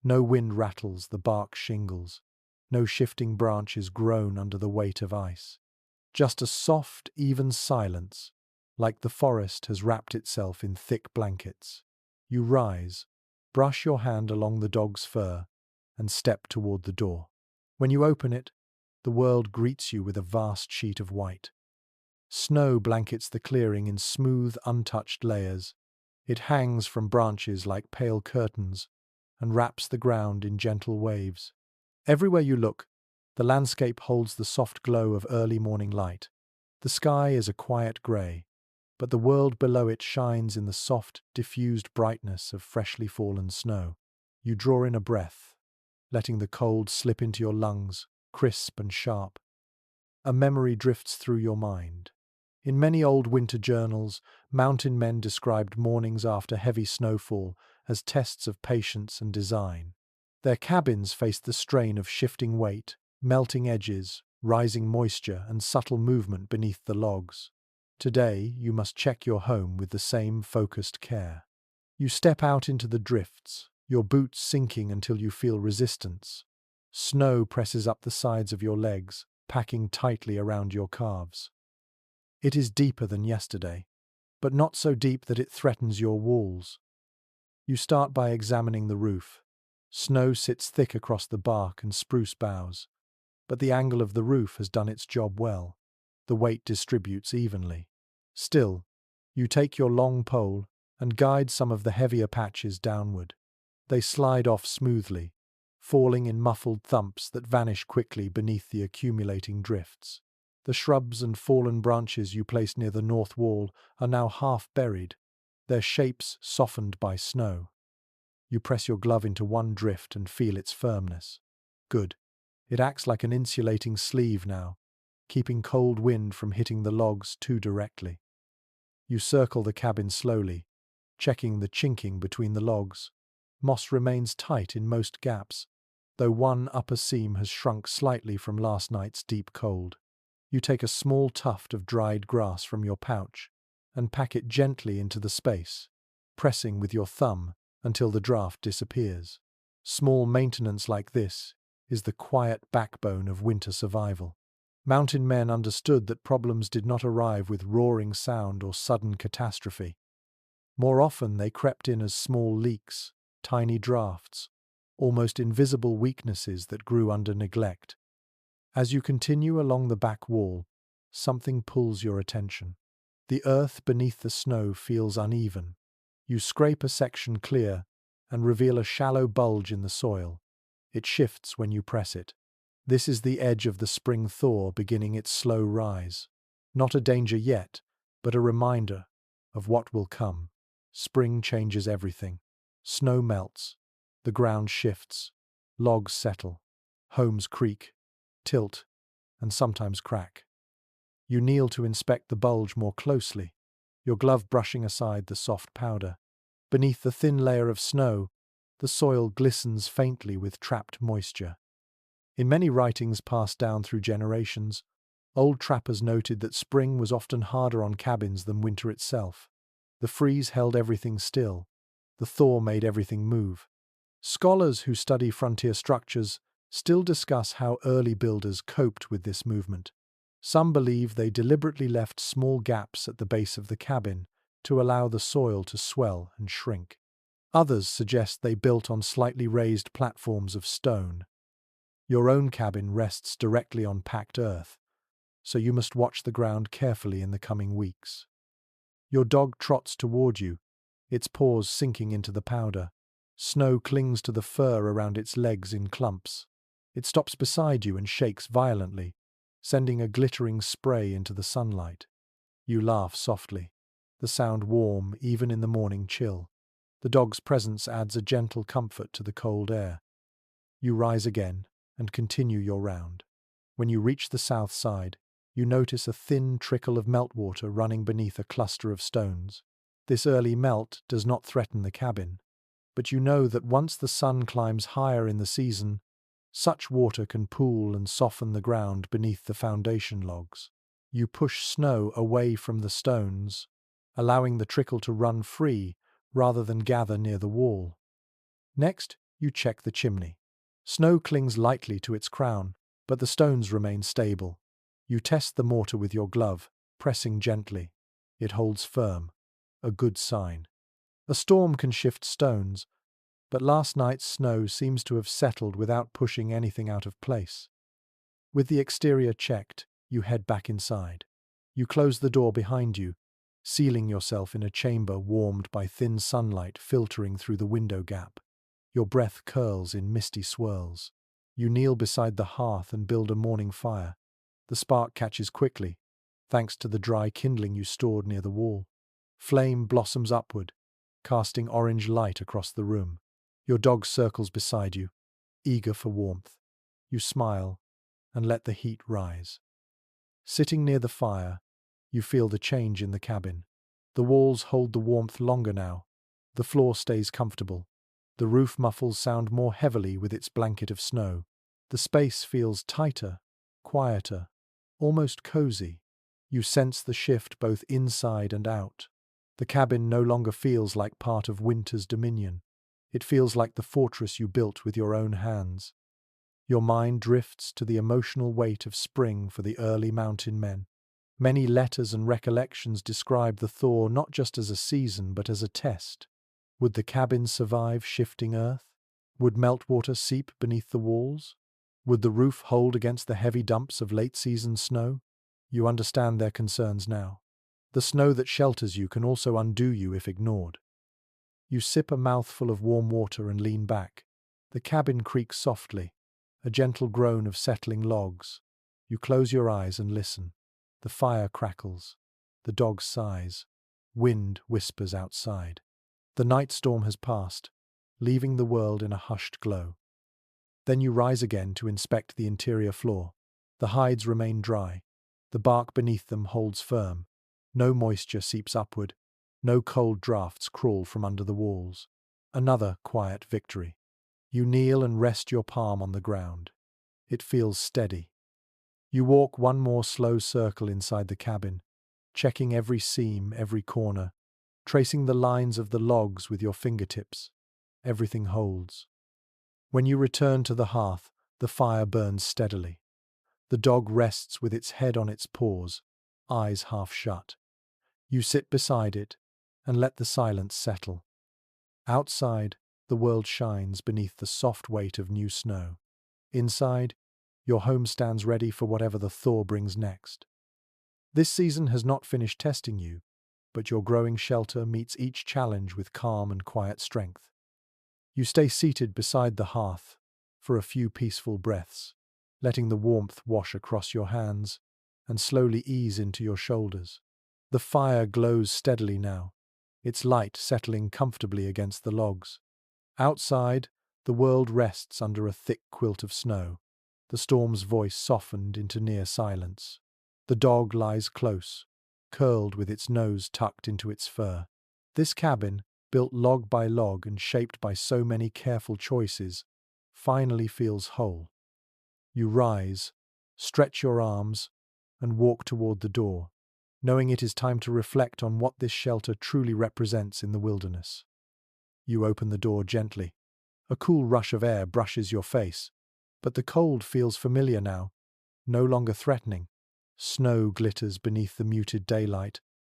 No wind rattles the bark shingles. No shifting branches groan under the weight of ice. Just a soft, even silence, like the forest has wrapped itself in thick blankets. You rise, brush your hand along the dog's fur, and step toward the door. When you open it, the world greets you with a vast sheet of white. Snow blankets the clearing in smooth, untouched layers. It hangs from branches like pale curtains and wraps the ground in gentle waves. Everywhere you look, the landscape holds the soft glow of early morning light. The sky is a quiet grey, but the world below it shines in the soft, diffused brightness of freshly fallen snow. You draw in a breath, letting the cold slip into your lungs, crisp and sharp. A memory drifts through your mind. In many old winter journals, mountain men described mornings after heavy snowfall as tests of patience and design. Their cabins faced the strain of shifting weight, melting edges, rising moisture, and subtle movement beneath the logs. Today, you must check your home with the same focused care. You step out into the drifts, your boots sinking until you feel resistance. Snow presses up the sides of your legs, packing tightly around your calves. It is deeper than yesterday, but not so deep that it threatens your walls. You start by examining the roof. Snow sits thick across the bark and spruce boughs, but the angle of the roof has done its job well. The weight distributes evenly. Still, you take your long pole and guide some of the heavier patches downward. They slide off smoothly, falling in muffled thumps that vanish quickly beneath the accumulating drifts. The shrubs and fallen branches you placed near the north wall are now half buried, their shapes softened by snow. You press your glove into one drift and feel its firmness. Good. It acts like an insulating sleeve now, keeping cold wind from hitting the logs too directly. You circle the cabin slowly, checking the chinking between the logs. Moss remains tight in most gaps, though one upper seam has shrunk slightly from last night's deep cold. You take a small tuft of dried grass from your pouch and pack it gently into the space, pressing with your thumb until the draft disappears. Small maintenance like this is the quiet backbone of winter survival. Mountain men understood that problems did not arrive with roaring sound or sudden catastrophe. More often they crept in as small leaks, tiny drafts, almost invisible weaknesses that grew under neglect. As you continue along the back wall, something pulls your attention. The earth beneath the snow feels uneven. You scrape a section clear and reveal a shallow bulge in the soil. It shifts when you press it. This is the edge of the spring thaw beginning its slow rise. Not a danger yet, but a reminder of what will come. Spring changes everything. Snow melts, the ground shifts, logs settle, homes creak, tilt, and sometimes crack. You kneel to inspect the bulge more closely, your glove brushing aside the soft powder. Beneath the thin layer of snow, the soil glistens faintly with trapped moisture. In many writings passed down through generations, old trappers noted that spring was often harder on cabins than winter itself. The freeze held everything still. The thaw made everything move. Scholars who study frontier structures still discuss how early builders coped with this movement. Some believe they deliberately left small gaps at the base of the cabin to allow the soil to swell and shrink. Others suggest they built on slightly raised platforms of stone. Your own cabin rests directly on packed earth, so you must watch the ground carefully in the coming weeks. Your dog trots toward you, its paws sinking into the powder. Snow clings to the fur around its legs in clumps. It stops beside you and shakes violently, sending a glittering spray into the sunlight. You laugh softly, the sound warm even in the morning chill. The dog's presence adds a gentle comfort to the cold air. You rise again and continue your round. When you reach the south side, you notice a thin trickle of meltwater running beneath a cluster of stones. This early melt does not threaten the cabin, but you know that once the sun climbs higher in the season, such water can pool and soften the ground beneath the foundation logs. You push snow away from the stones, allowing the trickle to run free rather than gather near the wall. Next, you check the chimney. Snow clings lightly to its crown, but the stones remain stable. You test the mortar with your glove, pressing gently. It holds firm, a good sign. A storm can shift stones, but last night's snow seems to have settled without pushing anything out of place. With the exterior checked, you head back inside. You close the door behind you, sealing yourself in a chamber warmed by thin sunlight filtering through the window gap. Your breath curls in misty swirls. You kneel beside the hearth and build a morning fire. The spark catches quickly, thanks to the dry kindling you stored near the wall. Flame blossoms upward, casting orange light across the room. Your dog circles beside you, eager for warmth. You smile and let the heat rise. Sitting near the fire, you feel the change in the cabin. The walls hold the warmth longer now. The floor stays comfortable. The roof muffles sound more heavily with its blanket of snow. The space feels tighter, quieter, almost cozy. You sense the shift both inside and out. The cabin no longer feels like part of winter's dominion. It feels like the fortress you built with your own hands. Your mind drifts to the emotional weight of spring for the early mountain men. Many letters and recollections describe the thaw not just as a season but as a test. Would the cabin survive shifting earth? Would meltwater seep beneath the walls? Would the roof hold against the heavy dumps of late-season snow? You understand their concerns now. The snow that shelters you can also undo you if ignored. You sip a mouthful of warm water and lean back. The cabin creaks softly, a gentle groan of settling logs. You close your eyes and listen. The fire crackles. The dog sighs. Wind whispers outside. The night storm has passed, leaving the world in a hushed glow. Then you rise again to inspect the interior floor. The hides remain dry. The bark beneath them holds firm. No moisture seeps upward. No cold drafts crawl from under the walls. Another quiet victory. You kneel and rest your palm on the ground. It feels steady. You walk one more slow circle inside the cabin, checking every seam, every corner, tracing the lines of the logs with your fingertips. Everything holds. When you return to the hearth, the fire burns steadily. The dog rests with its head on its paws, eyes half shut. You sit beside it and let the silence settle. Outside, the world shines beneath the soft weight of new snow. Inside, your home stands ready for whatever the thaw brings next. This season has not finished testing you, but your growing shelter meets each challenge with calm and quiet strength. You stay seated beside the hearth for a few peaceful breaths, letting the warmth wash across your hands and slowly ease into your shoulders. The fire glows steadily now, its light settling comfortably against the logs. Outside, the world rests under a thick quilt of snow, the storm's voice softened into near silence. The dog lies close, curled with its nose tucked into its fur. This cabin, built log by log and shaped by so many careful choices, finally feels whole. You rise, stretch your arms, and walk toward the door, knowing it is time to reflect on what this shelter truly represents in the wilderness. You open the door gently. A cool rush of air brushes your face, but the cold feels familiar now, no longer threatening. Snow glitters beneath the muted daylight,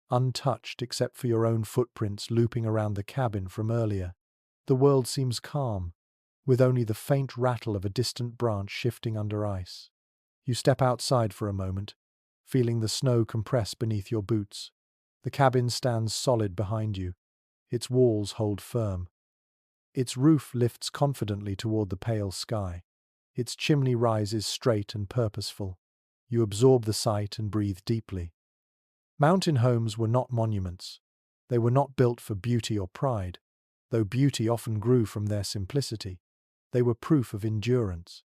untouched except for your own footprints looping around the cabin from earlier. The world seems calm, with only the faint rattle of a distant branch shifting under ice. You step outside for a moment, feeling the snow compress beneath your boots. The cabin stands solid behind you. Its walls hold firm. Its roof lifts confidently toward the pale sky. Its chimney rises straight and purposeful. You absorb the sight and breathe deeply. Mountain homes were not monuments. They were not built for beauty or pride, though beauty often grew from their simplicity. They were proof of endurance,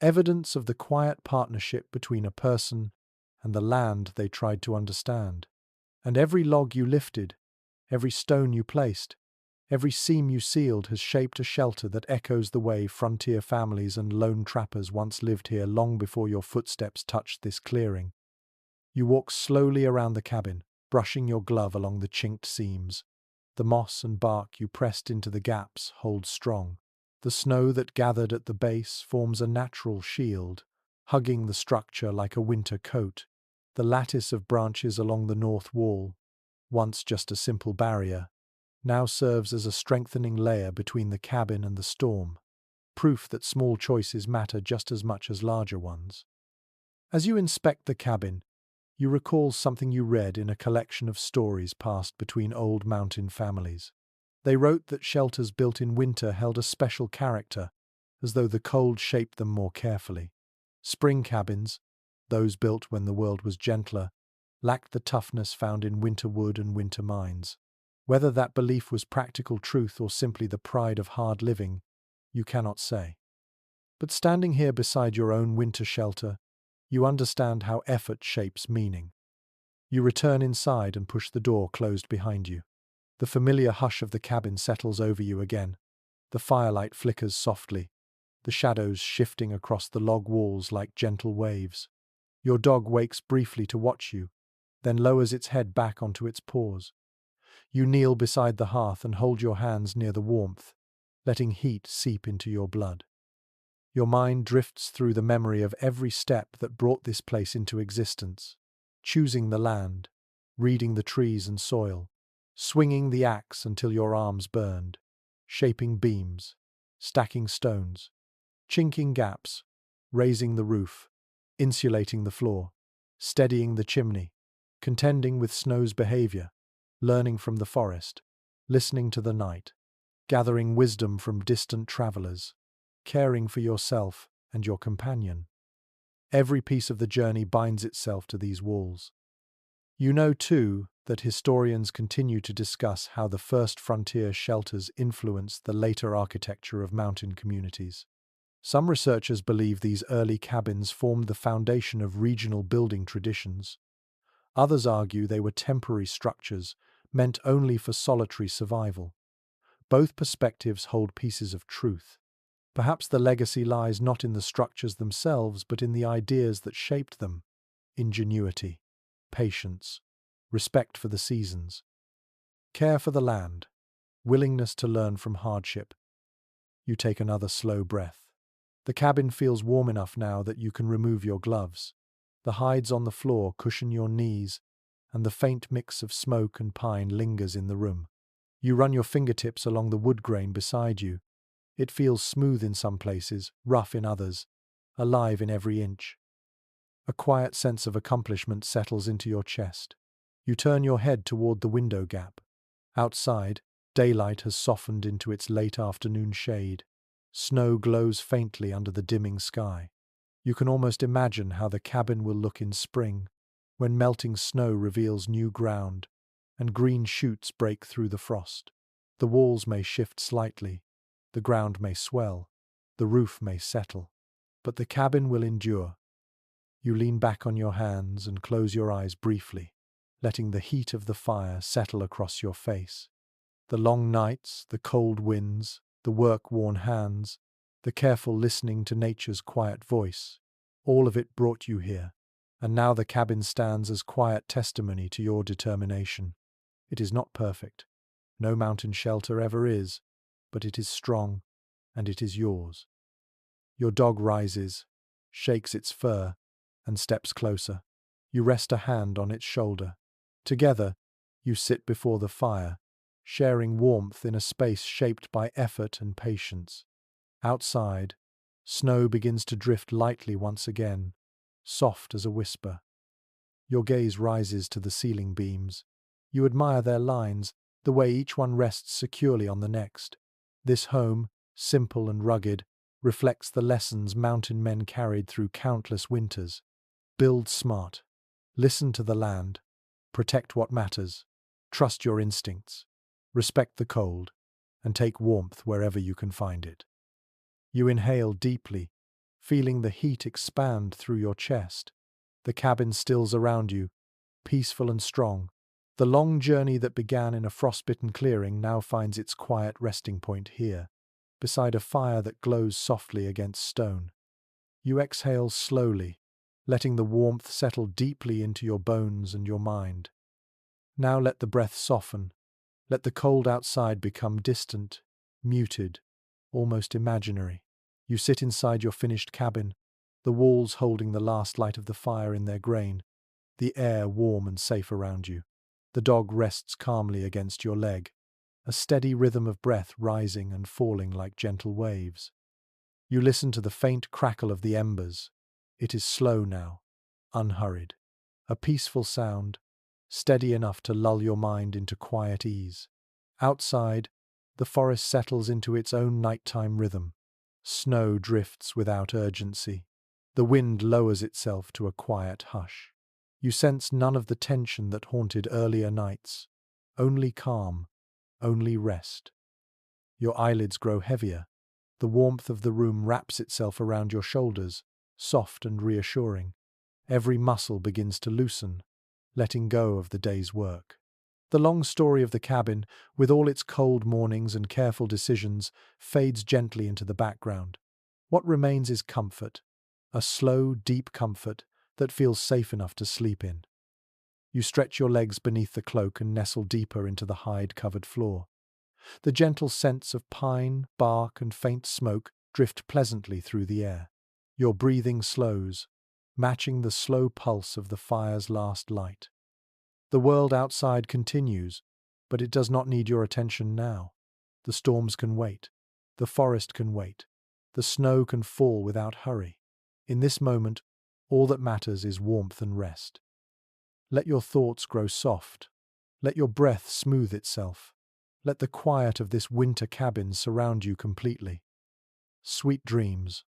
evidence of the quiet partnership between a person and the land they tried to understand. And every log you lifted, every stone you placed, every seam you sealed has shaped a shelter that echoes the way frontier families and lone trappers once lived here long before your footsteps touched this clearing. You walk slowly around the cabin, brushing your glove along the chinked seams. The moss and bark you pressed into the gaps hold strong. The snow that gathered at the base forms a natural shield, hugging the structure like a winter coat. The lattice of branches along the north wall, once just a simple barrier, now serves as a strengthening layer between the cabin and the storm, proof that small choices matter just as much as larger ones. As you inspect the cabin, you recall something you read in a collection of stories passed between old mountain families. They wrote that shelters built in winter held a special character, as though the cold shaped them more carefully. Spring cabins, those built when the world was gentler, lacked the toughness found in winter wood and winter mines. Whether that belief was practical truth or simply the pride of hard living, you cannot say. But standing here beside your own winter shelter, you understand how effort shapes meaning. You return inside and push the door closed behind you. The familiar hush of the cabin settles over you again. The firelight flickers softly, the shadows shifting across the log walls like gentle waves. Your dog wakes briefly to watch you, then lowers its head back onto its paws. You kneel beside the hearth and hold your hands near the warmth, letting heat seep into your blood. Your mind drifts through the memory of every step that brought this place into existence, choosing the land, reading the trees and soil, swinging the axe until your arms burned, shaping beams, stacking stones, chinking gaps, raising the roof, insulating the floor, steadying the chimney, contending with snow's behavior, learning from the forest, listening to the night, gathering wisdom from distant travelers, caring for yourself and your companion. Every piece of the journey binds itself to these walls. You know, too, that historians continue to discuss how the first frontier shelters influenced the later architecture of mountain communities. Some researchers believe these early cabins formed the foundation of regional building traditions. Others argue they were temporary structures meant only for solitary survival. Both perspectives hold pieces of truth. Perhaps the legacy lies not in the structures themselves, but in the ideas that shaped them: ingenuity, patience, respect for the seasons, care for the land, willingness to learn from hardship. You take another slow breath. The cabin feels warm enough now that you can remove your gloves. The hides on the floor cushion your knees, and the faint mix of smoke and pine lingers in the room. You run your fingertips along the wood grain beside you. It feels smooth in some places, rough in others, alive in every inch. A quiet sense of accomplishment settles into your chest. You turn your head toward the window gap. Outside, daylight has softened into its late afternoon shade. Snow glows faintly under the dimming sky. You can almost imagine how the cabin will look in spring, when melting snow reveals new ground, and green shoots break through the frost. The walls may shift slightly, the ground may swell, the roof may settle, but the cabin will endure. You lean back on your hands and close your eyes briefly, letting the heat of the fire settle across your face. The long nights, the cold winds, the work-worn hands, the careful listening to nature's quiet voice, all of it brought you here, and now the cabin stands as quiet testimony to your determination. It is not perfect. No mountain shelter ever is, but it is strong, and it is yours. Your dog rises, shakes its fur, and steps closer. You rest a hand on its shoulder. Together, you sit before the fire, sharing warmth in a space shaped by effort and patience. Outside, snow begins to drift lightly once again, soft as a whisper. Your gaze rises to the ceiling beams. You admire their lines, the way each one rests securely on the next. This home, simple and rugged, reflects the lessons mountain men carried through countless winters. Build smart. Listen to the land. Protect what matters. Trust your instincts. Respect the cold, and take warmth wherever you can find it. You inhale deeply, feeling the heat expand through your chest. The cabin stills around you, peaceful and strong. The long journey that began in a frostbitten clearing now finds its quiet resting point here, beside a fire that glows softly against stone. You exhale slowly, letting the warmth settle deeply into your bones and your mind. Now let the breath soften. Let the cold outside become distant, muted, almost imaginary. You sit inside your finished cabin, the walls holding the last light of the fire in their grain, the air warm and safe around you. The dog rests calmly against your leg, a steady rhythm of breath rising and falling like gentle waves. You listen to the faint crackle of the embers. It is slow now, unhurried. A peaceful sound, steady enough to lull your mind into quiet ease. Outside, the forest settles into its own nighttime rhythm. Snow drifts without urgency. The wind lowers itself to a quiet hush. You sense none of the tension that haunted earlier nights, only calm, only rest. Your eyelids grow heavier. The warmth of the room wraps itself around your shoulders, soft and reassuring. Every muscle begins to loosen, letting go of the day's work. The long story of the cabin, with all its cold mornings and careful decisions, fades gently into the background. What remains is comfort, a slow, deep comfort that feels safe enough to sleep in. You stretch your legs beneath the cloak and nestle deeper into the hide-covered floor. The gentle scents of pine, bark, and faint smoke drift pleasantly through the air. Your breathing slows, matching the slow pulse of the fire's last light. The world outside continues, but it does not need your attention now. The storms can wait. The forest can wait. The snow can fall without hurry. In this moment, all that matters is warmth and rest. Let your thoughts grow soft. Let your breath smooth itself. Let the quiet of this winter cabin surround you completely. Sweet dreams.